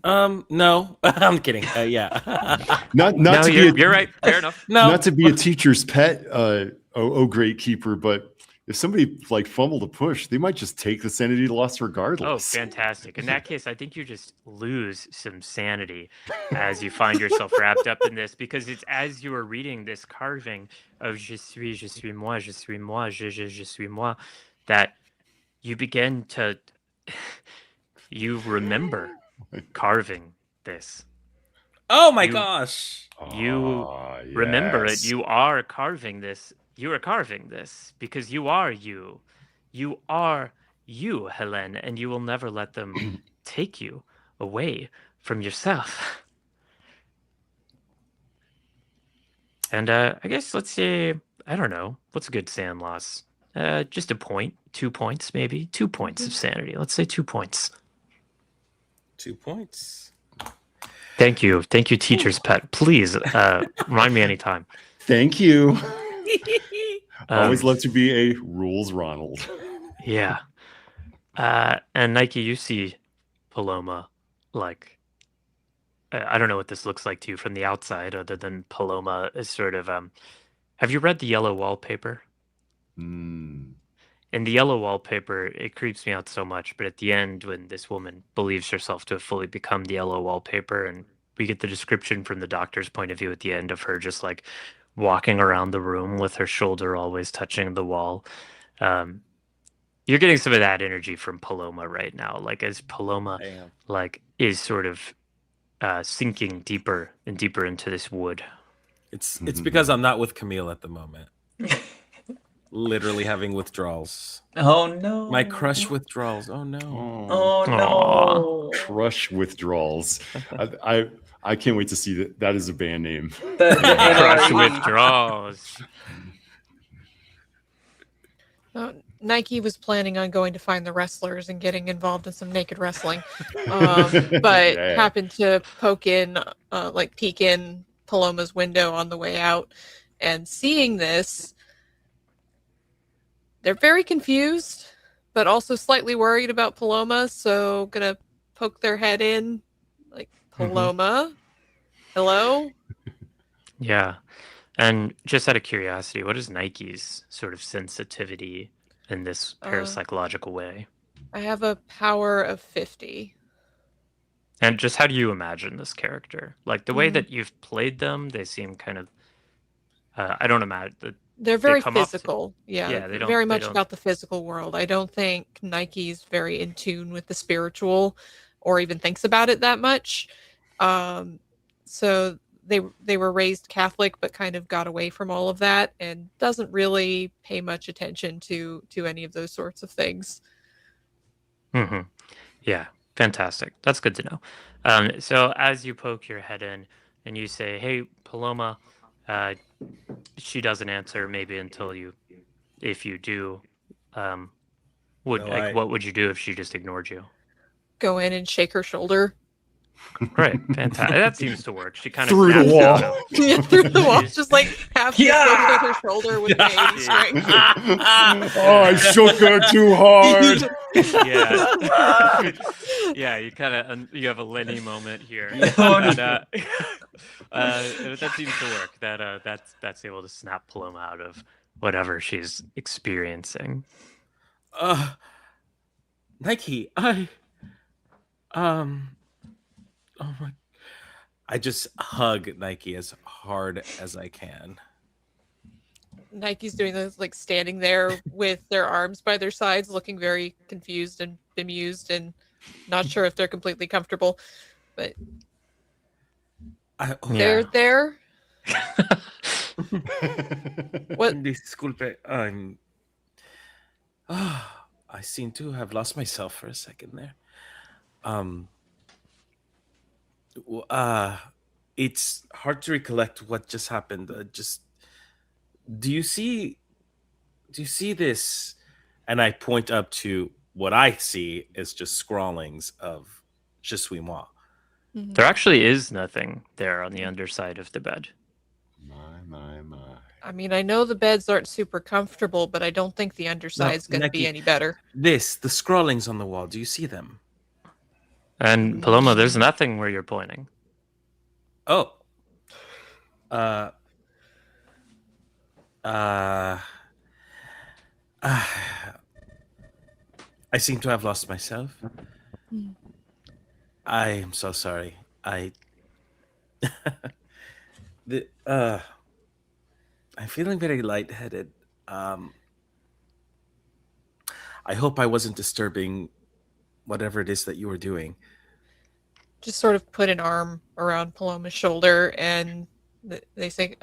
I'm kidding. Yeah. Not No, to be you're right. Fair enough. No. not to be a teacher's pet, oh great keeper, but if somebody like fumbled a push, they might just take the sanity loss Oh, regardless. fantastic. In that case, I think you just lose some sanity as you find yourself wrapped up in this, because it's as you are reading this carving of je suis moi, je suis moi, that you begin to, you remember carving this. Oh my You- gosh. You remember it. You are carving this. You are carving this because you are you. You are you, Helen, and you will never let them take you away from yourself. And I guess let's say, I don't know, what's a good sand loss? Just a point, 2 points, maybe 2 points of sanity. Let's say 2 points. 2 points. Thank you, teacher's pet. Please remind me anytime. Thank you. Um, Always love to be a rules Ronald. Yeah. And Nike, you see Paloma, like, I don't know what this looks like to you from the outside, other than Paloma is sort of, have you read the yellow wallpaper? In the yellow wallpaper, it creeps me out so much, but at the end, when this woman believes herself to have fully become the yellow wallpaper, and we get the description from the doctor's point of view at the end of her just like walking around the room with her shoulder always touching the wall. You're getting some of that energy from Paloma right now, like as Paloma I am. like is sort of sinking deeper and deeper into this wood. It's because I'm not with Camille at the moment. Literally having withdrawals. Oh no. My crush withdrawals. Oh no. Oh no. Crush withdrawals. I can't wait to see that. That is a band name. The Crush NRE. withdrawals. Nike was planning on going to find the wrestlers and getting involved in some naked wrestling, but Yeah. happened to peek in Paloma's window on the way out, and seeing this, they're very confused, but also slightly worried about Paloma, so gonna poke their head in, like, Paloma, hello? Yeah. And just out of curiosity, what is Nike's sort of sensitivity in this parapsychological way? I have a power of 50. And just how do you imagine this character? Like the way that you've played them, they seem kind of, I don't imagine that. They're very come up to- physical. Yeah, they don't- very they much don't- about the physical world. I don't think Nike's very in tune with the spiritual or even thinks about it that much. So they were raised Catholic, but kind of got away from all of that and doesn't really pay much attention to any of those sorts of things. Hmm. Yeah, fantastic. That's good to know. So as you poke your head in and you say, "Hey, Paloma," she doesn't answer. Maybe until if you do, No, what would you do if she just ignored you? Go in and shake her shoulder. Right, fantastic. That seems to work. She kind of Through the snaps wall. out of. Yeah, through the wall, just like half the Yeah! with her shoulder with the 80 string. Oh, I shook her too hard. Yeah, yeah. You kind of you have a Lenny moment here. Oh, And, that seems to work. That's able to snap Paloma out of whatever she's experiencing. Nike, oh my, I just hug Nike as hard as I can. Nike's doing this, like standing there with their arms by their sides, looking very confused and bemused and not sure if they're completely comfortable. But they're there. What? Disculpe, I seem to have lost myself for a second there. It's hard to recollect what just happened. Do you see this? And I point up to what I see is just scrawlings of "Je suis moi." There actually is nothing there on the underside of the bed. My. I mean, I know the beds aren't super comfortable, but I don't think the underside's going to be Nike, any better. the scrawlings on the wall. Do you see them? And Paloma, there's nothing where you're pointing. Oh. I seem to have lost myself. I am so sorry. I'm feeling very lightheaded. I hope I wasn't disturbing whatever it is that you were doing. Just sort of put an arm around Paloma's shoulder, and they say,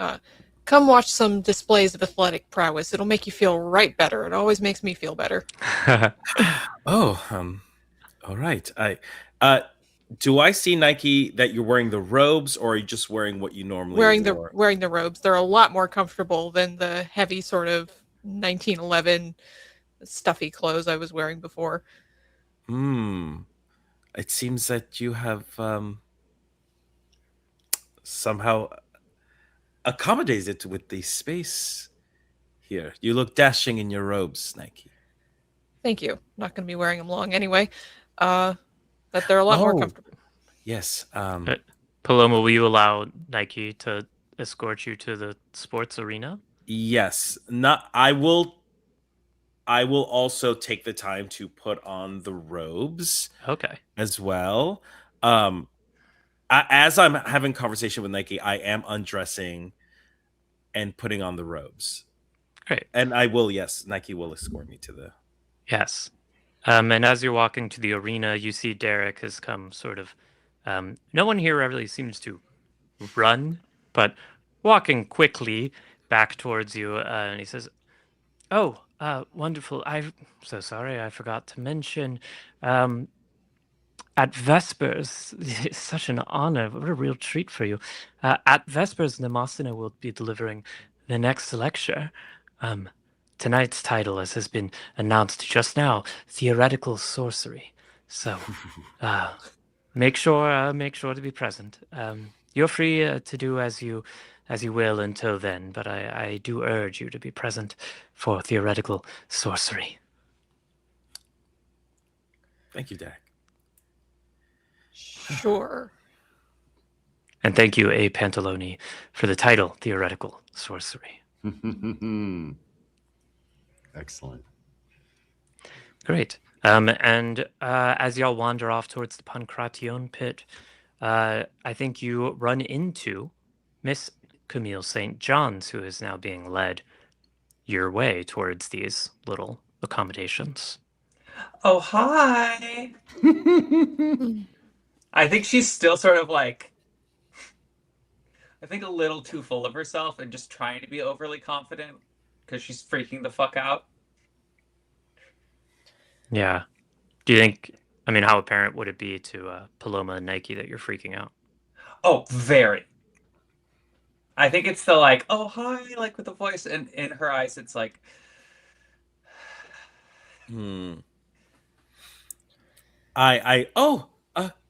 come watch some displays of athletic prowess. It'll make you feel right better. It always makes me feel better. Oh, all right. Do I see, Nike, that you're wearing the robes, or are you just wearing what you normally wore? Wearing the robes. They're a lot more comfortable than the heavy sort of 1911 stuffy clothes I was wearing before. It seems that you have somehow accommodated with the space here. You look dashing in your robes, Nike. Thank you. Not going to be wearing them long anyway. But they're a lot more comfortable. Yes. Paloma, will you allow Nike to escort you to the sports arena? Yes. I will also take the time to put on the robes. Okay. As well. As I'm having conversation with Nike, I am undressing and putting on the robes. Great. And I will, yes, Nike will escort me to the... Yes. And as you're walking to the arena, you see Derek has come sort of... no one here really seems to run, but walking quickly back towards you, and he says, "Oh, wonderful. I'm so sorry, I forgot to mention. At Vespers, it's such an honor. What a real treat for you. At Vespers, Namasina will be delivering the next lecture. Tonight's title, as has been announced just now, Theoretical Sorcery. So, make sure to be present. You're free to do as you will until then, but I do urge you to be present for Theoretical Sorcery." Thank you, Derek. Sure. And thank you, A. Pantaloni, for the title, Theoretical Sorcery. Excellent. Great. And as y'all wander off towards the Pancration pit, I think you run into Miss Camille St. John's, who is now being led your way towards these little accommodations. Oh, hi. I think she's still sort of like, I think a little too full of herself and just trying to be overly confident because she's freaking the fuck out. Yeah. Do you think? I mean, how apparent would it be to Paloma and Nike that you're freaking out? Oh, very. I think it's the like, oh, hi, like with the voice, and in her eyes, it's like, Hmm.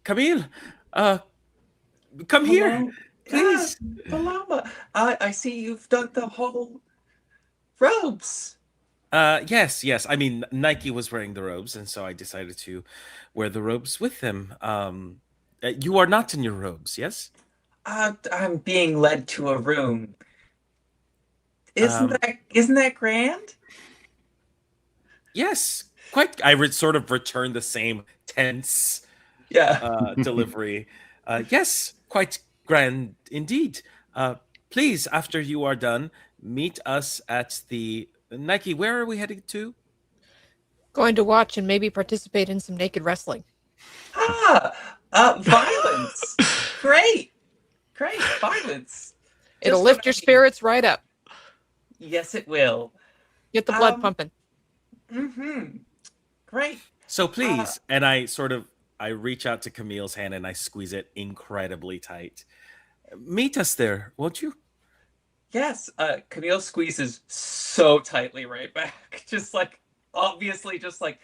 Camille, uh, come here, hello, please. Paloma. I see you've done the whole robes. Yes. I mean, Nike was wearing the robes, and so I decided to wear the robes with them. You are not in your robes, yes? I'm being led to a room. Um, Isn't that grand? yes, quite. Sort of return the same tense Yeah. delivery. Yes, quite grand indeed. Please, after you are done, meet us at the Nike. Where are we heading to? Going to watch and maybe participate in some naked wrestling. Violence. Great. Violence. It'll Just lift what your I need. spirits right up. Yes, it will. Get the blood Um, pumping. Mm-hmm. Great. So please, and I reach out to Camille's hand and I squeeze it incredibly tight. Meet us there, won't you? Yes. Camille squeezes so tightly right back. Just like, obviously, just like,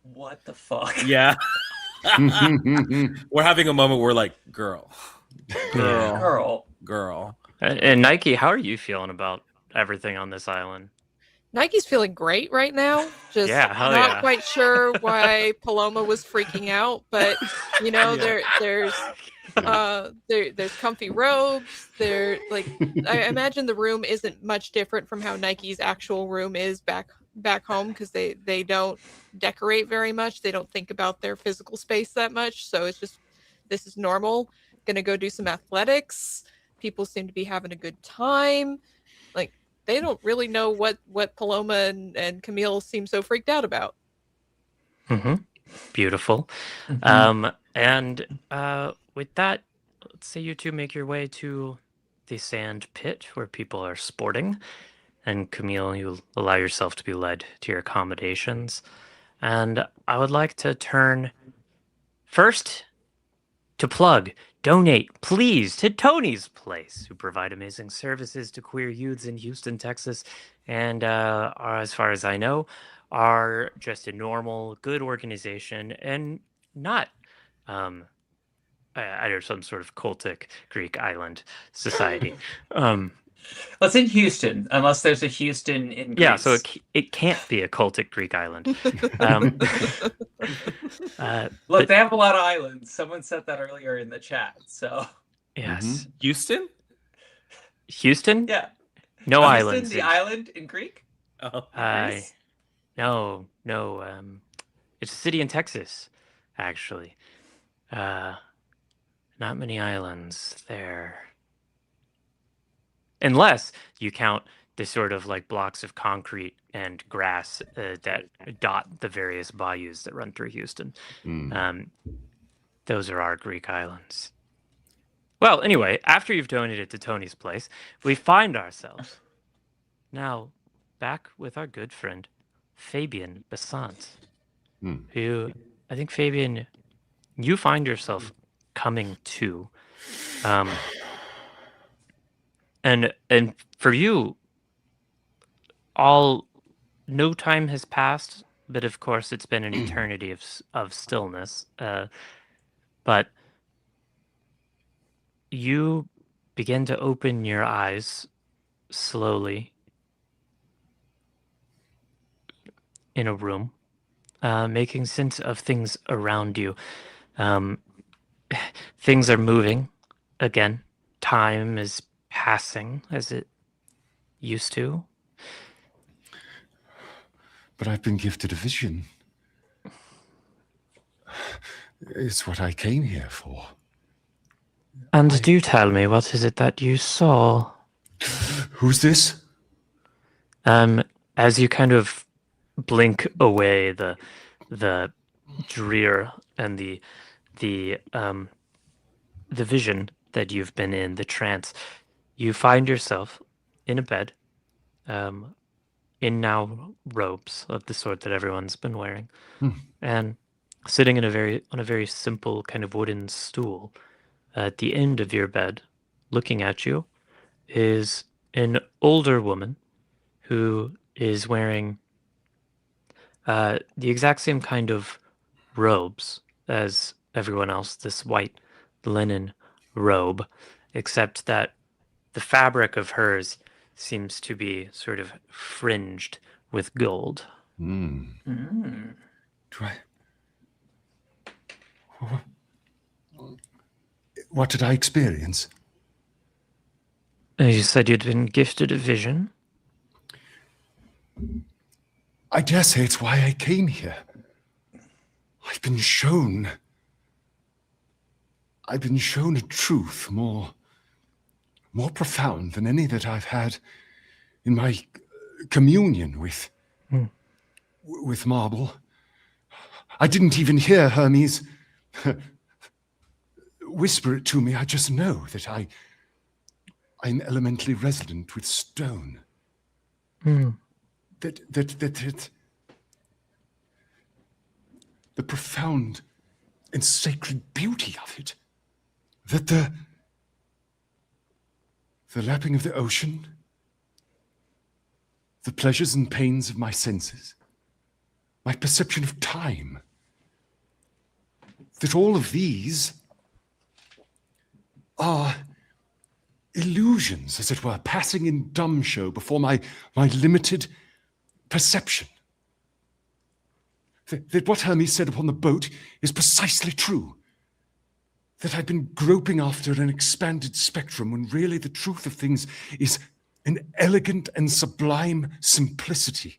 what the fuck? Yeah. We're having a moment where like, girl, Girl. And Nike, how are you feeling about everything on this island? Nike's feeling great right now. Just Yeah, hell not yeah. quite sure why Paloma was freaking out, but you know, there's comfy robes. I imagine the room isn't much different from how Nike's actual room is back home because they don't decorate very much. They don't think about their physical space that much. So it's just this is normal. Gonna go do some athletics. People seem to be having a good time. Like they don't really know what Paloma and Camille seem so freaked out about. Mm-hmm. Beautiful. Mhm. And with that, let's say you two make your way to the sand pit where people are sporting. And Camille, you allow yourself to be led to your accommodations. And I would like to turn first to plug, donate, please, to Tony's Place, who provide amazing services to queer youths in Houston, Texas, and are, as far as I know, are just a normal, good organization and not either some sort of cultic Greek island society. Um, Well, it's in Houston, unless there's a Houston in Greece. yeah, so it can't be a cultic Greek island. Um, Look, but they have a lot of islands. Someone said that earlier in the chat. So yes, Houston? Houston, yeah, no Houston, islands. the island in Greek. Oh. Greece? No. It's a city in Texas, actually. Not many islands there. Unless you count the sort of like blocks of concrete and grass that dot the various bayous that run through Houston. Those are our Greek islands. Well, anyway, after you've donated to Tony's Place, we find ourselves now back with our good friend Fabian Besant, who I think, Fabian, you find yourself coming to. And for you, no time has passed, but of course it's been an eternity of stillness. But you begin to open your eyes slowly in a room, making sense of things around you. Things are moving again. Time is passing as it used to. But I've been gifted a vision. It's what I came here for. And do tell me, what is it that you saw? Who's this? As you kind of blink away the the drear and the vision that you've been in, the trance, you find yourself in a bed, in now robes of the sort that everyone's been wearing, and sitting on a very simple kind of wooden stool at the end of your bed, looking at you, is an older woman who is wearing the exact same kind of robes as everyone else, this white linen robe, except that the fabric of hers seems to be sort of fringed with gold. Mm. Do I... What did I experience? You said you'd been gifted a vision? I dare say it's why I came here. I've been shown a truth more profound than any that I've had in my communion with marble. I didn't even hear Hermes whisper it to me. I just know that I'm elementally resonant with stone. That the profound and sacred beauty of it. That the lapping of the ocean, the pleasures and pains of my senses, my perception of time, that all of these are illusions, as it were, passing in dumb show before my limited perception. That what Hermes said upon the boat is precisely true. That I've been groping after an expanded spectrum when really the truth of things is an elegant and sublime simplicity.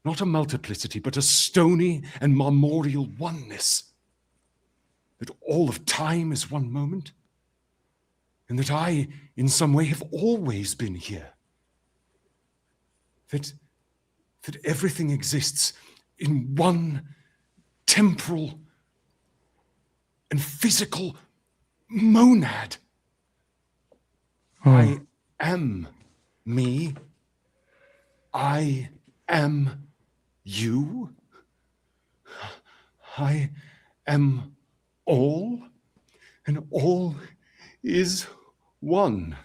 Not a multiplicity, but a stony and marmoreal oneness. That all of time is one moment, and that I, in some way, have always been here. That everything exists in one temporal and physical monad. I am me. I am you. I am all, and all is one,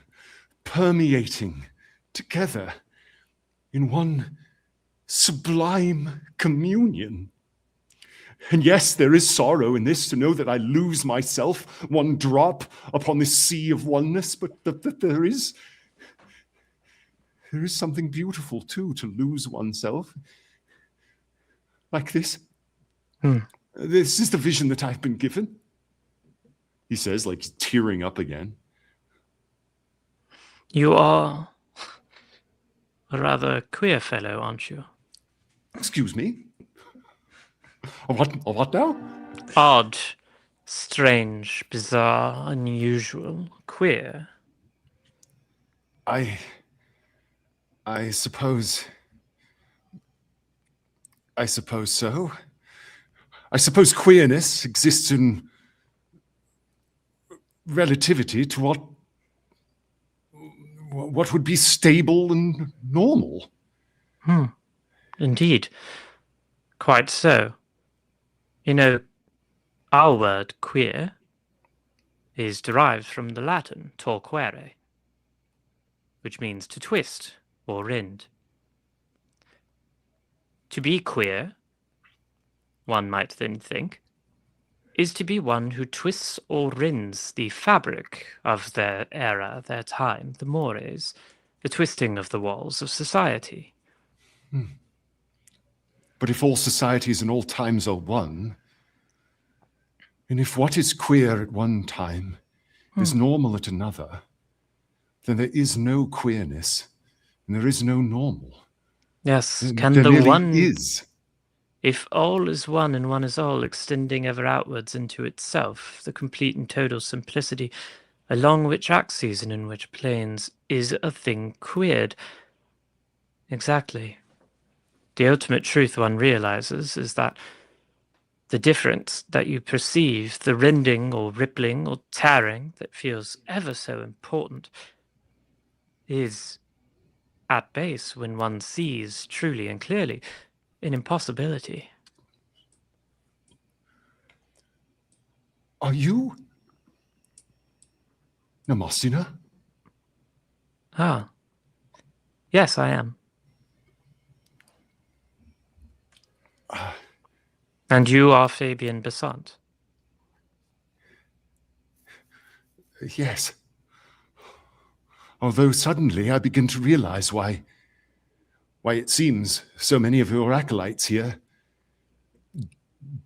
permeating together in one sublime communion. And yes, there is sorrow in this, to know that I lose myself, one drop upon this sea of oneness, but that there is something beautiful too, to lose oneself. Like this. This is the vision that I've been given, he says, like he's tearing up again. You are a rather queer fellow, aren't you? Excuse me? A what now? Odd, strange, bizarre, unusual, queer. I suppose so. I suppose queerness exists in relativity to what would be stable and normal. Indeed. Quite so. You know, our word queer is derived from the Latin torquere, which means to twist or rend. To be queer, one might then think, is to be one who twists or rends the fabric of their era, their time, the mores, the twisting of the walls of society. But if all societies and all times are one, and if what is queer at one time is normal at another, then there is no queerness and there is no normal. Yes, can there the really one is. If all is one and one is all, extending ever outwards into itself, the complete and total simplicity, along which axes and in which planes, is a thing queered. Exactly. the ultimate truth one realizes is that the difference that you perceive, the rending or rippling or tearing that feels ever so important, is at base when one sees truly and clearly an impossibility. Are you Namosina? Ah, yes, I am. And you are Fabian Besant. Yes. Although suddenly I begin to realize why it seems so many of your acolytes here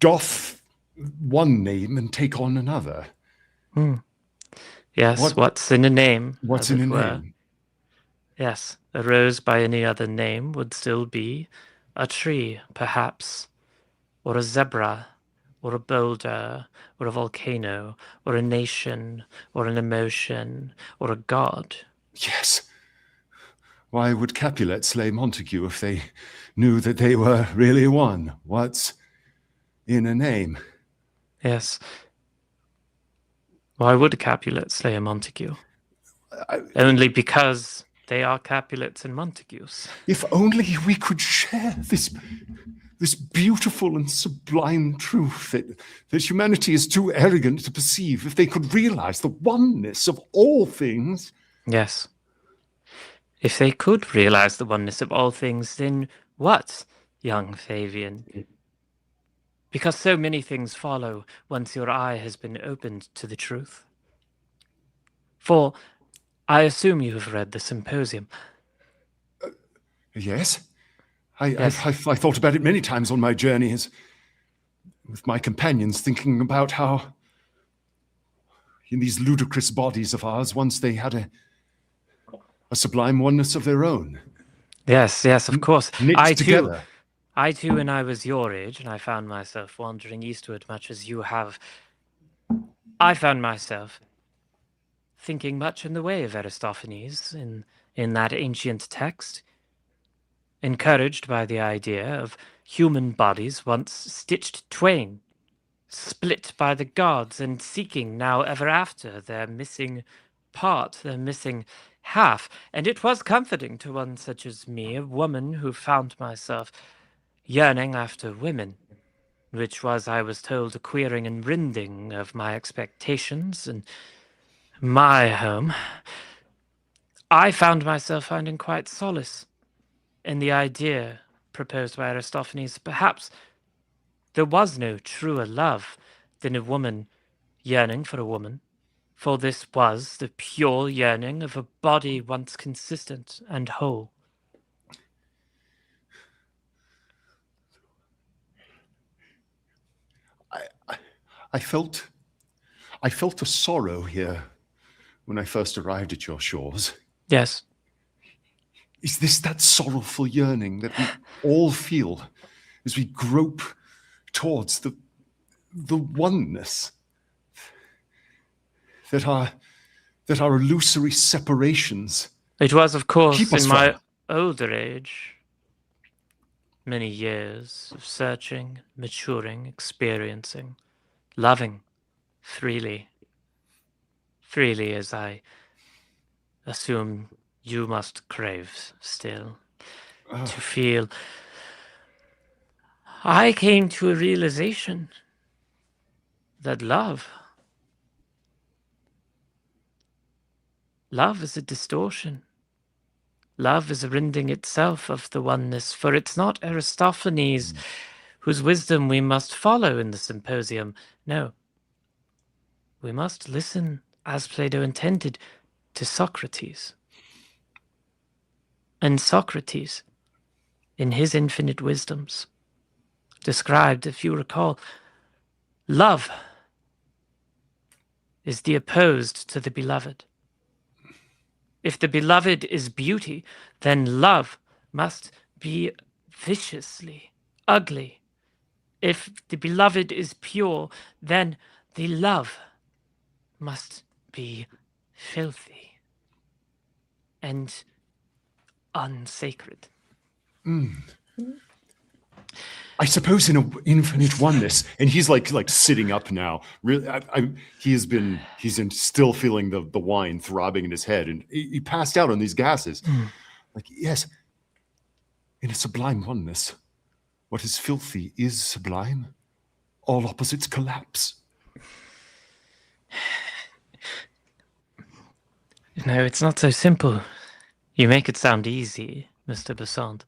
doth one name and take on another. Yes, what's in a name? What's as in it a were. name? Yes, a rose by any other name would still be a tree, perhaps, or a zebra, or a boulder, or a volcano, or a nation, or an emotion, or a god. Yes. Why would Capulet slay Montague if they knew that they were really one? What's in a name? Yes. Why would Capulet slay a Montague? Only because they are Capulets and Montagues. If only we could share this beautiful and sublime truth that humanity is too arrogant to perceive. If they could realize the oneness of all things. Yes. If they could realize the oneness of all things, then what, young Fabian? Because so many things follow once your eye has been opened to the truth. For I assume you have read the symposium. Yes. Yes. I thought about it many times on my journeys with my companions, thinking about how in these ludicrous bodies of ours, once they had a sublime oneness of their own. Yes, of course. Knit together. I too, when I was your age, and I found myself wandering eastward much as you have, I found myself thinking much in the way of Aristophanes in that ancient text, encouraged by the idea of human bodies once stitched twain, split by the gods, and seeking now ever after their missing part, their missing half. And it was comforting to one such as me, a woman who found myself yearning after women, which was, I was told, a queering and rending of my expectations and my home. I found myself finding quite solace in the idea proposed by Aristophanes. Perhaps there was no truer love than a woman yearning for a woman, for this was the pure yearning of a body once consistent and whole. I felt a sorrow here when I first arrived at your shores. Yes. Is this that sorrowful yearning that we all feel as we grope towards the oneness that our illusory separations It was, of course, keep us in my from? older age, many years of searching, maturing, experiencing, loving freely as I assume you must crave still, to feel. I came to a realization that love is a distortion. Love is a rending itself of the oneness, for it's not Aristophanes whose wisdom we must follow in the symposium. No. We must listen, as Plato intended, to Socrates. And Socrates, in his infinite wisdoms, described, if you recall, love is the opposed to the beloved. If the beloved is beauty, then love must be viciously ugly. If the beloved is pure, then the love must be filthy and unsacred. I suppose in an infinite oneness, and he's like sitting up now. Really, still feeling the wine throbbing in his head, and he passed out on these gases. Like, yes, in a sublime oneness, what is filthy is sublime. All opposites collapse. No, it's not so simple. You make it sound easy, Mr. Besant.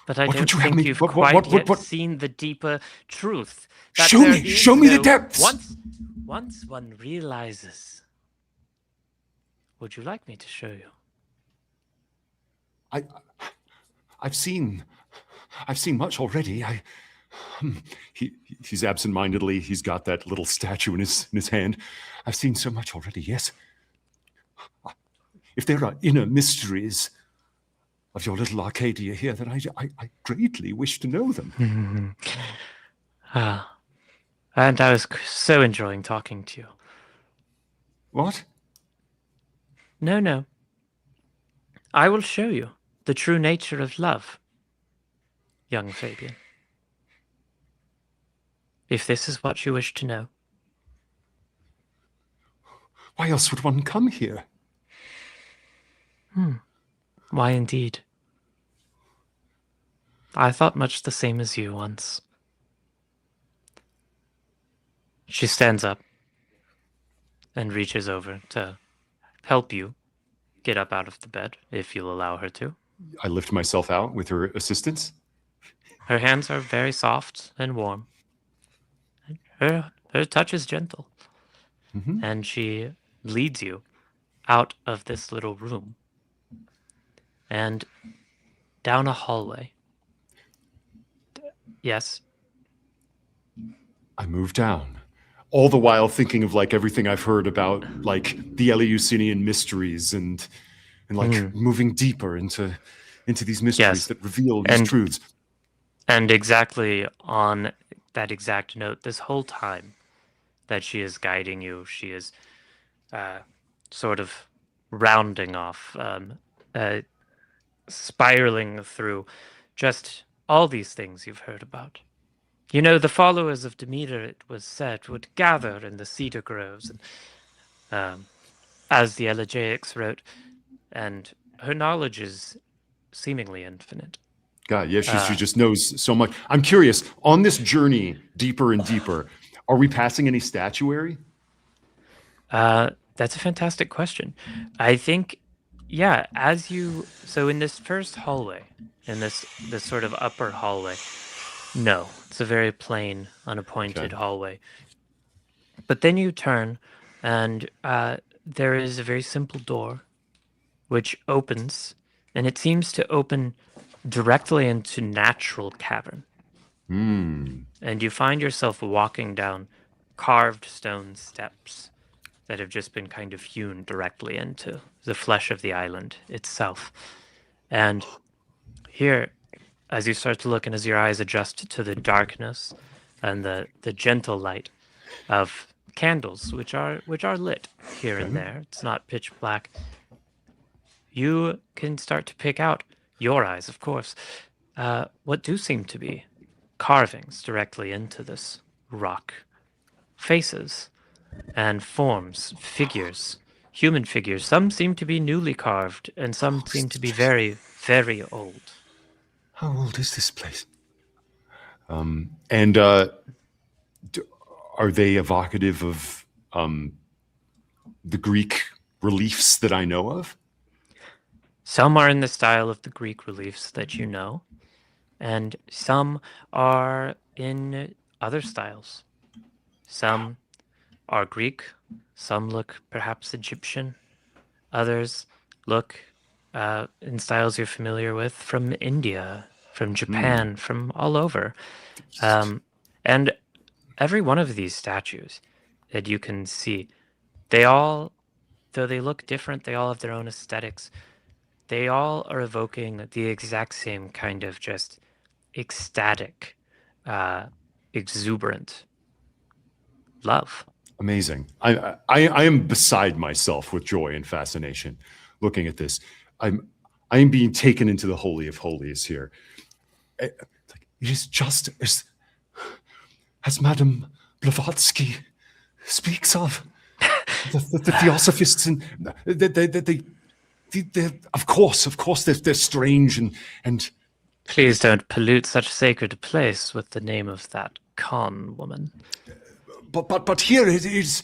But I What would don't you have think me- you've what- quite what- yet seen the deeper truth. that Show there me! is Show me the no- depths! Once one realizes. Would you like me to show you? I've seen much already. He's absentmindedly. He's got that little statue in his hand. I've seen so much already. Yes. If there are inner mysteries of your little Arcadia here, then I greatly wish to know them. And I was so enjoying talking to you. What? No. I will show you the true nature of love, young Fabian. If this is what you wish to know. Why else would one come here? Why indeed? I thought much the same as you once. She stands up and reaches over to help you get up out of the bed, if you'll allow her to. I lift myself out with her assistance. Her hands are very soft and warm. Her touch is gentle. Mhm. And she leads you out of this little room and down a hallway. Yes. I move down, all the while thinking of like everything I've heard about like the Eleusinian mysteries and like moving deeper into these mysteries Yes. that reveal these And- truths. And exactly on that exact note, this whole time that she is guiding you, she is sort of rounding off, spiraling through just all these things you've heard about. You know, the followers of Demeter, it was said, would gather in the cedar groves, and, as the Elegiacs wrote, and her knowledge is seemingly infinite. God, yeah, she just knows so much. I'm curious, on this journey deeper and deeper, are we passing any statuary? That's a fantastic question. I think, yeah, so in this first hallway, in this sort of upper hallway, no, it's a very plain, unappointed Okay. hallway. But then you turn, and there is a very simple door, which opens, and it seems to open directly into natural cavern. And you find yourself walking down carved stone steps that have just been kind of hewn directly into the flesh of the island itself. And here, as you start to look and as your eyes adjust to the darkness and the gentle light of candles, which are lit here and there, it's not pitch black, you can start to pick out, your eyes, of course, what do seem to be carvings directly into this rock. Faces and forms, figures, human figures. Some seem to be newly carved, and some seem to be very, very old. How old is this place? And are they evocative of the Greek reliefs that I know of? Some are in the style of the Greek reliefs that you know, and some are in other styles. Some are Greek, some look perhaps Egyptian, others look in styles you're familiar with from India, from Japan, from all over. And every one of these statues that you can see, they all, though they look different, they all have their own aesthetics. They all are evoking the exact same kind of just ecstatic, exuberant love. Amazing. I am beside myself with joy and fascination looking at this. I am being taken into the Holy of Holies here. It's like, it is just as Madame Blavatsky speaks of. The Theosophists, and of course, they're strange and. Please don't pollute such sacred place with the name of that con woman. But here it is.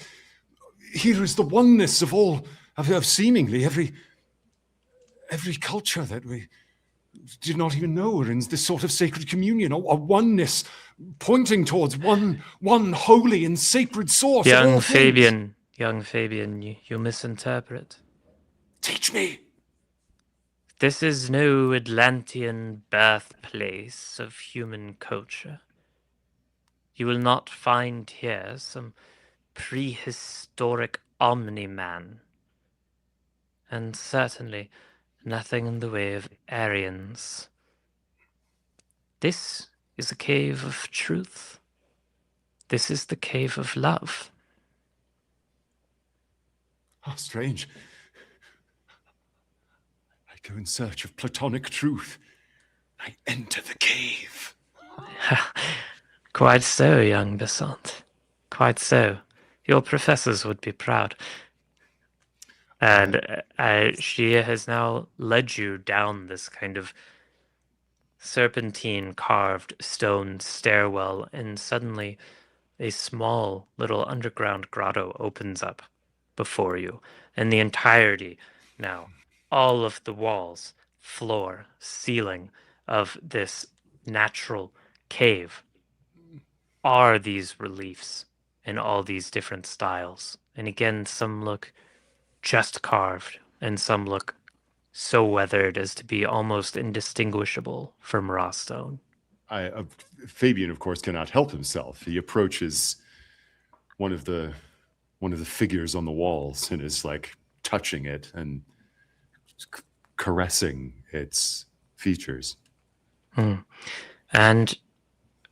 Here is the oneness of all of seemingly every culture that we did not even know were in this sort of sacred communion, a oneness pointing towards one holy and sacred source. Young Fabian, you misinterpret. Teach me. This is no Atlantean birthplace of human culture. You will not find here some prehistoric Omni-Man, and certainly nothing in the way of Aryans. This is a cave of truth. This is the cave of love. How strange. I go in search of platonic truth. I enter the cave. Quite so, young Besant. Quite so. Your professors would be proud. And she has now led you down this kind of serpentine carved stone stairwell, and suddenly a small little underground grotto opens up before you, and the entirety now, all of the walls, floor, ceiling of this natural cave are these reliefs in all these different styles. And again, some look just carved, and some look so weathered as to be almost indistinguishable from raw stone. Fabian, of course, cannot help himself. He approaches one of the figures on the walls and is like touching it and caressing its features. And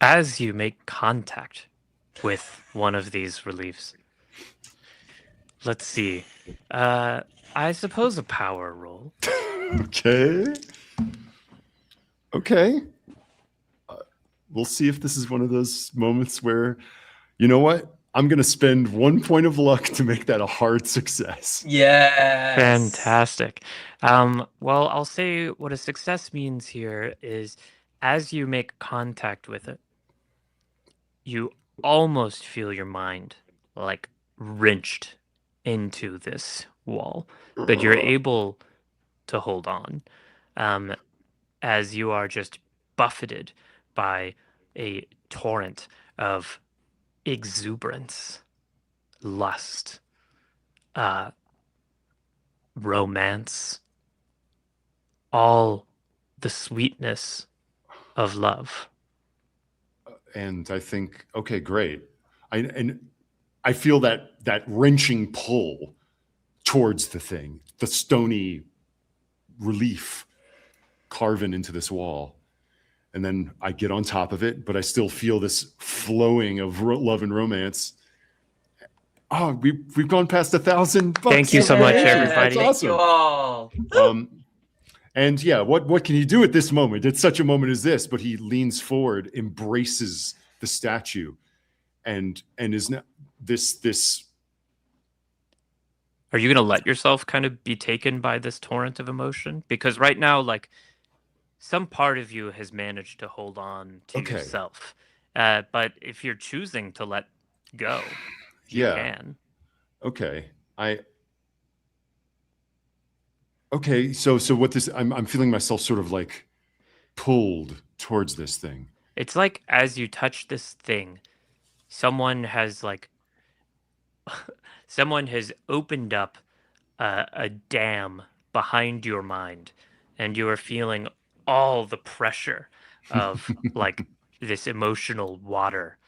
as you make contact with one of these reliefs, let's see, I suppose a power roll. Okay. We'll see if this is one of those moments where, you know what? I'm going to spend 1 point of luck to make that a hard success. Yes. Fantastic. Well, I'll say what a success means here is as you make contact with it, you almost feel your mind like wrenched into this wall, but you're able to hold on as you are just buffeted by a torrent of exuberance, lust, romance, all the sweetness of love. And I think, okay, great. I feel that wrenching pull towards the thing, the stony relief carven into this wall. And then I get on top of it, but I still feel this flowing of love and romance. Oh, we've gone past $1,000. Thank you so much, everybody. That's awesome. Thank you all. And yeah, what can he do at this moment? At such a moment as this, but he leans embraces the statue, and is now this. Are you going to let yourself kind of be taken by this torrent of emotion? Because right now, like, some part of you has managed to hold on to yourself. But if you're choosing to let go, you can. Okay. Okay, so what this I'm feeling myself sort of like pulled towards this thing. It's like as you touch this thing, someone has opened up a dam behind your mind, and you are feeling all the pressure of like this emotional water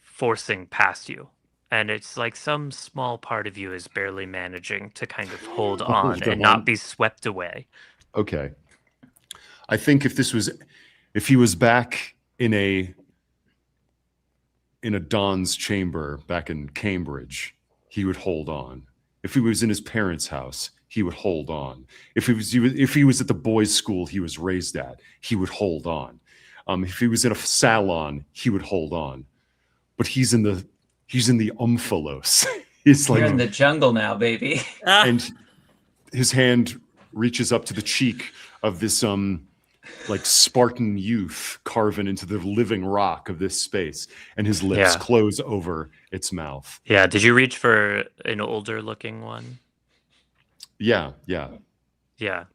forcing past you. And it's like some small part of you is barely managing to kind of hold on and not be swept away. Okay. I think if he was back in a Don's chamber back in Cambridge, he would hold on. If he was in his parents' house, he would hold on. If he was at the boys' school he was raised at, he would hold on. If he was in a salon, he would hold on, but he's in the omphalos. It's You're like, in the jungle now, baby. and his hand reaches up to the cheek of this like Spartan youth carven into the living rock of this space, and his lips Yeah. close over its mouth. Yeah. Did you reach for an older looking one? Yeah. Yeah. Yeah.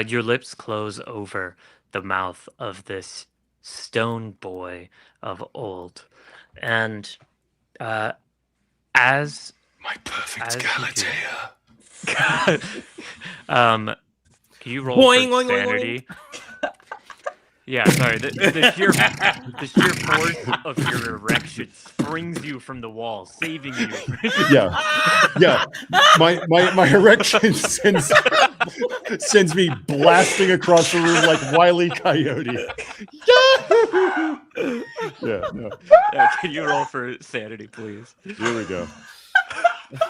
Your lips close over the mouth of this stone boy of old. And as My perfect As you do. Galatea. Can you roll Boing, for boing, boing, sanity? Yeah, sorry. The sheer force of your erection springs you from the wall, saving you. Yeah. My erection sends me blasting across the room like Wile E. Coyote. Yeah. No. Yeah, can you roll for sanity, please? Here we go.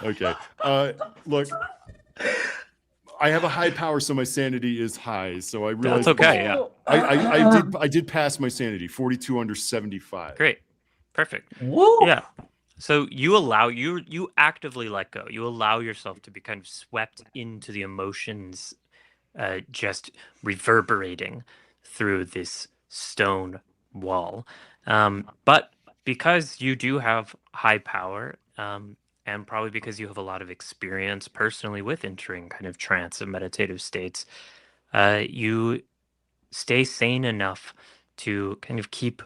Okay. Look, I have a high power, so my sanity is high. So I realize That's okay. Yeah. I did pass my sanity, 42 under 75. Great. Perfect. Woo! Yeah. So you actively let go. You allow yourself to be kind of swept into the emotions, just reverberating through this stone wall. But because you do have high power, and probably because you have a lot of experience personally with entering kind of trance and meditative states, you stay sane enough to kind of keep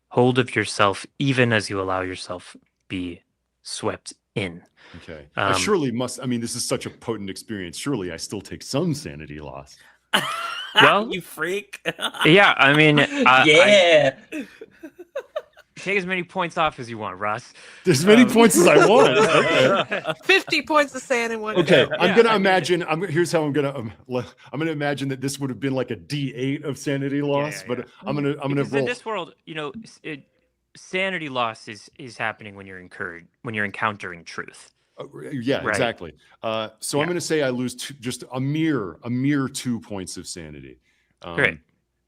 hold of yourself even as you allow yourself be swept in. Okay. I Um, surely must. I mean, this is such a potent experience. Surely I still take some sanity loss. Well- you freak. Yeah, I mean, Yeah. take as many points off as you want, Russ. There's many Um, points as I want. Okay. 50 points of sand in one. Okay, go. I'm Yeah, gonna I mean- imagine. Here's how I'm gonna imagine that this would have been like a D8 of sanity loss, yeah. but I'm gonna Because in roll. this world, sanity loss is happening when you're encountering truth. Yeah, Right. exactly. So Yeah. I'm gonna say I lose just a mere 2 points of sanity. Great.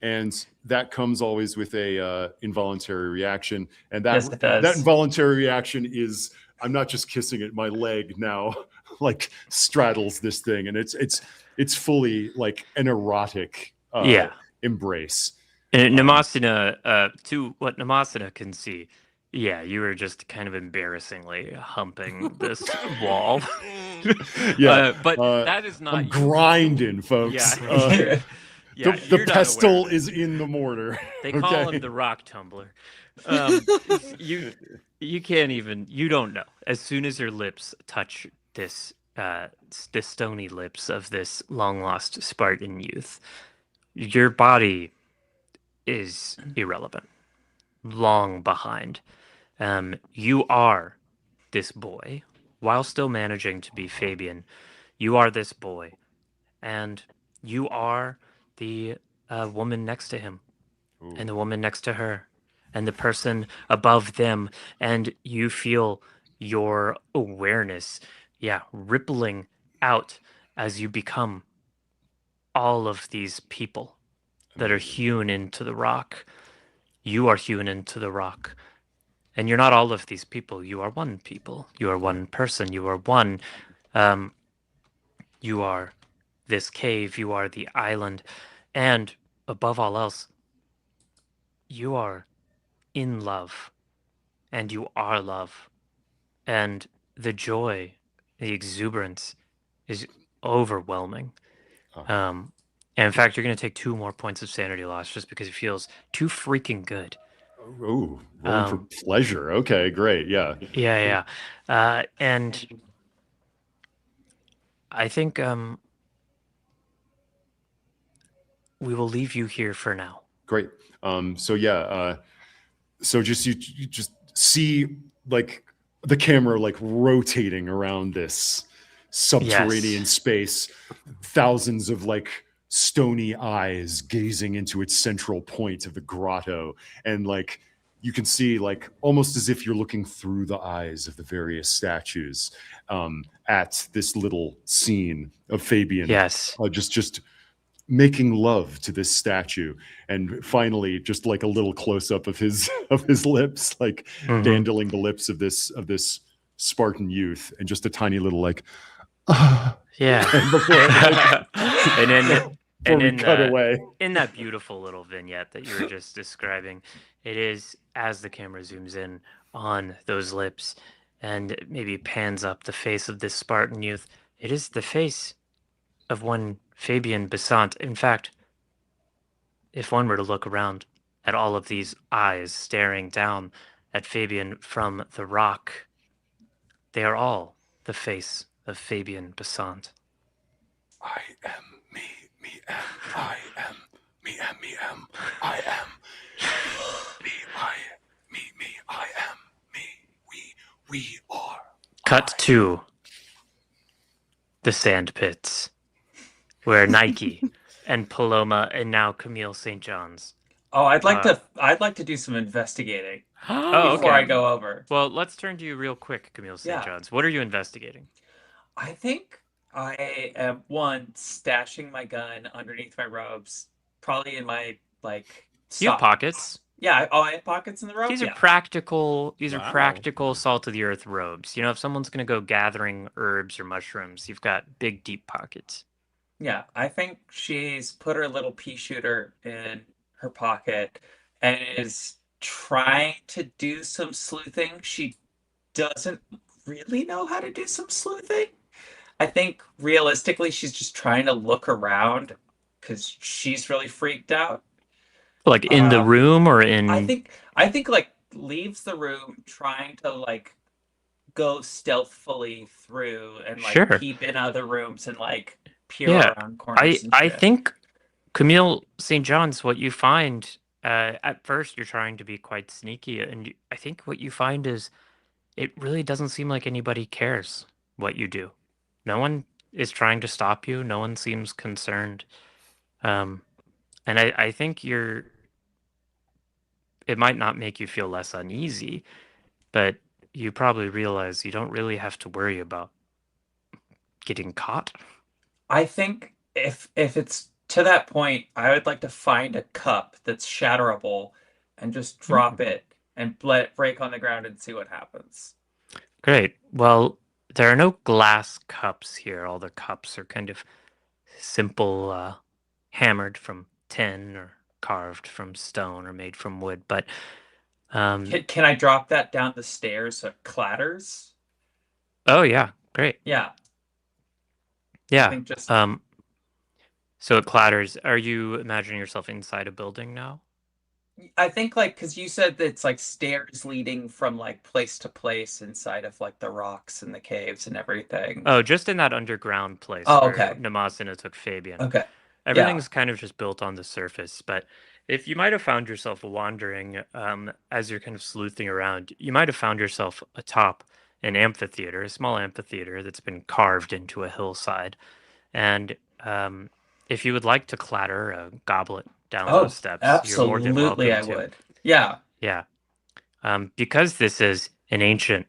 And that comes always with a involuntary reaction, and that Yes, it does. that involuntary reaction is I'm not just kissing it. My leg now like straddles this thing, and it's fully like an erotic Yeah. embrace. And Namasana, to what Namasana can see, yeah, you were just kind of embarrassingly humping this wall. Yeah, but that is not I'm you. grinding, folks. Yeah. Yeah, The you're not pestle aware. is in the mortar. They call okay. him the rock tumbler. You can't even. You don't know. As soon as your lips touch this, the stony lips of this long lost Spartan youth, your body is irrelevant, long behind. You are this boy, while still managing to be Fabian. You are this boy, and you are the woman next to him, Ooh. and the woman next to her, and the person above them, and you feel your awareness, rippling out as you become all of these people that are hewn into the rock. You are hewn into the rock. And you're not all of these people. You are one people. You are one person. You are one. You are this cave. You are the island. And above all else, you are in love. And you are love. And the joy, the exuberance is overwhelming. Oh. And in fact, you're going to take 2 more points of sanity loss just because it feels too freaking good. Oh, rolling for pleasure. Okay, great. Yeah. Yeah. And I think we will leave you here for now. Great. So just you just see like the camera like rotating around this subterranean space, thousands of like stony eyes gazing into its central point of the grotto, and like you can see like almost as if you're looking through the eyes of the various statues at this little scene of Fabian Yes. just making love to this statue, and finally just like a little close-up of his lips, like dandling the lips of this Spartan youth, and just a tiny little like Yeah. before and then before we cut away. in that beautiful little vignette that you were just describing, it is as the camera zooms in on those lips and maybe pans up the face of this Spartan youth. It is the face of one Fabian Besant. In fact, if one were to look around at all of these eyes staring down at Fabian from the rock, they are all the face of Fabian Besant. I am me, am, I am me, am, I am me, I am me, we are. Cut to the sand pits, where Nike and Paloma and now Camille St. John's. Oh, I'd like to do some investigating Oh, before I okay. go over. Well, let's turn to you real quick, Camille St. Yeah. John's. What are you investigating? I think I am stashing my gun underneath my robes, probably in my You have pockets. Yeah, I have pockets in the robes. These are Yeah. practical. These are Wow. practical salt of the earth robes. You know, if someone's gonna go gathering herbs or mushrooms, you've got big, deep pockets. Yeah, I think she's put her little pea shooter in her pocket and is trying to do some sleuthing. She doesn't really know how to do some sleuthing. I think realistically, she's just trying to look around because she's really freaked out. Like in the room or in? I think leaves the room trying to go stealthily through and Sure. peep in other rooms and peer around corners. I think Camille St. John's, what you find at first, you're trying to be quite sneaky, and I think what you find is it really doesn't seem like anybody cares what you do. No one is trying to stop you. No one seems concerned. And I think it might not make you feel less uneasy, but you probably realize you don't really have to worry about getting caught. I think if it's to that point, I would like to find a cup that's shatterable and just drop it and let it break on the ground and see what happens. Great. Well, there are no glass cups here. All the cups are kind of simple, hammered from tin or carved from stone or made from wood. But Can I drop that down the stairs so it clatters? oh yeah, great. Yeah. I Yeah. think just So it clatters. Are you imagining yourself inside a building now? I think because you said that it's stairs leading from place to place inside of the rocks and the caves and everything. Oh, just in that underground place Oh, where okay. Namasina took Fabian. Okay. Everything's kind of just built on the surface, but if you might have found yourself wandering as you're kind of sleuthing around, you might have found yourself atop an amphitheater, a small amphitheater that's been carved into a hillside. And if you would like to clatter a goblet down those steps, you're more than welcome absolutely, I to. would. Yeah. Yeah. Because this is an ancient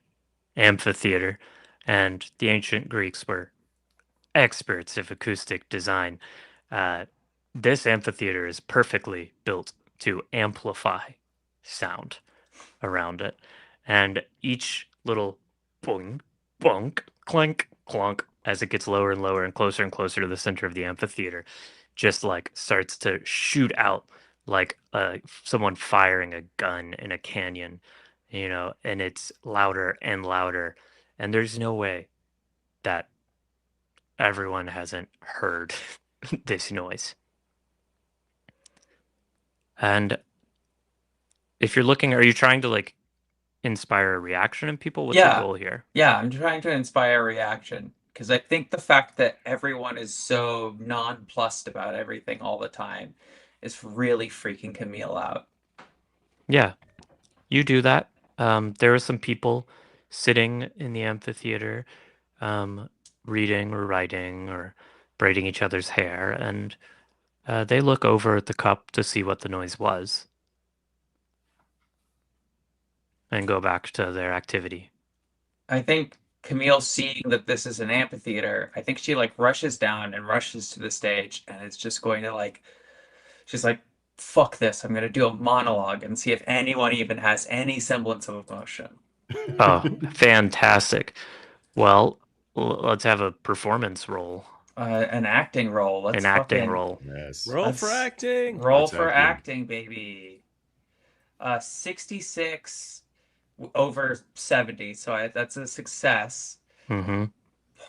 amphitheater, and the ancient Greeks were experts of acoustic design, this amphitheater is perfectly built to amplify sound around it. And each little boing, bonk, clink, clunk, as it gets lower and lower and closer to the center of the amphitheater, just starts to shoot out like someone firing a gun in a canyon, and it's louder and louder. And there's no way that everyone hasn't heard this noise. And if you're looking, are you trying to inspire a reaction in people? What's the goal here? Yeah, I'm trying to inspire a reaction because I think the fact that everyone is so nonplussed about everything all the time is really freaking Camille out. Yeah, you do that. There are some people sitting in the amphitheater, reading or writing or braiding each other's hair, and they look over at the cup to see what the noise was and go back to their activity. I think Camille, seeing that this is an amphitheater, I think she like rushes down and rushes to the stage, and it's just going to like, she's like, fuck this, I'm gonna do a monologue and see if anyone even has any semblance of emotion. Oh, fantastic. Well, let's have a performance roll, An acting role. Let's an acting fucking roll. Yes. Roll for let's acting. roll Let's for acting. acting, baby. 66 over 70, so that's a success. Mm-hmm.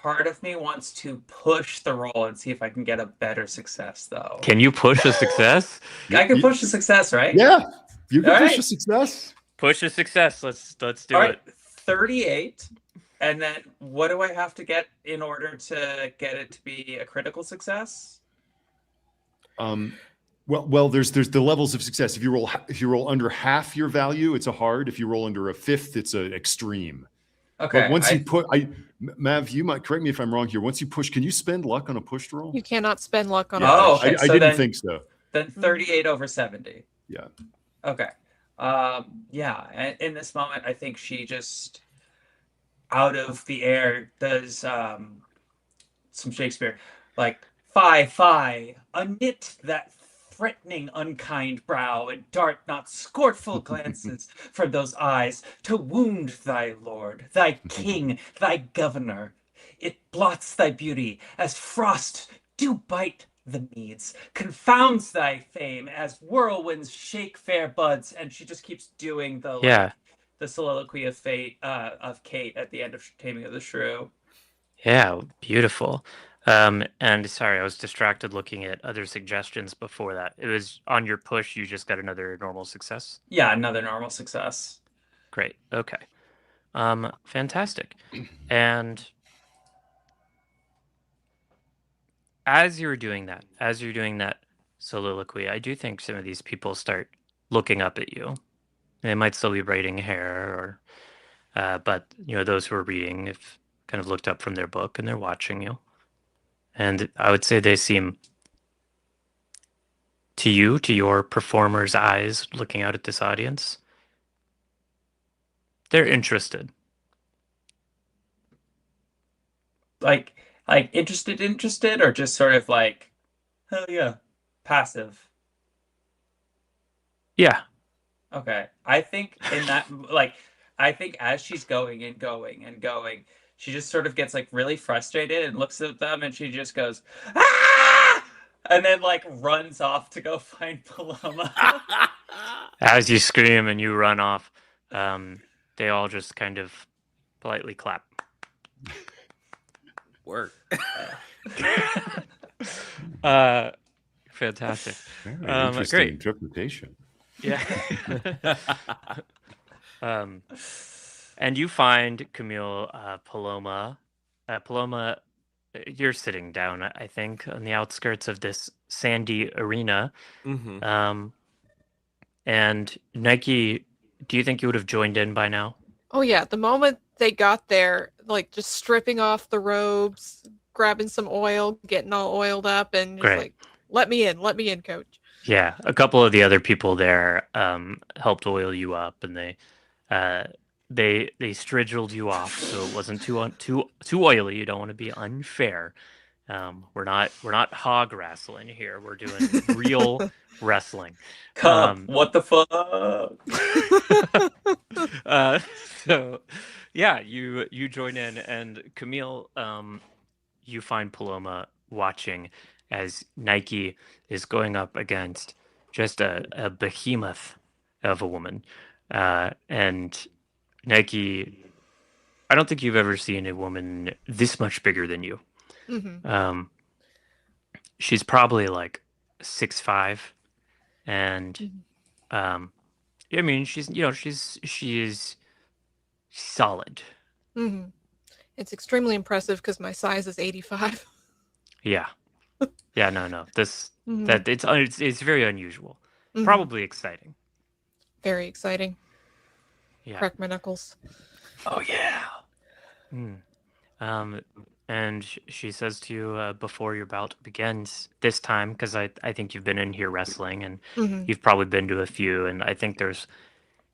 Part of me wants to push the roll and see if I can get a better success, though. Can you push a success? I can push the success, right? Yeah, you can All push right. a success. Push a success. Let's do All right, it. 38. And then what do I have to get in order to get it to be a critical success? Well, there's the levels of success. If you roll under half your value, it's a hard. If you roll under a fifth, it's an extreme. Okay. But once you put, Mav, you might correct me if I'm wrong here. Once you push, can you spend luck on a pushed roll? You cannot spend luck on Yeah, Oh, a okay. I So didn't then- think so. Then 38 over 70. Yeah. Okay. Yeah. In this moment, I think she just out of the air does some Shakespeare, like fie, unknit that threatening unkind brow, and dart not scornful glances from those eyes to wound thy lord, thy king, thy governor. It blots thy beauty as frost do bite the meads, confounds thy fame as whirlwinds shake fair buds. And she just keeps doing the the soliloquy of fate of Kate at the end of Taming of the Shrew. Yeah, beautiful. And sorry, I was distracted looking at other suggestions before that. It was on your push, you just got another normal success. Yeah, another normal success. Great. Okay. Fantastic. And as you're doing that soliloquy, I do think some of these people start looking up at you. They might still be braiding hair, or but those who are reading have kind of looked up from their book and they're watching you. And I would say they seem, to your performer's eyes looking out at this audience, they're interested. Like interested, or just sort of like, hell yeah, passive. Yeah. Okay. I think in that, like, I think as she's going and going and going, she just sort of gets like really frustrated and looks at them, and she just goes, ah! And then like runs off to go find Paloma. As you scream and you run off, they all just kind of politely clap. Work. Fantastic. Very interesting great. interpretation. Yeah. And you find Camille, Paloma. Paloma, you're sitting down, I think, on the outskirts of this sandy arena. Mm-hmm. And Nike, do you think you would have joined in by now? Oh yeah, the moment they got there, like just stripping off the robes, grabbing some oil, getting all oiled up, and just Great. like, let me in, coach. Yeah, a couple of the other people there helped oil you up, and they striggled you off, so it wasn't too oily. You don't want to be unfair. We're not hog wrestling here. We're doing real wrestling. What the fuck? So yeah, you join in, and Camille, you find Paloma watching as Nike is going up against just a behemoth of a woman, and Nike, I don't think you've ever seen a woman this much bigger than you. Mm-hmm. She's probably like 6'5", and I mean, she's solid. Mm-hmm. It's extremely impressive because my size is 85. Yeah. Yeah, no. Mhm. That it's very unusual. Mhm. Probably exciting. Very exciting. Yeah. Crack my knuckles. Oh yeah. And she says to you before your bout begins this time, because I think you've been in here wrestling, and Mhm. you've probably been to a few, and I think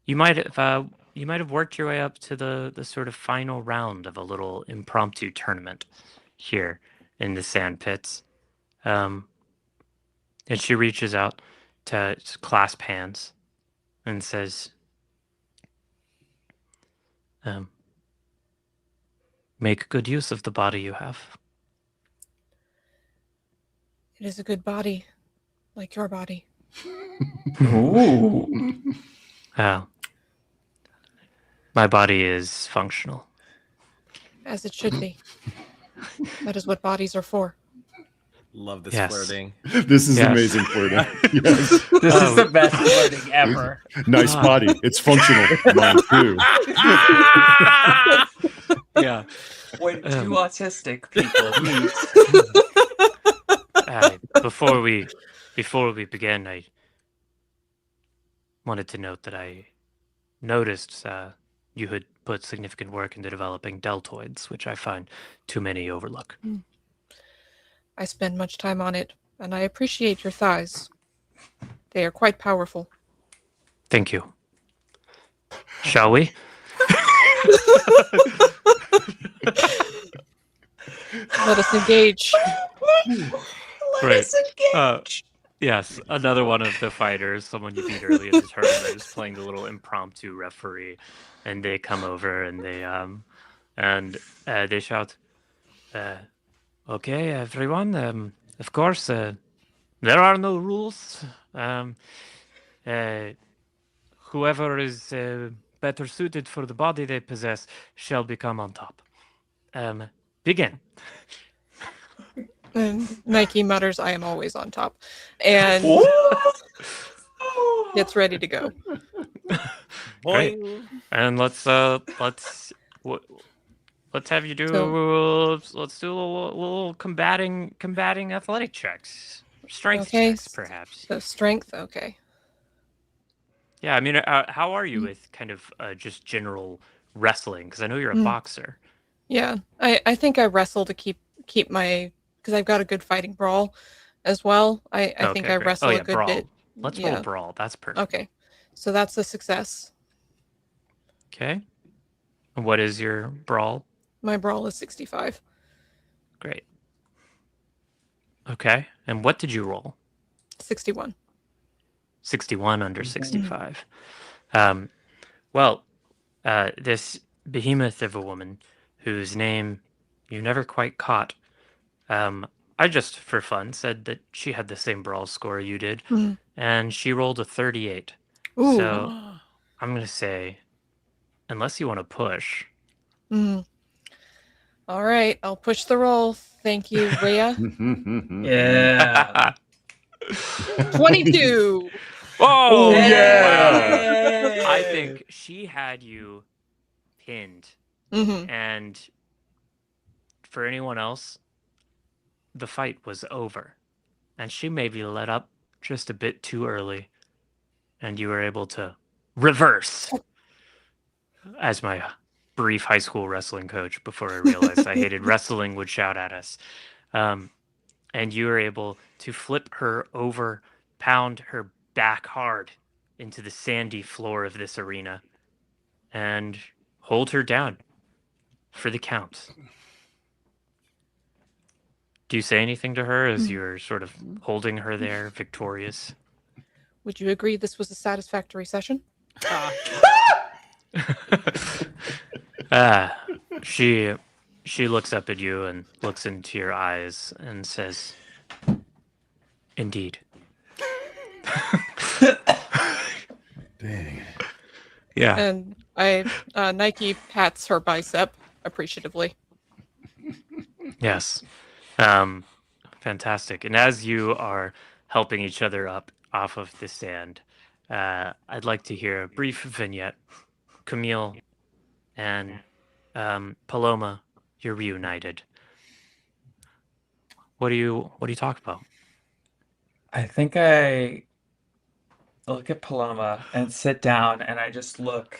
you might have have worked your way up to the sort of final round of a little impromptu tournament here in the sand pits. And she reaches out to clasp hands and says, "Make good use of the body you have." It is a good body, like your body. Ooh. My body is functional. As it should be. That is what bodies are for. Love this Yes. flirting. This is Yes. amazing flirting. Yes. This is the best flirting ever. Nice body. It's functional. Mine too. Yeah. When two autistic people meet. Before we begin, I wanted to note that I noticed you had put significant work into developing deltoids, which I find too many overlook. I spend much time on it, and I appreciate your thighs. They are quite powerful. Thank you. Shall we? Let us engage. Right. Yes, another one of the fighters, someone you beat earlier in the tournament, is playing the little impromptu referee, and they come over and they shout, "Okay, everyone. Of course, there are no rules. Whoever is better suited for the body they possess shall become on top. Begin." And Nike mutters, "I am always on top," and gets ready to go. Great. And let's have you do let's do a little combating athletic checks, strength checks, perhaps. So strength, okay. Yeah, I mean, how are you with kind of just general wrestling? Because I know you're a boxer. Yeah, I think I wrestle to keep my, because I've got a good fighting brawl as well. I think I great. wrestle a good brawl. bit. Let's roll brawl. That's perfect. Okay, so that's a success. Okay. And what is your brawl? My brawl is 65. Great. Okay. And what did you roll? 61. 61 under 65. This behemoth of a woman whose name you never quite caught, I just, for fun, said that she had the same brawl score you did, and she rolled a 38. Ooh. So I'm going to say, unless you want to push. All right, I'll push the roll. Thank you, Rhea. Yeah. 22. Oh, yeah. I think she had you pinned. And for anyone else, the fight was over. And she maybe let up just a bit too early. And you were able to reverse. As my brief high school wrestling coach, before I realized I hated wrestling, would shout at us. And you were able to flip her over, pound her back hard into the sandy floor of this arena, and hold her down for the count. Do you say anything to her as you're sort of holding her there, victorious? Would you agree this was a satisfactory session? She looks up at you and looks into your eyes and says, "Indeed." Dang. Yeah. And Nike pats her bicep appreciatively. Yes. Fantastic. And as you are helping each other up off of the sand, I'd like to hear a brief vignette. Camille and Paloma, you're reunited. What do you talk about? I think I look at Paloma and sit down and I just look.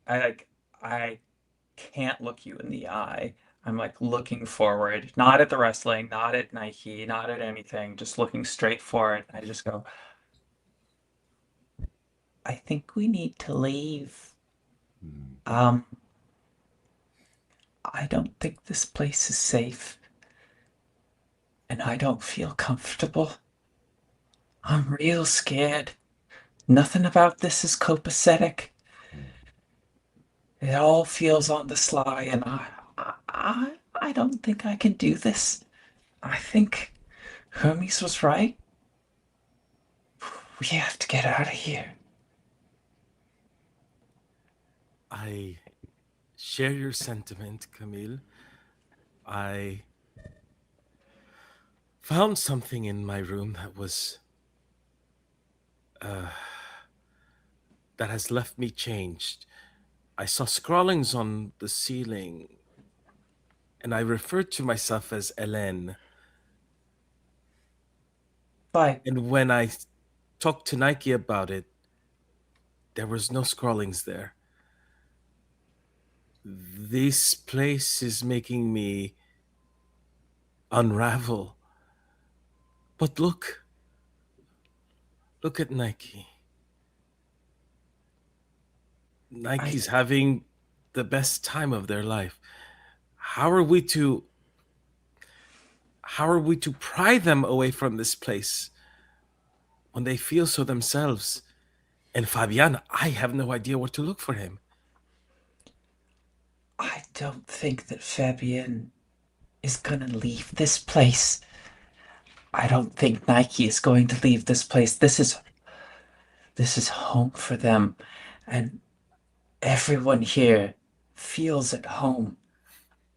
I can't look you in the eye. I'm like looking forward, not at the wrestling, not at Nike, not at anything, just looking straight forward. I just go, I think we need to leave. Um, I don't think this place is safe, and I don't feel comfortable. I'm real scared. Nothing about this is copacetic. It all feels on the sly, and I don't think I can do this. I think Hermes was right. We have to get out of here. I share your sentiment, Camille. I found something in my room that has left me changed. I saw scrawlings on the ceiling, and I referred to myself as Hélène. But And when I talked to Nike about it, there was no scrawlings there. This place is making me unravel. But look at Nike. Nike's having the best time of their life. How are we to pry them away from this place when they feel so themselves? And Fabian, I have no idea where to look for him. I don't think that Fabian is gonna leave this place. I don't think Nike is going to leave this place. This is home for them, and everyone here feels at home.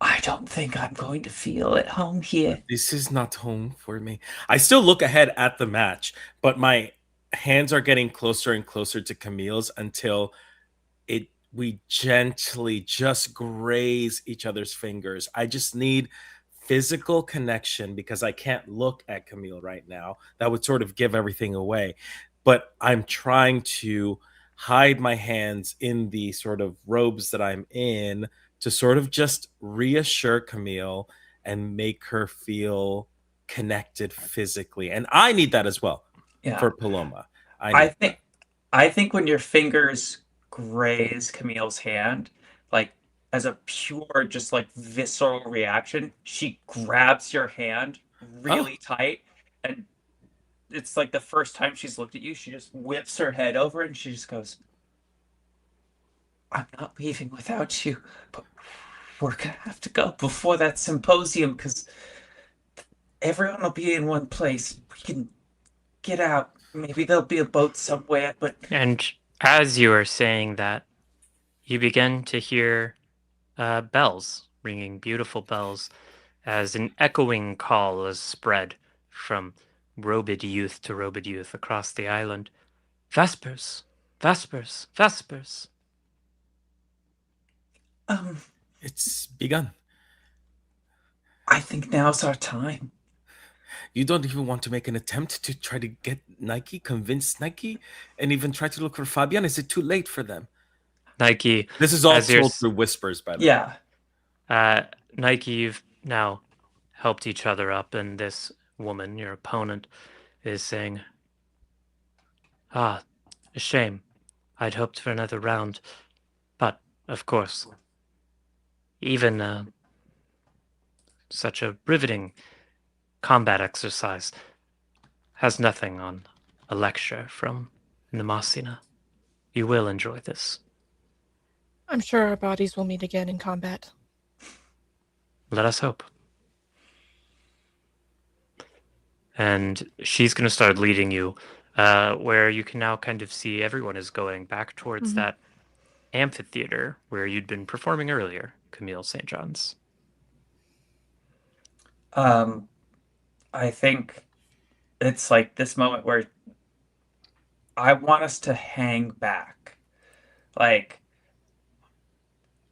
I don't think I'm going to feel at home here. This is not home for me. I still look ahead at the match, but my hands are getting closer and closer to Camille's until we gently just graze each other's fingers. I just need physical connection because I can't look at Camille right now. That would sort of give everything away. But I'm trying to hide my hands in the sort of robes that I'm in to sort of just reassure Camille and make her feel connected physically. And I need that as well for Paloma. I think when your fingers graze Camille's hand, like as a pure, just like visceral reaction, she grabs your hand really tight, and it's like the first time she's looked at you, she just whips her head over and she just goes, I'm not leaving without you, but we're gonna have to go before that symposium because everyone will be in one place. We can get out. Maybe there'll be a boat somewhere, but And as you are saying that, you begin to hear bells ringing, beautiful bells, as an echoing call is spread from robed youth to robed youth across the island. Vespers, Vespers, Vespers. It's begun. I think now's our time. You don't even want to make an attempt to try to get Nike, convince Nike, and even try to look for Fabian? Is it too late for them? Nike. This is all told through whispers, by the way. Nike, you've now helped each other up, and this woman, your opponent, is saying, a shame. I'd hoped for another round. But, of course, even such a riveting combat exercise has nothing on a lecture from Mnemosyne. You will enjoy this. I'm sure our bodies will meet again in combat. Let us hope. And she's going to start leading you where you can now kind of see everyone is going back towards that amphitheater where you'd been performing earlier, Camille St. John's. I think it's like this moment where I want us to hang back. Like,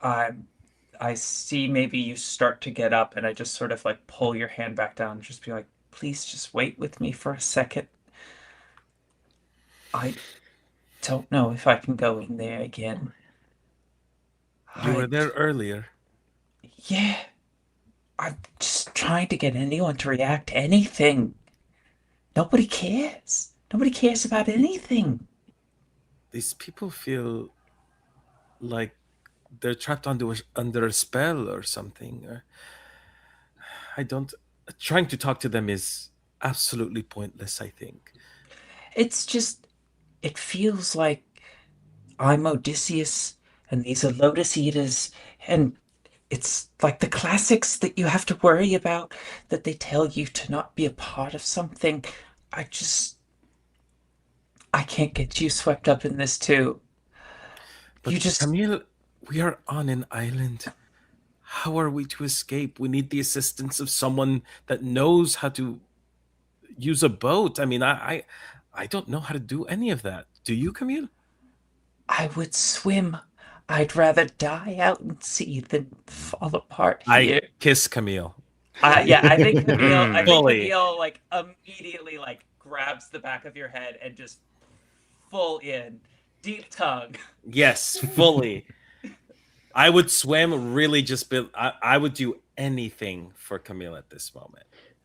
I see maybe you start to get up and I just sort of like pull your hand back down and just be like, please just wait with me for a second. I don't know if I can go in there again. You were there earlier. Yeah. I'm just trying to get anyone to react to anything. Nobody cares. Nobody cares about anything. These people feel like they're trapped under a spell or something. I don't. Trying to talk to them is absolutely pointless, I think. It's just, it feels like I'm Odysseus and these are Lotus Eaters, and it's like the classics that you have to worry about, that they tell you to not be a part of something. I just, I can't get you swept up in this too. But You just, Camille, we are on an island. How are we to escape? We need the assistance of someone that knows how to use a boat. I mean, I don't know how to do any of that. Do you, Camille? I would swim. I'd rather die out in sea than fall apart I here. kiss Camille. Yeah, I think Fully. Camille like immediately like grabs the back of your head and just full in, deep tongue. Yes, fully. I would swim. Really, I would do anything for Camille at this moment.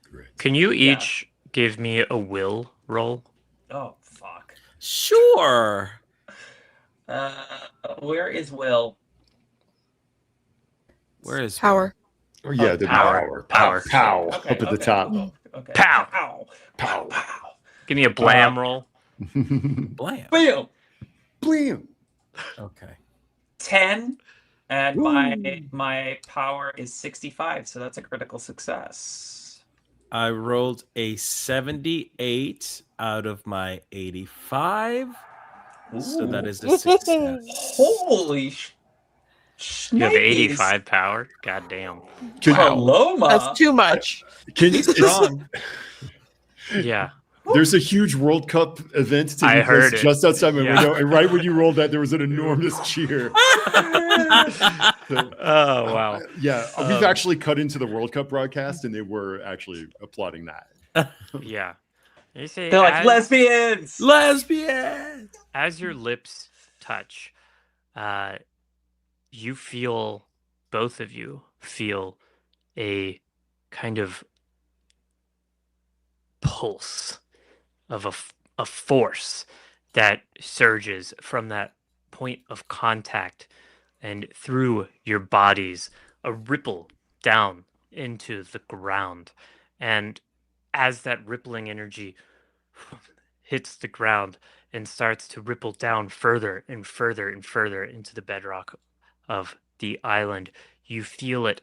Great. Can you Yeah. each give me a will roll? Oh fuck. Sure. Where is Will? Where is Power. Oh yeah, the power. power. Pow. Okay, Up at the okay, top. Okay. Pow. Pow. Pow. Pow. Give me a blam roll. Blam. Bam. Blam. Okay. 10, and Woo. my power is 65, so that's a critical success. I rolled a 78 out of my 85. So that is a success. Holy You have shnikes. 85 power. God damn. Paloma. That's too much. Strong. Yeah. There's a huge World Cup event taking I place heard it. just outside my Yeah. window, and right when you rolled that, there was an enormous cheer. Oh wow. Yeah, we've actually cut into the World Cup broadcast, and they were actually applauding that. Yeah. You see, They're like lesbians. Lesbian. as your lips touch, you feel, both of you feel a kind of pulse of a force that surges from that point of contact and through your bodies, a ripple down into the ground. And as that rippling energy hits the ground and starts to ripple down further and further and further into the bedrock of the island, you feel it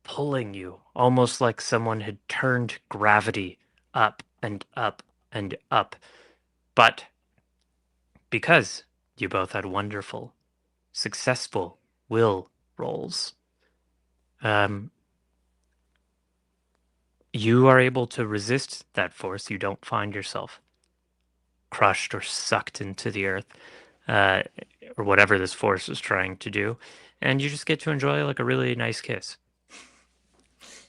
pulling you, almost like someone had turned gravity up and up and up. But because you both had wonderful, successful will rolls, you are able to resist that force. You don't find yourself crushed or sucked into the earth, or whatever this force is trying to do, and you just get to enjoy like a really nice kiss.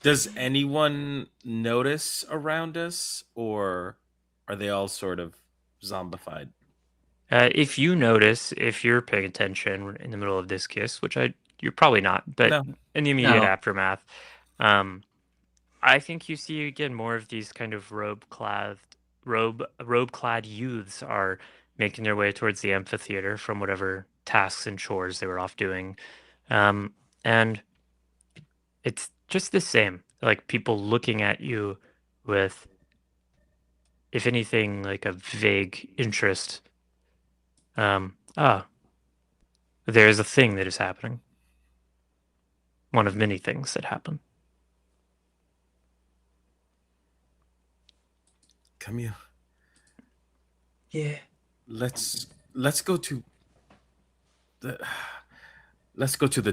Does anyone notice around us, or are they all sort of zombified? If you notice, if you're paying attention in the middle of this kiss, which you're probably not, but No. in the immediate No. aftermath, I think you see again more of these kind of robe-clad youths are making their way towards the amphitheater from whatever tasks and chores they were off doing, and it's just the same, like people looking at you with, if anything, like a vague interest. There's a thing that is happening. One of many things that happen. Camille, Yeah. let's go to the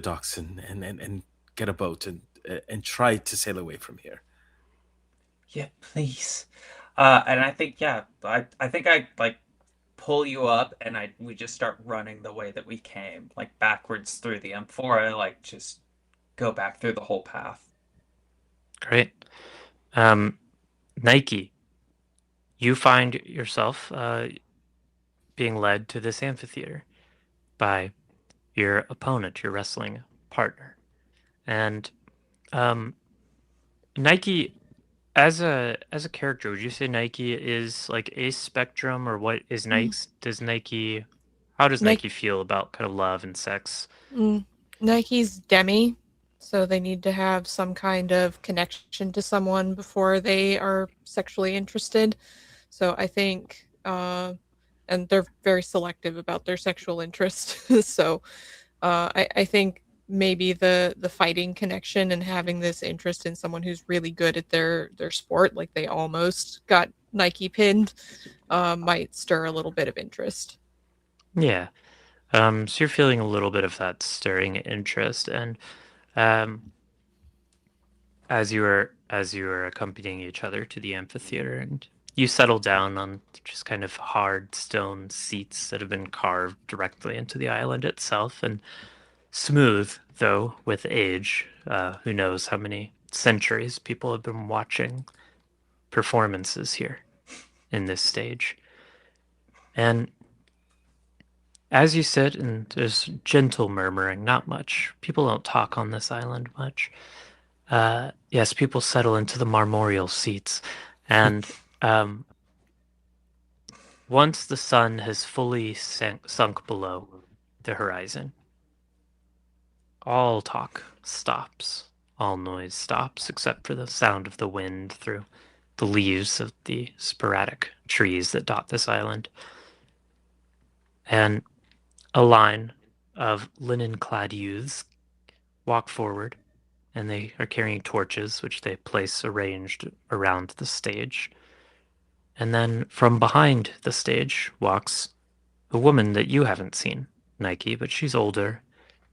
docks and get a boat and try to sail away from here. Yeah, please. And I think, yeah, I think I like pull you up and we just start running the way that we came, like backwards through the amphora, like just go back through the whole path. Great. Nike, you find yourself being led to this amphitheater by your opponent, your wrestling partner. And Nike, as a character, would you say Nike is like a spectrum, or what is Nike? Does Nike? How does Nike- Nike feel about kind of love and sex? Nike's demi, so they need to have some kind of connection to someone before they are sexually interested. So I think, and they're very selective about their sexual interest. So I think maybe the fighting connection and having this interest in someone who's really good at their sport, like they almost got Nike pinned, might stir a little bit of interest. Yeah. So you're feeling a little bit of that stirring interest, and um, as you were accompanying each other to the amphitheater, and you settle down on just kind of hard stone seats that have been carved directly into the island itself, and smooth, though, with age. Who knows how many centuries people have been watching performances here in this stage. And as you sit, and there's gentle murmuring, not much. People don't talk on this island much. Yes, people settle into the marmoreal seats. And once the sun has fully sunk below the horizon, all talk stops. All noise stops except for the sound of the wind through the leaves of the sporadic trees that dot this island. And a line of linen-clad youths walk forward, and they are carrying torches, which they place arranged around the stage. And then from behind the stage walks a woman that you haven't seen, Nike, but she's older,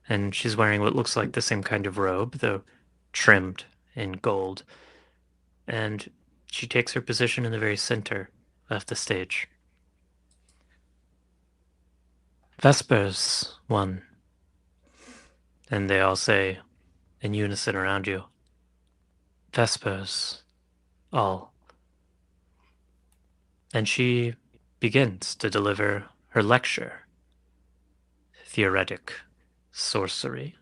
and she's wearing what looks like the same kind of robe, though trimmed in gold. And she takes her position in the very center of the stage. Vespers, one. And they all say in unison around you, Vespers, all. And she begins to deliver her lecture. Theoretic sorcery.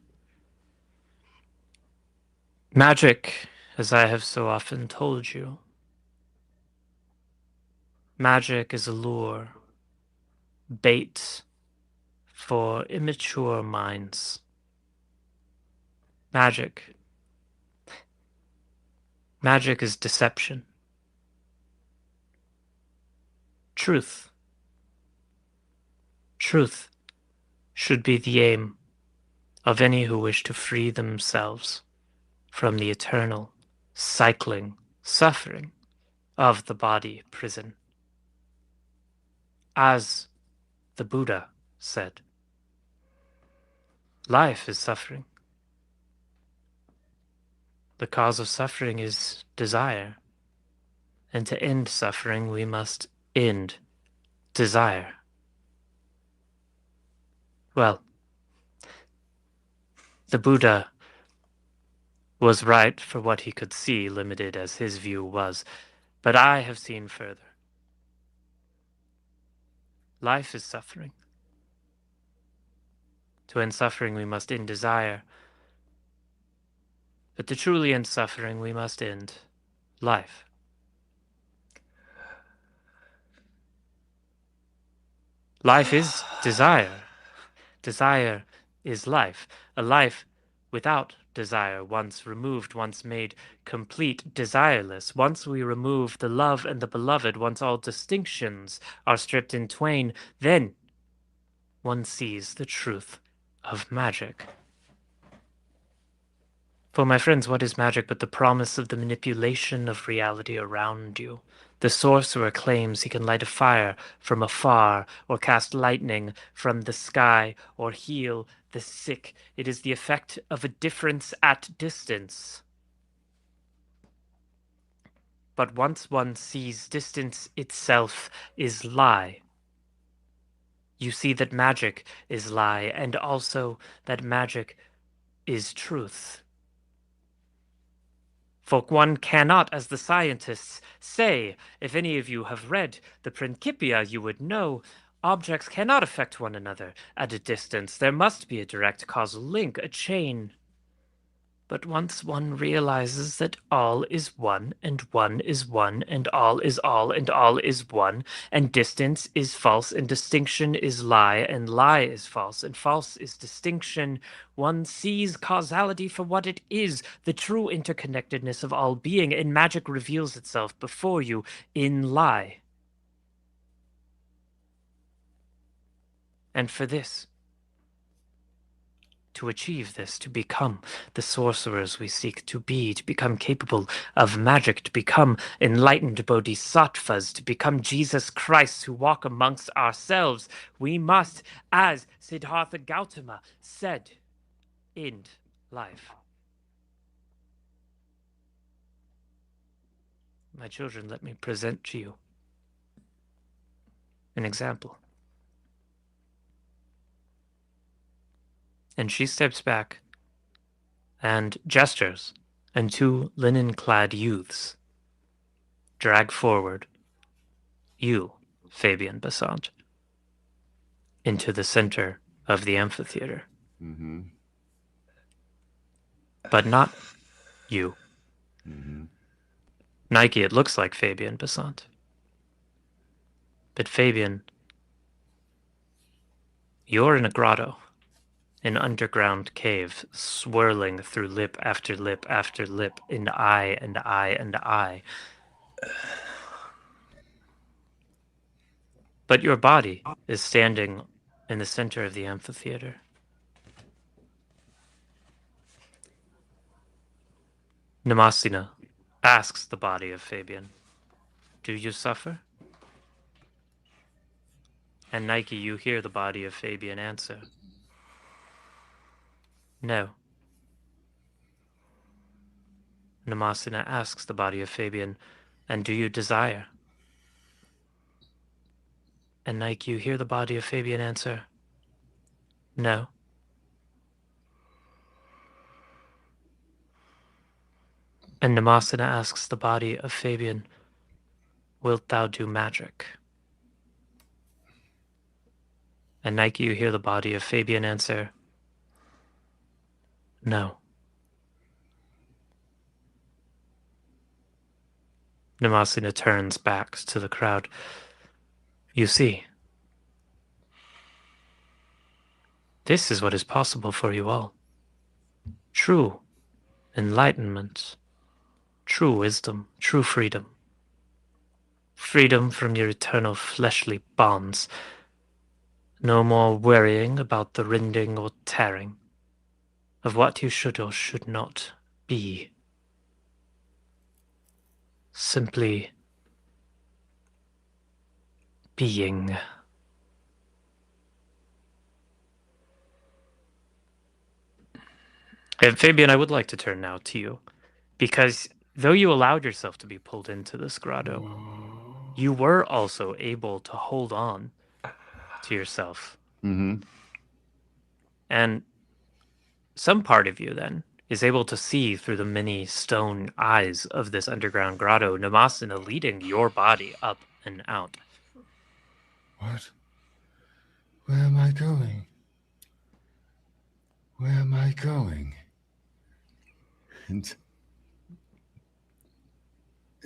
Magic, as I have so often told you. Magic is a lure, bait for immature minds. Magic. Magic is deception. Truth. Truth should be the aim of any who wish to free themselves from the eternal, cycling suffering of the body prison. As the Buddha said, life is suffering. The cause of suffering is desire. And to end suffering, we must end desire. Well, the Buddha was right for what he could see, limited as his view was, but I have seen further. Life is suffering. To end suffering, we must end desire. But to truly end suffering, we must end life. Life is desire. Desire is life. A life without desire, once removed, once made complete, desireless. Once we remove the love and the beloved, once all distinctions are stripped in twain, then one sees the truth of magic. For my friends, what is magic but the promise of the manipulation of reality around you? The sorcerer claims he can light a fire from afar, or cast lightning from the sky, or heal the sick. It is the effect of a difference at distance. But once one sees distance itself is lie, you see that magic is lie, and also that magic is truth. For one cannot, as the scientists say, if any of you have read the Principia, you would know, objects cannot affect one another at a distance. There must be a direct causal link, a chain. But once one realizes that all is one, and one is one, and all is all, and all is one, and distance is false, and distinction is lie, and lie is false, and false is distinction, one sees causality for what it is, the true interconnectedness of all being, and magic reveals itself before you in lie. And for this, to achieve this, to become the sorcerers we seek to be, to become capable of magic, to become enlightened bodhisattvas, to become Jesus Christ who walk amongst ourselves, we must, as Siddhartha Gautama said, end life. My children, let me present to you an example. And she steps back and gestures, and two linen-clad youths drag forward you, Fabian Besant, into the center of the amphitheater. Mm-hmm. But not you. Mm-hmm. Nike, it looks like Fabian Besant. But Fabian, you're in a grotto. An underground cave, swirling through lip after lip after lip, and eye and eye and eye. But your body is standing in the center of the amphitheater. Namasina asks the body of Fabian, "Do you suffer?" And Nike, you hear the body of Fabian answer, "No." Namasina asks the body of Fabian, "And do you desire?" And Nike, you hear the body of Fabian answer, "No." And Namasina asks the body of Fabian, "Wilt thou do magic?" And Nike, you hear the body of Fabian answer, "No." Namasina turns back to the crowd. "You see, this is what is possible for you all. True enlightenment, true wisdom, true freedom. Freedom from your eternal fleshly bonds. No more worrying about the rending or tearing of what you should or should not be. Simply being." And Fabian, I would like to turn now to you, because though you allowed yourself to be pulled into this grotto, you were also able to hold on to yourself. Mm-hmm. And some part of you then is able to see through the many stone eyes of this underground grotto, Namasina leading your body up and out. What? Where am I going? Where am I going? And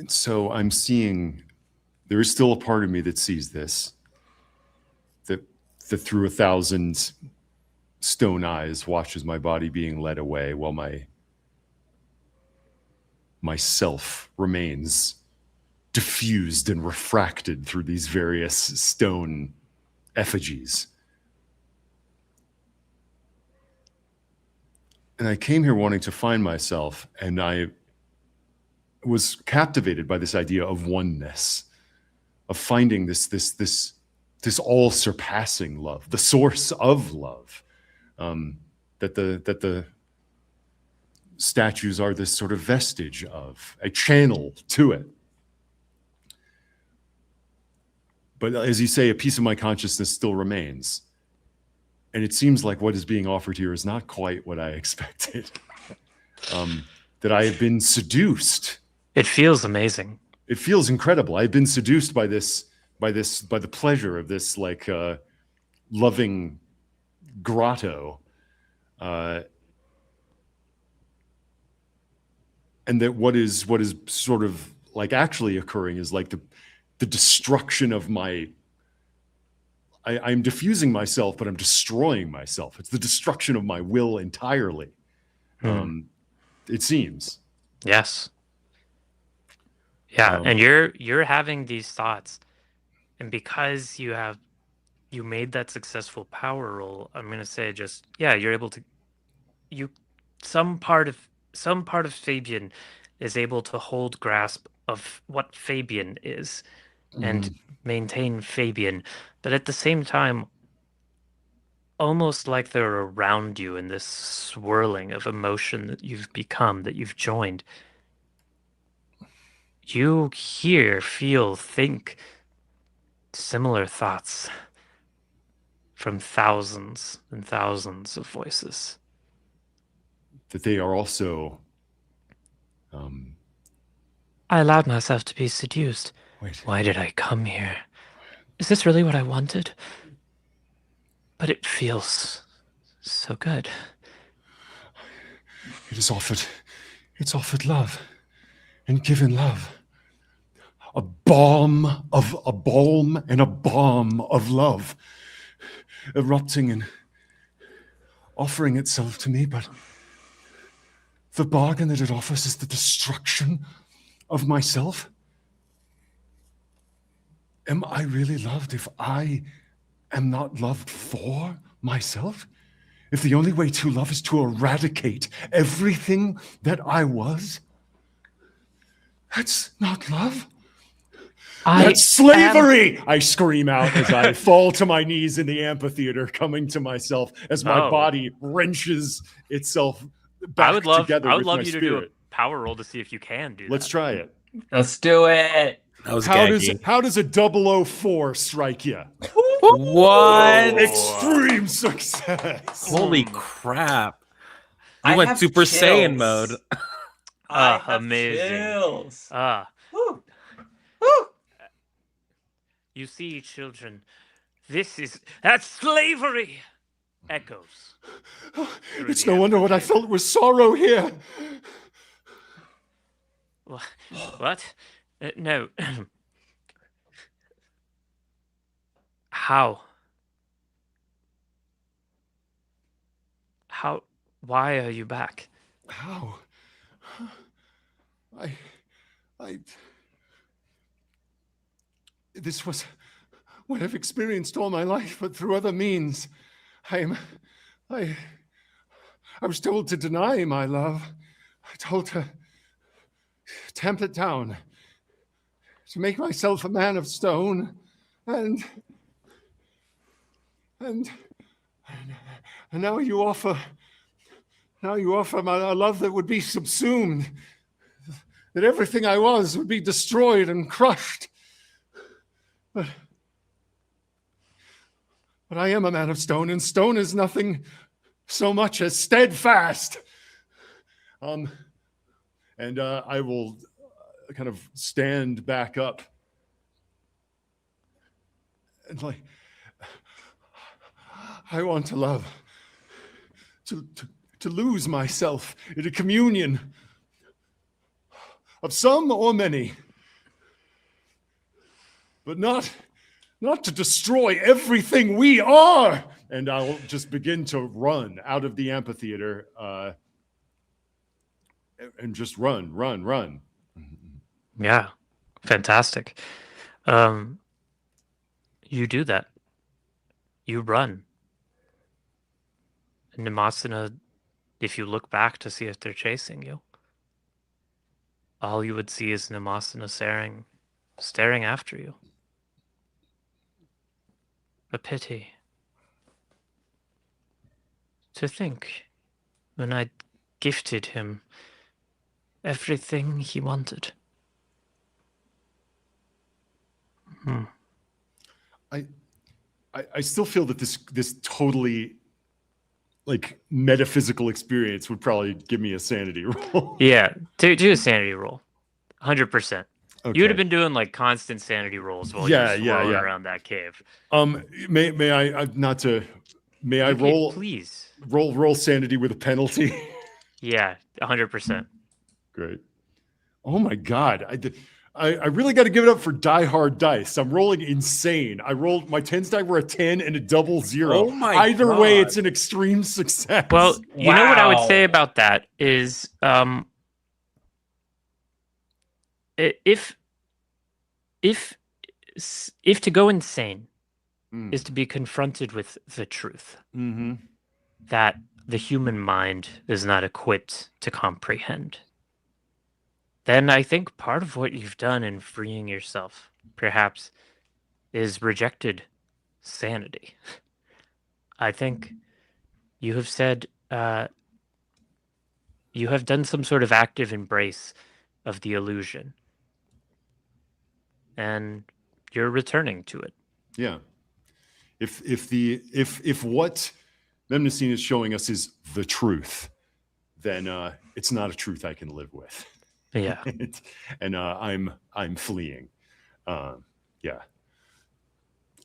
so I'm seeing, there is still a part of me that sees this, that through 1,000 stone eyes watches my body being led away while myself remains diffused and refracted through these various stone effigies. And I came here wanting to find myself, and I was captivated by this idea of oneness, of finding this all-surpassing love, the source of love, that the statues are this sort of vestige of, a channel to it. But as you say, a piece of my consciousness still remains. And it seems like what is being offered here is not quite what I expected. That I have been seduced. It feels amazing. It feels incredible. I've been seduced by the pleasure of this loving grotto. that what is sort of like actually occurring is like the destruction of my. I'm diffusing myself, but I'm destroying myself. It's the destruction of my will entirely. It seems. Yes. Yeah, and you're having these thoughts, and because you made that successful power roll, I'm gonna say just you're able to some part of Fabian is able to hold grasp of what Fabian is and maintain Fabian, but at the same time, almost like they're around you in this swirling of emotion that you've become, that you've joined. You hear, feel, think similar thoughts from thousands and thousands of voices. That they are also. I allowed myself to be seduced. Wait. Why did I come here? Is this really what I wanted? But it feels so good. It's offered love and given love. A balm and a balm of love erupting and offering itself to me, but the bargain that it offers is the destruction of myself. Am I really loved if I am not loved for myself? If the only way to love is to eradicate everything that I was? That's not love. That's slavery! I scream out as I fall to my knees in the amphitheater, coming to myself as my body wrenches itself back together. I would love you to do a power roll to see if you can do that. Let's try it. Let's do it. That was how does a 004 strike you? What? Extreme success. Holy crap. You I went have Super chills. Saiyan mode. I have amazing. chills. Woo. You see, children, that's slavery. Echoes. It's no wonder what I felt was sorrow here. What? No. How? Why are you back? How? This was what I've experienced all my life, but through other means. I was told to deny my love. I told to tamp it down, to make myself a man of stone, and now you offer a love that would be subsumed, that everything I was would be destroyed and crushed. But I am a man of stone, and stone is nothing so much as steadfast. And I will kind of stand back up and I want to love, to lose myself in a communion of some or many, but not to destroy everything we are. And I'll just begin to run out of the amphitheater and just run. Yeah, fantastic. You do that. You run. And Namasana, if you look back to see if they're chasing you, all you would see is Namasana staring after you. A pity. To think, when I gifted him everything he wanted. I still feel that this totally like metaphysical experience would probably give me a sanity roll. Yeah, do a sanity roll, 100%. Okay. You would have been doing like constant sanity rolls while you were swirling around that cave. May I roll? Please Roll sanity with a penalty. Yeah, 100%. Great. Oh my God. I really got to give it up for Die Hard Dice. I'm rolling insane. I rolled my 10s die were a 10 and a double 0. Oh my Either way, God. it's an extreme success. Well, you know what I would say Wow. about that is, if if if to go insane Mm. is to be confronted with the truth Mm-hmm. that the human mind is not equipped to comprehend, then I think part of what you've done in freeing yourself, perhaps, is rejected sanity. I think you have said, you have done some sort of active embrace of the illusion, and you're returning to it. Yeah. If what Memnosine is showing us is the truth, then it's not a truth I can live with. Yeah. And I'm fleeing. Yeah.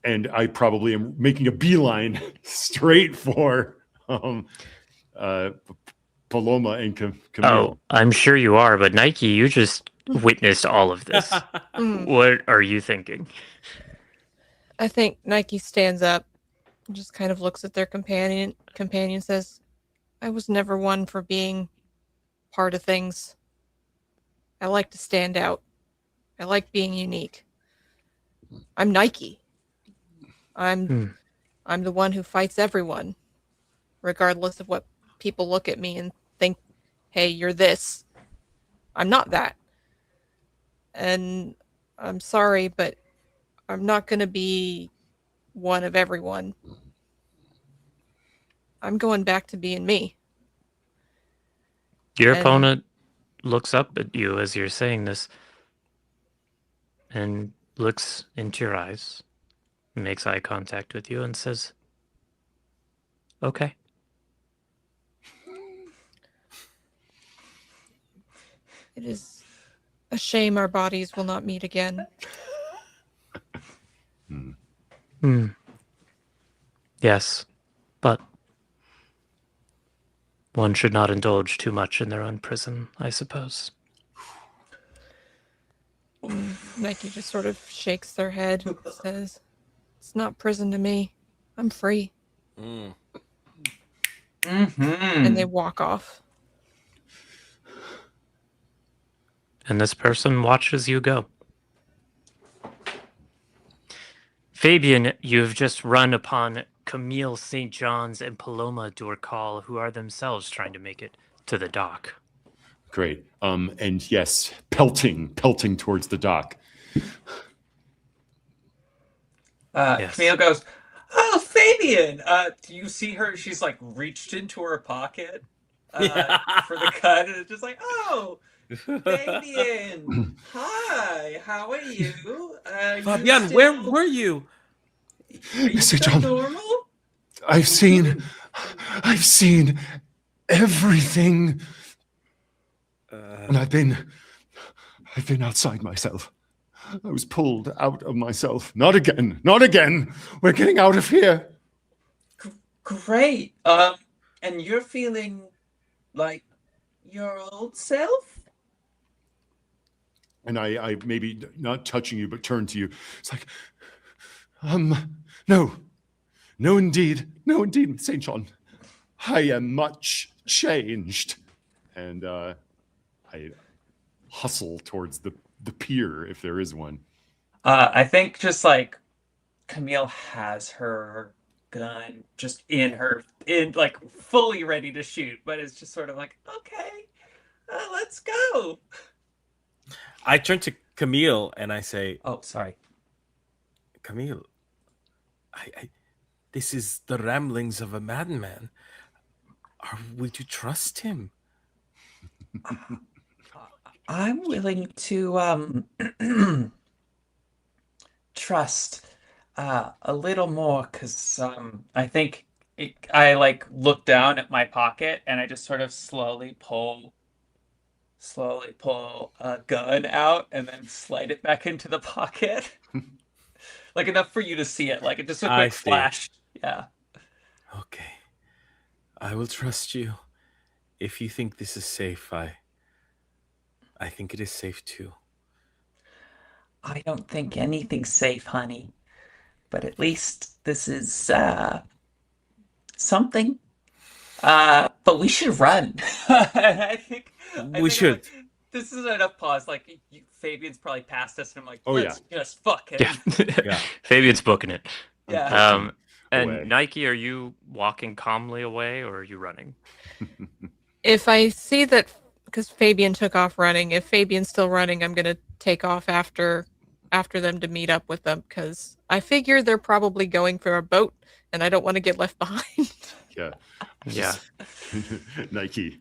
And I probably am making a beeline straight for Paloma and Camille. Oh, I'm sure you are, but Nike, you just witnessed all of this. Mm. What are you thinking? I think Nike stands up, and just kind of looks at their companion. Companion says, "I was never one for being part of things. I like to stand out. I like being unique. I'm Nike. I'm the one who fights everyone, regardless of what people look at me and think, hey, you're this. I'm not that. And I'm sorry, but I'm not going to be one of everyone. I'm going back to being me." Your And- opponent looks up at you as you're saying this and looks into your eyes, makes eye contact with you, and says, "Okay." It is a shame our bodies will not meet again. Yes, but one should not indulge too much in their own prison, I suppose. Nike just sort of shakes their head, says, "It's not prison to me. I'm free." Mm. And they walk off. And this person watches you go. Fabian, you've just run upon Camille St. John's and Paloma Dorcal, who are themselves trying to make it to the dock. Great. And yes, pelting towards the dock. Yes. Camille goes, "Oh, Fabian, do you see her? She's like reached into her pocket for the cut, and it's just like, oh, Fabian, hi, how are you? Fabian, where were you? Are you Mr. still John. normal? I've seen everything, and I've been outside myself. I was pulled out of myself. Not again. We're getting out of here. Great. And you're feeling like your old self? And I maybe not touching you, but turn to you. It's like, no, indeed, St. John. I am much changed. And I hustle towards the pier, if there is one. I think just like Camille has her gun just in like fully ready to shoot, but it's just sort of like, okay, let's go. I turn to Camille and I say, Oh, sorry. Camille, this is the ramblings of a madman. Are we to trust him? I'm willing to trust a little more because I think I like look down at my pocket and I just sort of slowly pull a gun out and then slide it back into the pocket. Like enough for you to see it, like just a I quick see. flash. Yeah. Okay. I will trust you. If you think this is safe, I think it is safe too. I don't think anything's safe, honey. But at least this is something. But we should run. We should. This is enough pause. Like Fabian's probably passed us, and I'm like, Oh, let's just fuck it. Yeah. Yeah. Fabian's booking it. Yeah. Um, and away. Nike, are you walking calmly away or are you running? If I see that, because Fabian took off running, if Fabian's still running, I'm gonna take off after them to meet up with them, because I figure they're probably going for a boat, and I don't want to get left behind. Yeah. Yeah. Nike.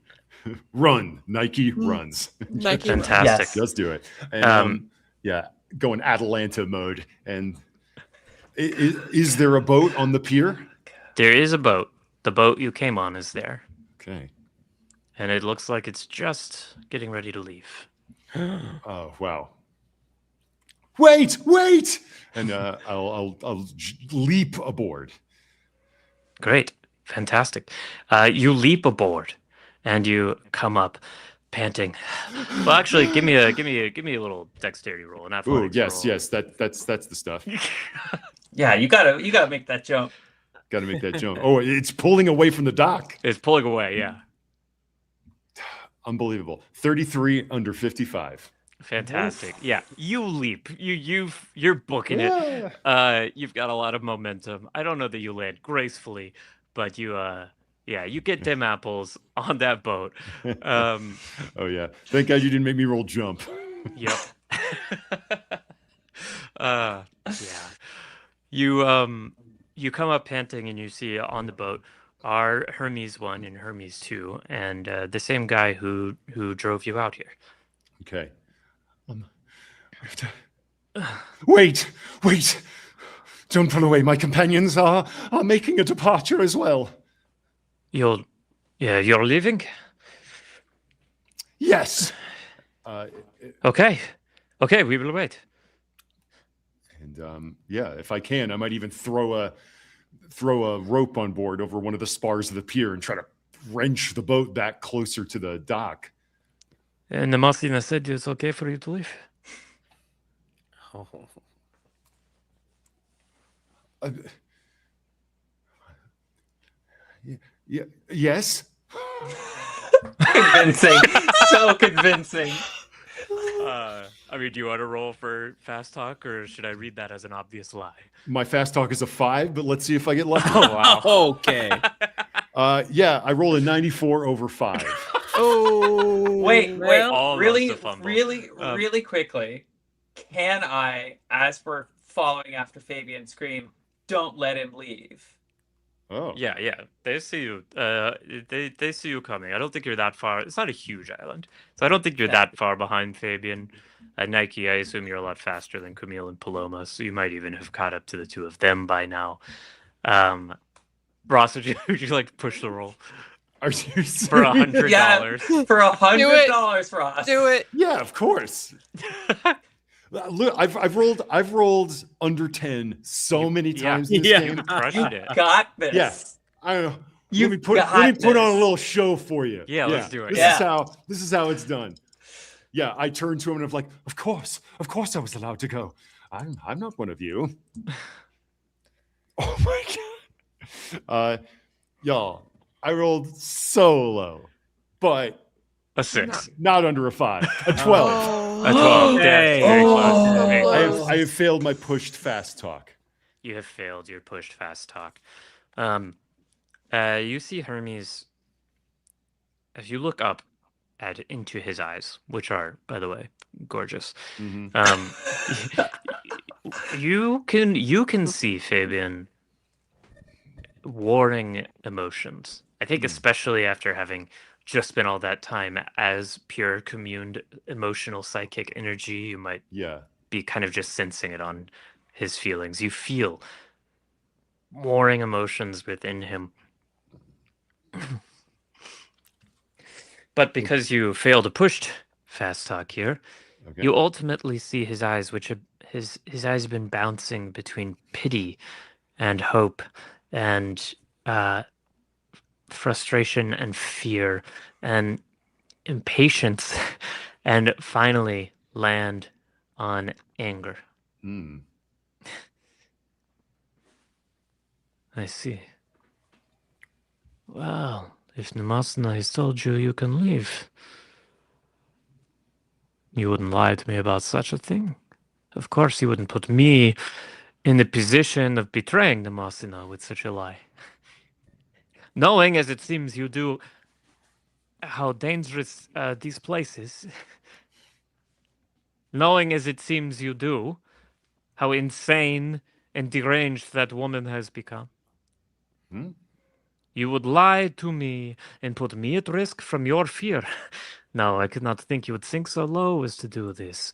Run. Nike runs. Nike Fantastic. Yes. Let's do it. And yeah, going Atalanta mode. And is there a boat on the pier? There is a boat. The boat you came on is there. Okay. And it looks like it's just getting ready to leave. Oh wow. Wait! And I'll leap aboard. Great. Fantastic. You leap aboard and you come up panting. Well, actually, give me a little dexterity roll. An Ooh, athletics yes, roll. yes. That's the stuff. Yeah, you gotta make that jump. Got to make that jump. Oh, it's pulling away from the dock. It's pulling away, yeah. Unbelievable. 33 under 55. Fantastic. Yeah, you leap. You're booking it. You've got a lot of momentum. I don't know that you land gracefully, but you get them apples on that boat. Oh yeah. Thank God you didn't make me roll jump. Yep. Yeah. You come up panting and you see on the boat are Hermes 1 and Hermes 2 and the same guy who drove you out here. Okay. Wait. Don't pull away. My companions are making a departure as well. You're leaving? Yes. Okay, we will wait. And yeah, if I can, I might even throw a rope on board over one of the spars of the pier and try to wrench the boat back closer to the dock. And the Masina said it's okay for you to leave. Oh. Yes. Convincing. So convincing. I mean, do you want to roll for fast talk, or should I read that as an obvious lie? My fast talk is a 5, but let's see if I get lucky. Oh wow! Okay. Yeah, I rolled a 94 over 5. Oh, Wait, All really, loves to fumble. really quickly. Can I, as we're following after Fabian, scream, "Don't let him leave"? Oh. Yeah. They see you. They see you coming. I don't think you're that far. It's not a huge island, so I don't think you're that far behind Fabian. At Nike, I assume you're a lot faster than Camille and Paloma, so you might even have caught up to the two of them by now. Ross, would you like to push the roll Are you serious? for $100? Yeah, for $100, Ross. do it. Yeah, of course. Look, I've rolled under 10 so many times this game. Crushing it. Got this. Yeah. I don't know. You let me put got on a this. little show for you. Yeah, let's do it. This is how it's done. Yeah, I turned to him and I'm like, of course I was allowed to go. I'm not one of you. Oh my god. Y'all, I rolled so low, but A 6. not under a 5. A 12. Oh. A 12. Hey. Very close. Oh. Very I close. have failed my pushed fast talk. You have failed your pushed fast talk. You see Hermes, as you look up into his eyes, which are, by the way, gorgeous. Mhm. You can see Fabian warring emotions. I think especially after having just spent all that time as pure communed emotional psychic energy, you might Yeah. be kind of just sensing it on his feelings. You feel warring emotions within him. But because you failed to push fast talk here, Okay. you ultimately see his eyes, which his eyes have been bouncing between pity and hope and frustration and fear and impatience and finally land on anger. Hmm. I see. Well, if Namasana has told you you can leave, you wouldn't lie to me about such a thing. Of course, you wouldn't put me in the position of betraying Namasana with such a lie. Knowing, as it seems you do, how dangerous these places, knowing as it seems you do, how insane and deranged that woman has become. Hmm? You would lie to me and put me at risk from your fear. No, I could not think you would sink so low as to do this.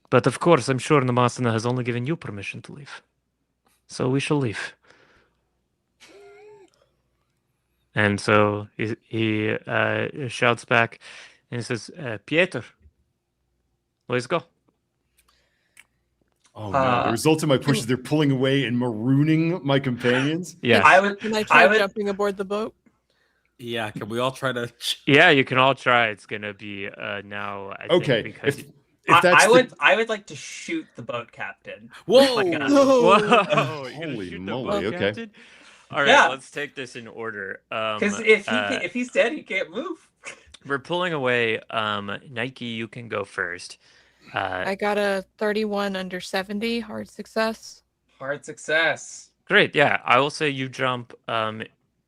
But of course, I'm sure Namasana has only given you permission to leave. So we shall leave. And so he shouts back and he says, Pieter, let's go. Oh no! The result of my push is they're pulling away and marooning my companions. Yes. Can I try jumping aboard the boat? Yeah, can we all try to? Yeah, you can all try. It's gonna be now. I Okay, think because if that's I would like to shoot the boat captain. Whoa! Like a- whoa, you're gonna Holy shoot the moly, boat okay. captain? All right, Yeah. let's take this in order. Because if he's dead, he can't move. We're pulling away. Nike, you can go first. I got a 31 under 70, hard success. Hard success. Great. Yeah, I will say you jump.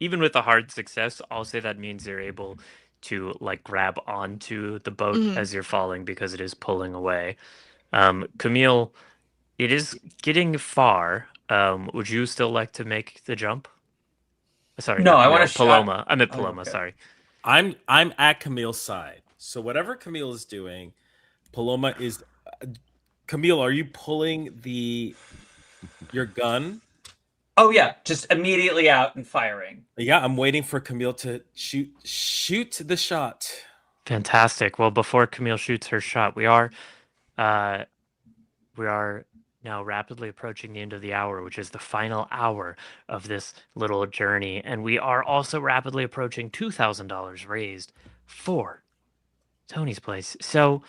Even with a hard success, I'll say that means you're able to like grab onto the boat as you're falling because it is pulling away. Camille, it is getting far. Would you still like to make the jump? Sorry, No, not I Camille, wanna sh- Paloma. I'm at Oh, Paloma. okay. Sorry. I'm at Camille's side. So whatever Camille is doing, Paloma is. Camille, are you pulling your gun? Oh yeah, just immediately out and firing. Yeah, I'm waiting for Camille to shoot the shot. Fantastic. Well, before Camille shoots her shot, we are now rapidly approaching the end of the hour, which is the final hour of this little journey, and we are also rapidly approaching $2,000 raised for Tony's place. So,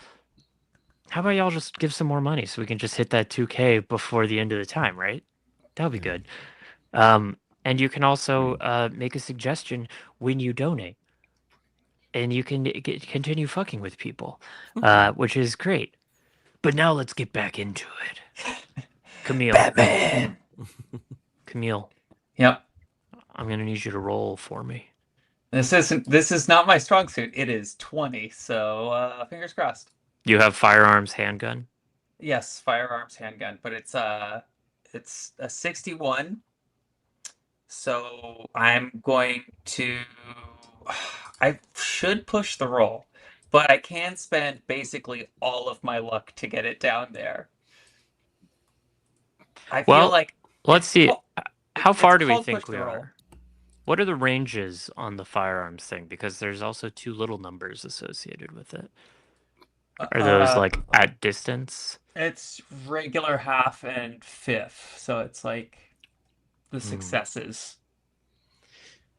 how about y'all just give some more money so we can just hit that 2K before the end of the time, right? That would be good. And you can also make a suggestion when you donate. And you can continue fucking with people, which is great. But now let's get back into it. Camille. Batman. Camille, Yep. I'm going to need you to roll for me. This is not my strong suit. It is 20. So fingers crossed. You have firearms, handgun? Yes, firearms, handgun, but it's a 61. So I'm going to. I should push the roll, but I can spend basically all of my luck to get it down there. I feel Well, like Let's see. How far do we called think push we the roll. are? What are the ranges on the firearms thing? Because there's also two little numbers associated with it. Are those like at distance? It's regular, half, and fifth, so it's like the successes.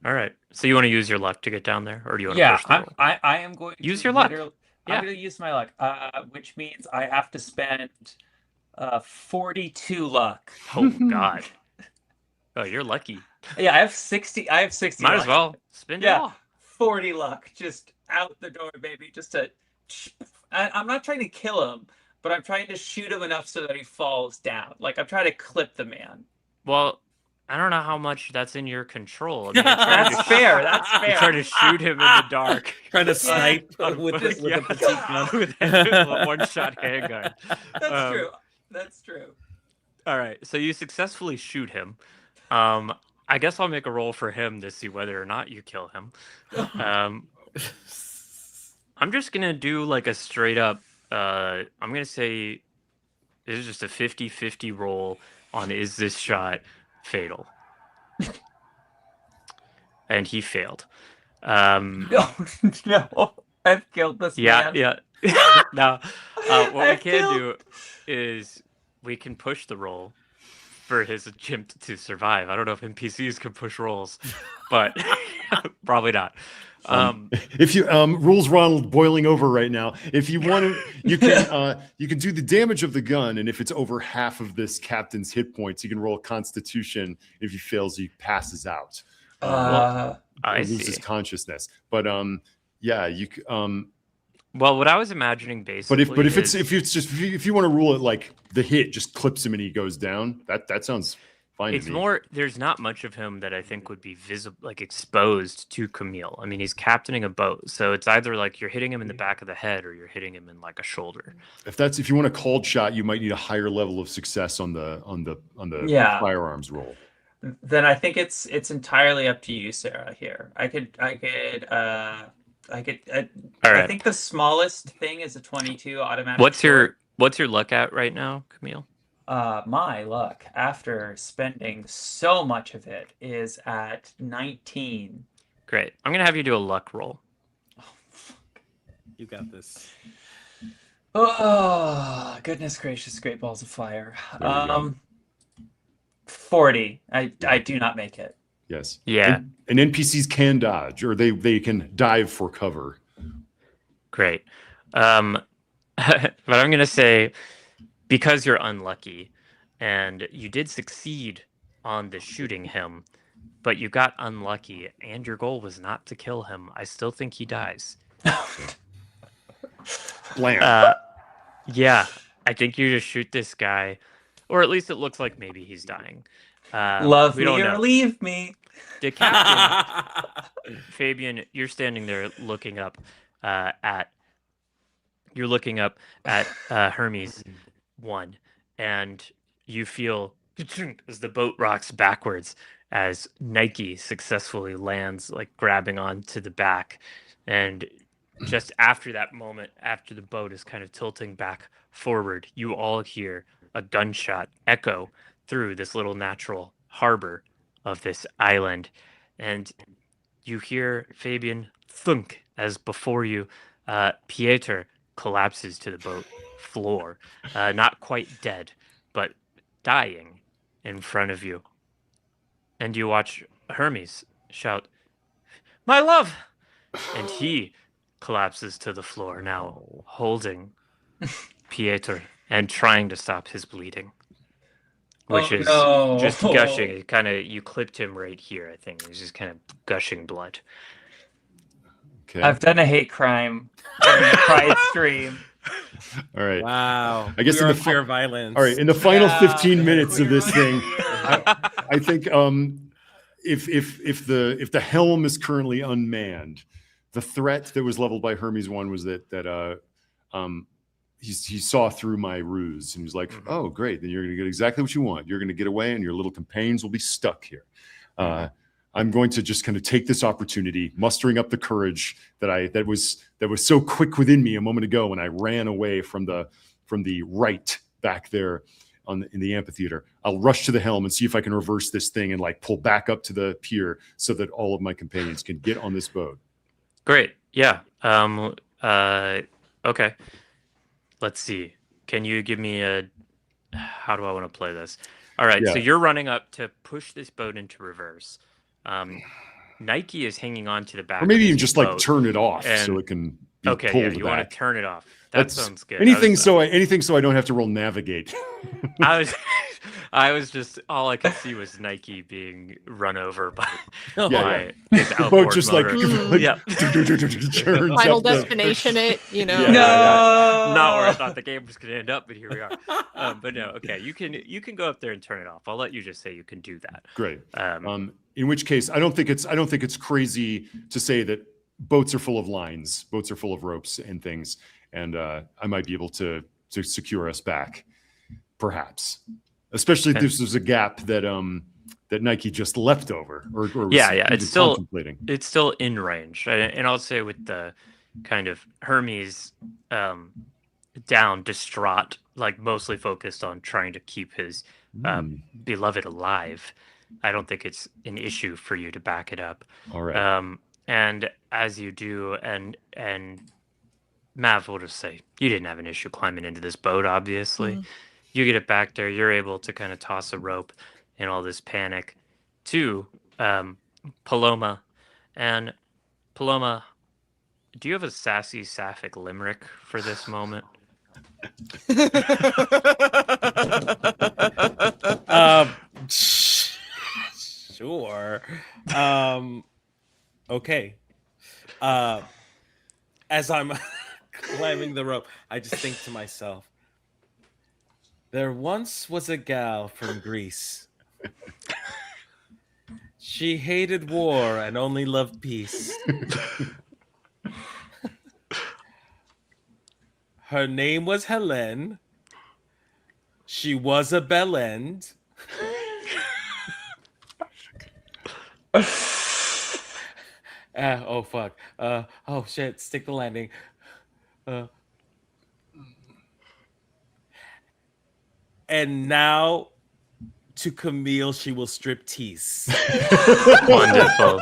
All right. So you want to use your luck to get down there, or do you want to Yeah, push the roll? I am going to Use your luck. literally- Yeah. I'm going to use my luck, which means I have to spend 42 luck. Oh God. Oh, you're lucky. Yeah, I have 60. I have 60. Might luck. as well spend it Yeah, all. 40 luck, just out the door, baby. Just to. I'm not trying to kill him, but I'm trying to shoot him enough so that he falls down. Like I'm trying to clip the man. Well, I don't know how much that's in your control. I mean, you're trying That's to fair. That's You're fair. trying to shoot him in the dark. Trying to snipe with Yeah. a petite gun. With a one-shot handgun. That's true. That's true. All right, so you successfully shoot him. I guess I'll make a roll for him to see whether or not you kill him. I'm just gonna do like a straight up. I'm gonna say this is just a 50-50 roll on is this shot fatal, and he failed. No, no. I've killed this man. Yeah. Now, what we I've can killed- do is we can push the roll for his attempt to survive. I don't know if NPCs can push rolls, but probably not. If you rules Ronald boiling over right now. If you want to, you can do the damage of the gun, and if it's over half of this captain's hit points, you can roll a Constitution. If he fails, he passes out. I loses see. consciousness. But yeah, Well, what I was imagining basically, but if you want to rule it like the hit just clips him and he goes down, that sounds fine it's to me. more. There's not much of him that I think would be visible, like exposed to Camille. I mean, he's captaining a boat, so it's either like you're hitting him in the back of the head or you're hitting him in like a shoulder. If you want a called shot, you might need a higher level of success on the Yeah. firearms roll. Then I think it's entirely up to you, Sarah. Here, I right. think the smallest thing is a 22 automatic. What's your luck at right now, Camille? My luck after spending so much of it is at 19. Great. I'm gonna have you do a luck roll. You got this. Oh, goodness gracious, great balls of fire. There we go. 40. I do not make it. Yes. Yeah. And NPCs can dodge, or they can dive for cover. Great. But I'm gonna say, because you're unlucky, and you did succeed on the shooting him, but you got unlucky, and your goal was not to kill him, I still think he dies. Blam. Yeah, I think you just shoot this guy, or at least it looks like maybe he's dying. Love we me don't or know. leave me. The captain, Fabian, you're standing there looking up at Hermes 1, and you feel as the boat rocks backwards as Nike successfully lands, like grabbing onto the back. And just after that moment, after the boat is kind of tilting back forward, you all hear a gunshot echo through this little natural harbor of this island. And you hear Fabian thunk as before you, Pieter collapses to the boat floor, not quite dead, but dying in front of you. And you watch Hermes shout, "My love!" And he collapses to the floor, now holding Pieter and trying to stop his bleeding, which is just gushing. You clipped him right here, I think. He's just kind of gushing blood. Okay. I've done a hate crime during the Pride stream. All right. Wow. I guess we in are the queer violence. All right. In the final Yeah, 15 minutes of this thing, queer. I think if the helm is currently unmanned, the threat that was leveled by Hermes 1 was that he saw through my ruse and was like, "Oh, great! Then you're going to get exactly what you want. You're going to get away, and your little companions will be stuck here." I'm going to just kind of take this opportunity, mustering up the courage that was so quick within me a moment ago when I ran away from the right back there in the amphitheater. I'll rush to the helm and see if I can reverse this thing and like pull back up to the pier so that all of my companions can get on this boat. Great. Yeah. Okay. Let's see. Can you give me how do I want to play this? All right. Yeah. So you're running up to push this boat into reverse. Nike is hanging on to the back. Or maybe of even this just boat, like turn it off and- so it can be Okay. pulled Yeah. back. You want to turn it off. That That's- sounds good. Anything so I don't have to roll navigate. I was just, all I could see was Nike being run over by, Yeah, by his The boat outboard just motor. like Yeah. Final up the- destination, you know. Yeah. No. Not where I thought the game was going to end up, but here we are. But no, okay, you can go up there and turn it off. I'll let you just say you can do that. Great. In which case, I don't think it's crazy to say that boats are full of lines, boats are full of ropes and things, and I might be able to secure us back, perhaps. Especially if this was a gap that Nike just leapt over, or was Yeah, even it's still- contemplating. It's still in range, and I'll say with the kind of Hermes down, distraught, like mostly focused on trying to keep his beloved alive. I don't think it's an issue for you to back it up. All right. And as you do, and Mav will just say, you didn't have an issue climbing into this boat, obviously. Mhm. You get it back there, you're able to kind of toss a rope in all this panic to Paloma, and Paloma, do you have a sassy sapphic limerick for this moment? Sure. Okay. As I'm climbing the rope, I just think to myself, there once was a gal from Greece. She hated war and only loved peace. Her name was Helen. She was a bellend. Oh fuck. Oh shit, stick the landing. And now to Camille she will strip tease. Wonderful.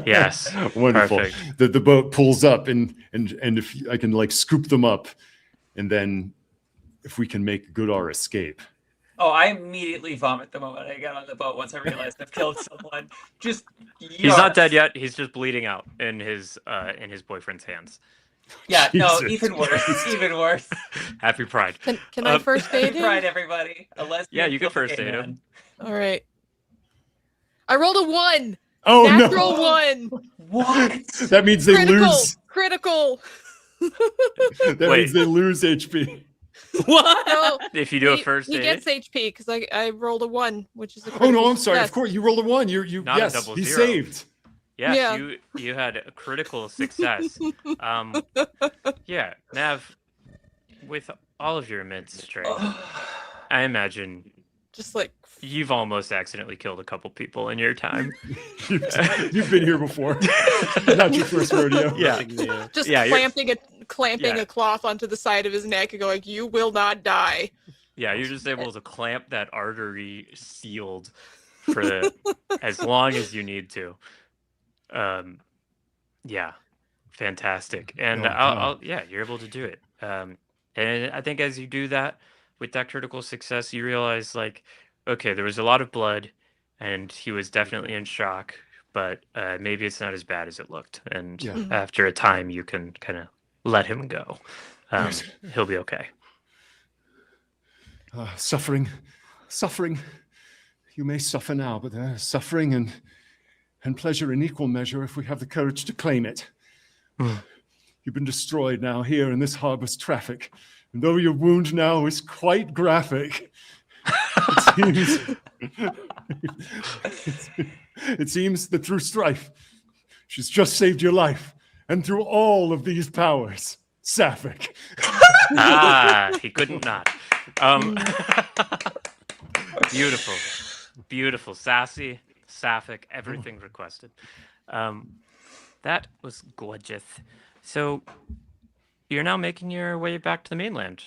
Yes. Wonderful. Perfect. The boat pulls up, and if I can like scoop them up, and then if we can make good our escape. Oh, I immediately vomit the moment I get on the boat once I realize I've killed someone. Just He's not dead yet. He's just bleeding out in his boyfriend's hands. Yeah, no, Jesus even worse. Even worse. Happy Pride. Can I first aid him? Pride, everybody. A lesbian Yeah, you can first gay aid man. him. All right. I rolled a 1. Oh Natural no! 1. What? That means they Critical. lose. Critical. That Wait. means they lose HP. What? No, If you do a he, first he aid, gets HP because I rolled a 1, which is a Oh no! critical I'm sorry. success. Of course, you rolled a 1. You Not a yes, double he's zero. saved. yes, Yeah. you had a critical success. Yeah, Nav, with all of your immense strength, I imagine Just like you've almost accidentally killed a couple people in your time. You've been here before. Not your first rodeo. Yeah. Nothing new. just Yeah, you're- clamping Yeah. a cloth onto the side of his neck and going, "You will not die." Yeah, you're just able to clamp that artery sealed for as long as you need to. Yeah, fantastic. And Oh, I'll yeah, you're able to do it. And I think as you do that with that critical success, you realize like, okay, there was a lot of blood, and he was definitely in shock, but maybe it's not as bad as it looked. And Yeah. after a time, you can kind of let him go. Yes. He'll be okay. Suffering. You may suffer now, but suffering and pleasure in equal measure if we have the courage to claim it. You've been destroyed now here in this harbor's traffic, and though your wound now is quite graphic, it seems that through strife, she's just saved your life, and through all of these powers, Sapphic. He couldn't not. Beautiful, sassy, sapphic, everything requested. That was gorgeous. So you're now making your way back to the mainland.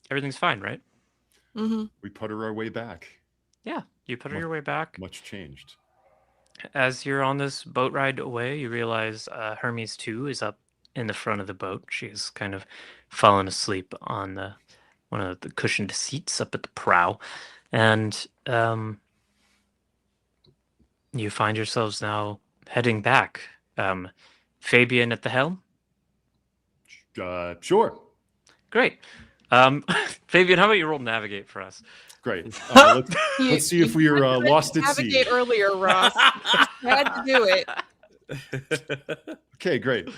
Everything's fine, right? Mm-hmm. We putter our way back. Yeah, you put your way back. Much changed. As you're on this boat ride away, you realize Hermes 2 is up in the front of the boat. She's kind of fallen asleep on one of the cushioned seats up at the prow. And you find yourselves now heading back. Fabian at the helm? Sure. Great. Fabian, how about you roll navigate for us? Great. Let's see if we are lost at sea. Navigate earlier, Ross. Had to do it. Okay, great.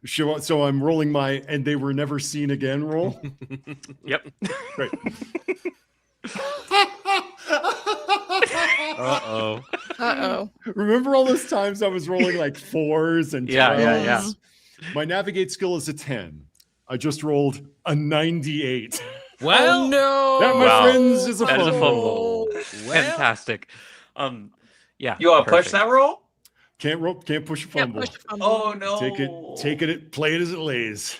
So I'm rolling my "and they were never seen again" roll. Yep. Great. Uh-oh. Uh-oh. Remember all those times I was rolling like 4s and 12s? Yeah. My navigate skill is a 10. I just rolled a 98. Well, Oh, no. That, my Wow. friends, is a That is a fumble. fumble. well. Fantastic. Yeah. You want to push perfect. that roll? Can't push a Can't fumble. push a fumble. Oh no! Take it, play it as it lays.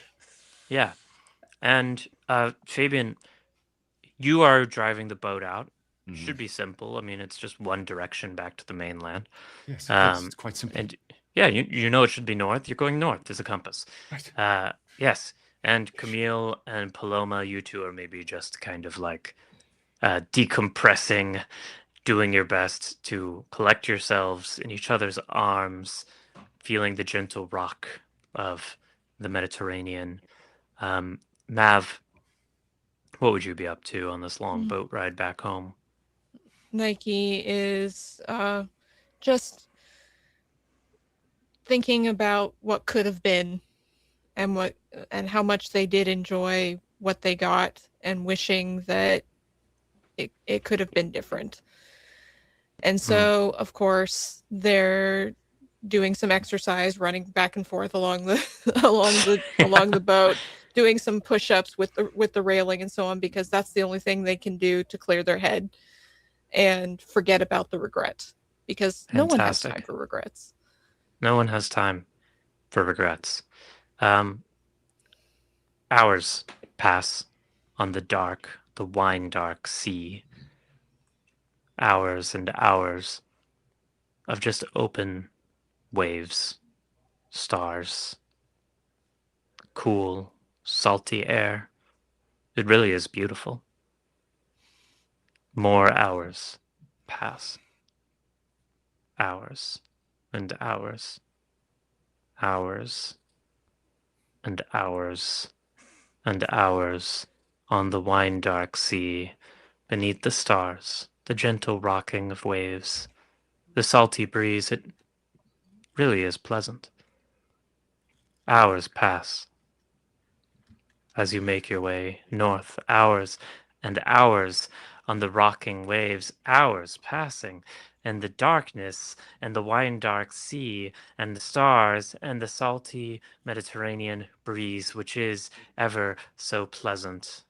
Yeah. And Fabian, you are driving the boat out. Should be simple. I mean, it's just one direction back to the mainland. Yes, it's quite simple. And yeah, you know it should be north. You're going north. There's a compass. Right. Yes. And Camille and Paloma, you two are maybe just kind of like decompressing, doing your best to collect yourselves in each other's arms, feeling the gentle rock of the Mediterranean. Mav, what would you be up to on this long boat ride back home? Nike is just thinking about what could have been and how much they did enjoy what they got and wishing that it could have been different. And so, of course, they're doing some exercise, running back and forth along the along the boat, doing some push-ups with the railing and so on, because that's the only thing they can do to clear their head and forget about the regret, because no one has time for regrets. No one has time for regrets. Hours pass on the wine dark sea. Hours and hours of just open waves, stars, cool, salty air. It really is beautiful. More hours pass. Hours and hours. Hours and hours and hours on the wine dark sea, beneath the stars, the gentle rocking of waves, the salty breeze. It really is pleasant. Hours pass as you make your way north, hours and hours on the rocking waves, hours passing, and the darkness and the wine dark sea and the stars and the salty Mediterranean breeze, which is ever so pleasant.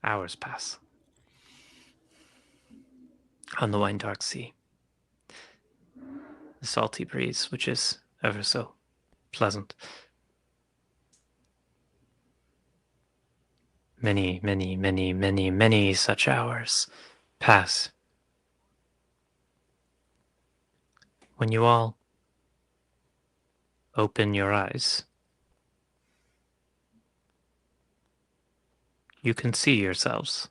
Hours pass on the wine dark sea. The salty breeze, which is ever so pleasant. Many, many, many, many, many such hours pass when you all open your eyes. You can see yourselves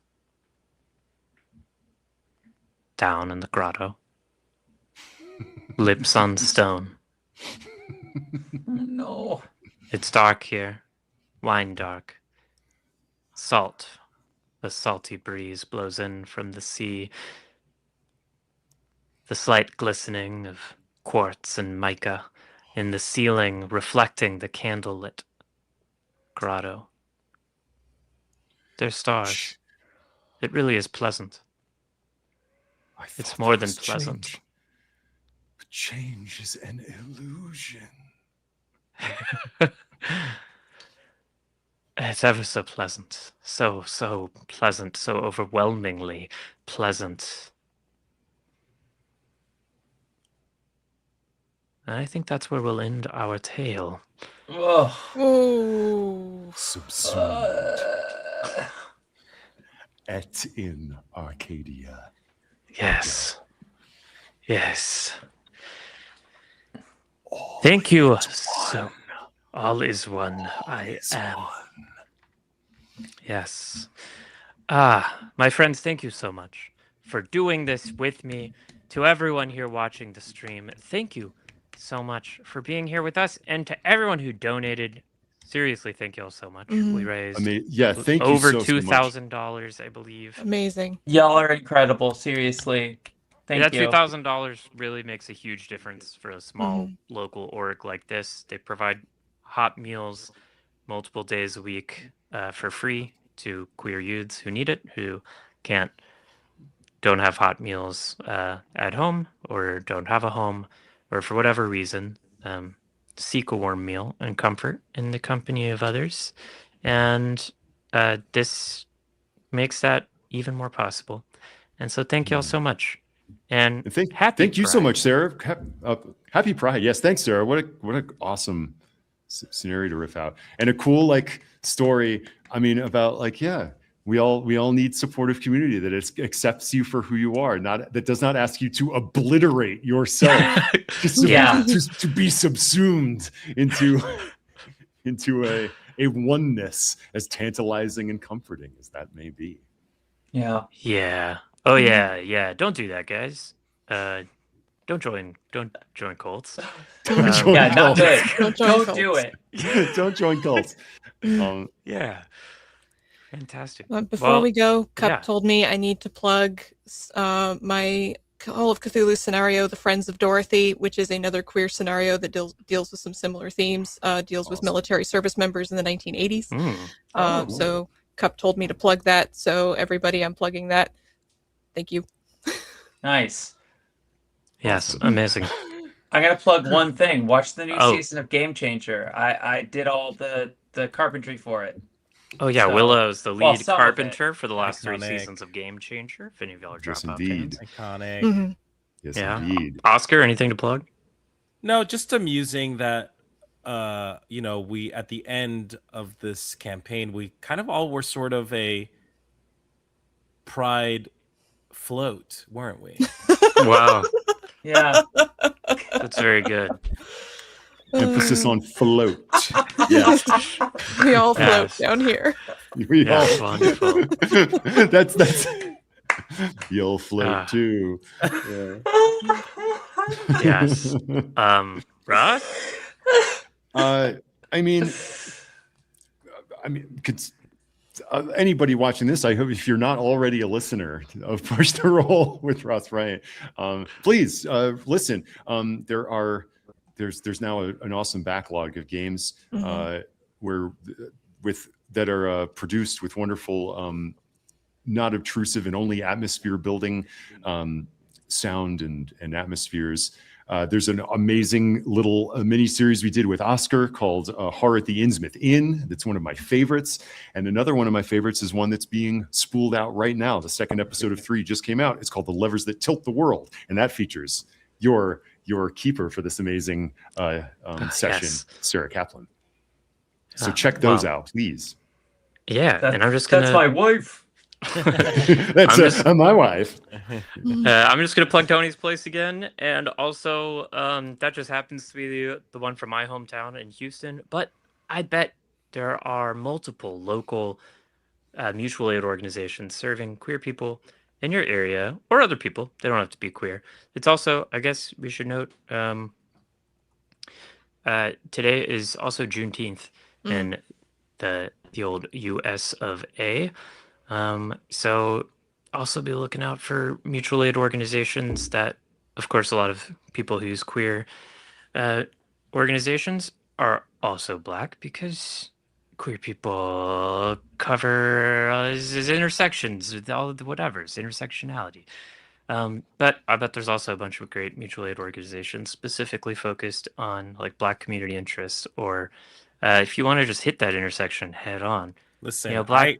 down in the grotto, lips on stone. No. It's dark here, wine dark. Salt. The salty breeze blows in from the sea. The slight glistening of quartz and mica in the ceiling reflecting the candlelit grotto. They're stars. It really is pleasant. It's more than pleasant. Change. But change is an illusion. It's ever so pleasant. So pleasant. So overwhelmingly pleasant. And I think that's where we'll end our tale. Ugh. Ooh. Subsumed. Et in Arcadia. Yes. Yes. Thank you. So, all is one. I am. Yes. My friends, thank you so much for doing this with me. To everyone here watching the stream, thank you so much for being here with us. And to everyone who donated, seriously, thank you all so much. We raised thank you over so much. $2,000, I believe. Amazing. Y'all are incredible. Seriously. Thank you. That $2,000 really makes a huge difference for a small local org like this. They provide hot meals multiple days a week for free to queer youths who need it, who don't have hot meals at home, or don't have a home, or for whatever reason seek a warm meal and comfort in the company of others. And this makes that even more possible. And so thank you all so much. And thank you so much, Sarah. Happy Pride. Yes, thanks, Sarah. What an awesome scenario to riff out, and a cool story. I mean, about we all need supportive community that accepts you for who you are, that does not ask you to obliterate yourself, to be subsumed into a oneness as tantalizing and comforting as that may be. Yeah. Yeah. Oh yeah. Don't do that, guys. Don't join cults. Don't join Yeah, not cults. good. Don't join Don't cults. do it. Don't join cults. Yeah. Fantastic. Before Well, we go, Cup yeah. told me I need to plug my Call of Cthulhu scenario, The Friends of Dorothy, which is another queer scenario that deals with some similar themes, deals with Awesome. military service members in the 1980s. Mm. So Cup told me to plug that. So everybody, I'm plugging that. Thank you. Nice. Yes, Awesome. amazing. I gotta plug one thing. Watch the new Oh. season of Game Changer. I did all the carpentry for it. Oh yeah, So- Willow is the well, lead some of it. carpenter for the last 3 Iconic. seasons of Game Changer. If any of y'all are Yes, Dropout indeed. fans. Iconic. Mhm. Yes, Yeah. indeed. Oscar, anything to plug? No, just amusing that we at the end of this campaign, we kind of all were sort of a pride float, weren't we? Wow, Yeah. that's very good. Emphasis on float. Yeah, We all float Yes. down here. we Yes, all. wonderful. that's. You'll float Ah. too. Yeah. Yes. Ross? I mean, anybody watching this, I hope if you're not already a listener of Push the Roll with Ross Bryant, please listen. There's now an awesome backlog of games that are produced with wonderful, not obtrusive and only atmosphere building sound and atmospheres. There's an amazing little mini series we did with Oscar called Horror at the Innsmouth Inn. That's one of my favorites. And another one of my favorites is one that's being spooled out right now. The second episode of 3 just came out. It's called The Levers That Tilt the World. And that features your keeper for this amazing session, Yes. Sara Caplan. So check those out, please. Yeah, That- and I'm just gonna. That's my wife. That's I'm just- my wife. I'm just gonna plug Tony's Place again, and also that just happens to be the one from my hometown in Houston. But I bet there are multiple local mutual aid organizations serving queer people in your area or other people. They don't have to be queer. It's also, I guess, we should note today is also Juneteenth in the old U.S. of A. So also be looking out for mutual aid organizations that, of course, a lot of people who use queer organizations are also Black, because queer people cover as intersections with all of the whatevers, intersectionality. But I bet there's also a bunch of great mutual aid organizations specifically focused on like Black community interests, or if you want to just hit that intersection head on. Listen, You know, Black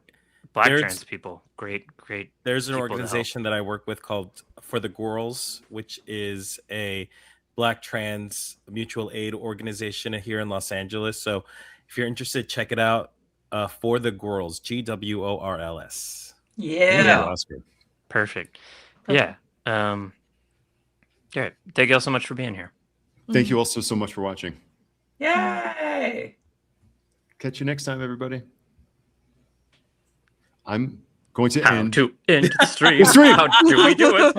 there's- trans people, great. There's an people to help. organization that I work with called For the Girls, which is a Black trans mutual aid organization here in Los Angeles. So if you're interested, check it out. For the Girls, GWORLS. Yeah. Oscar. Perfect. Yeah. All right. Thank you all so much for being here. Thank you also so much for watching. Yay. Catch you next time, everybody. I'm going to How end. to end the stream? Stream. How do we do it?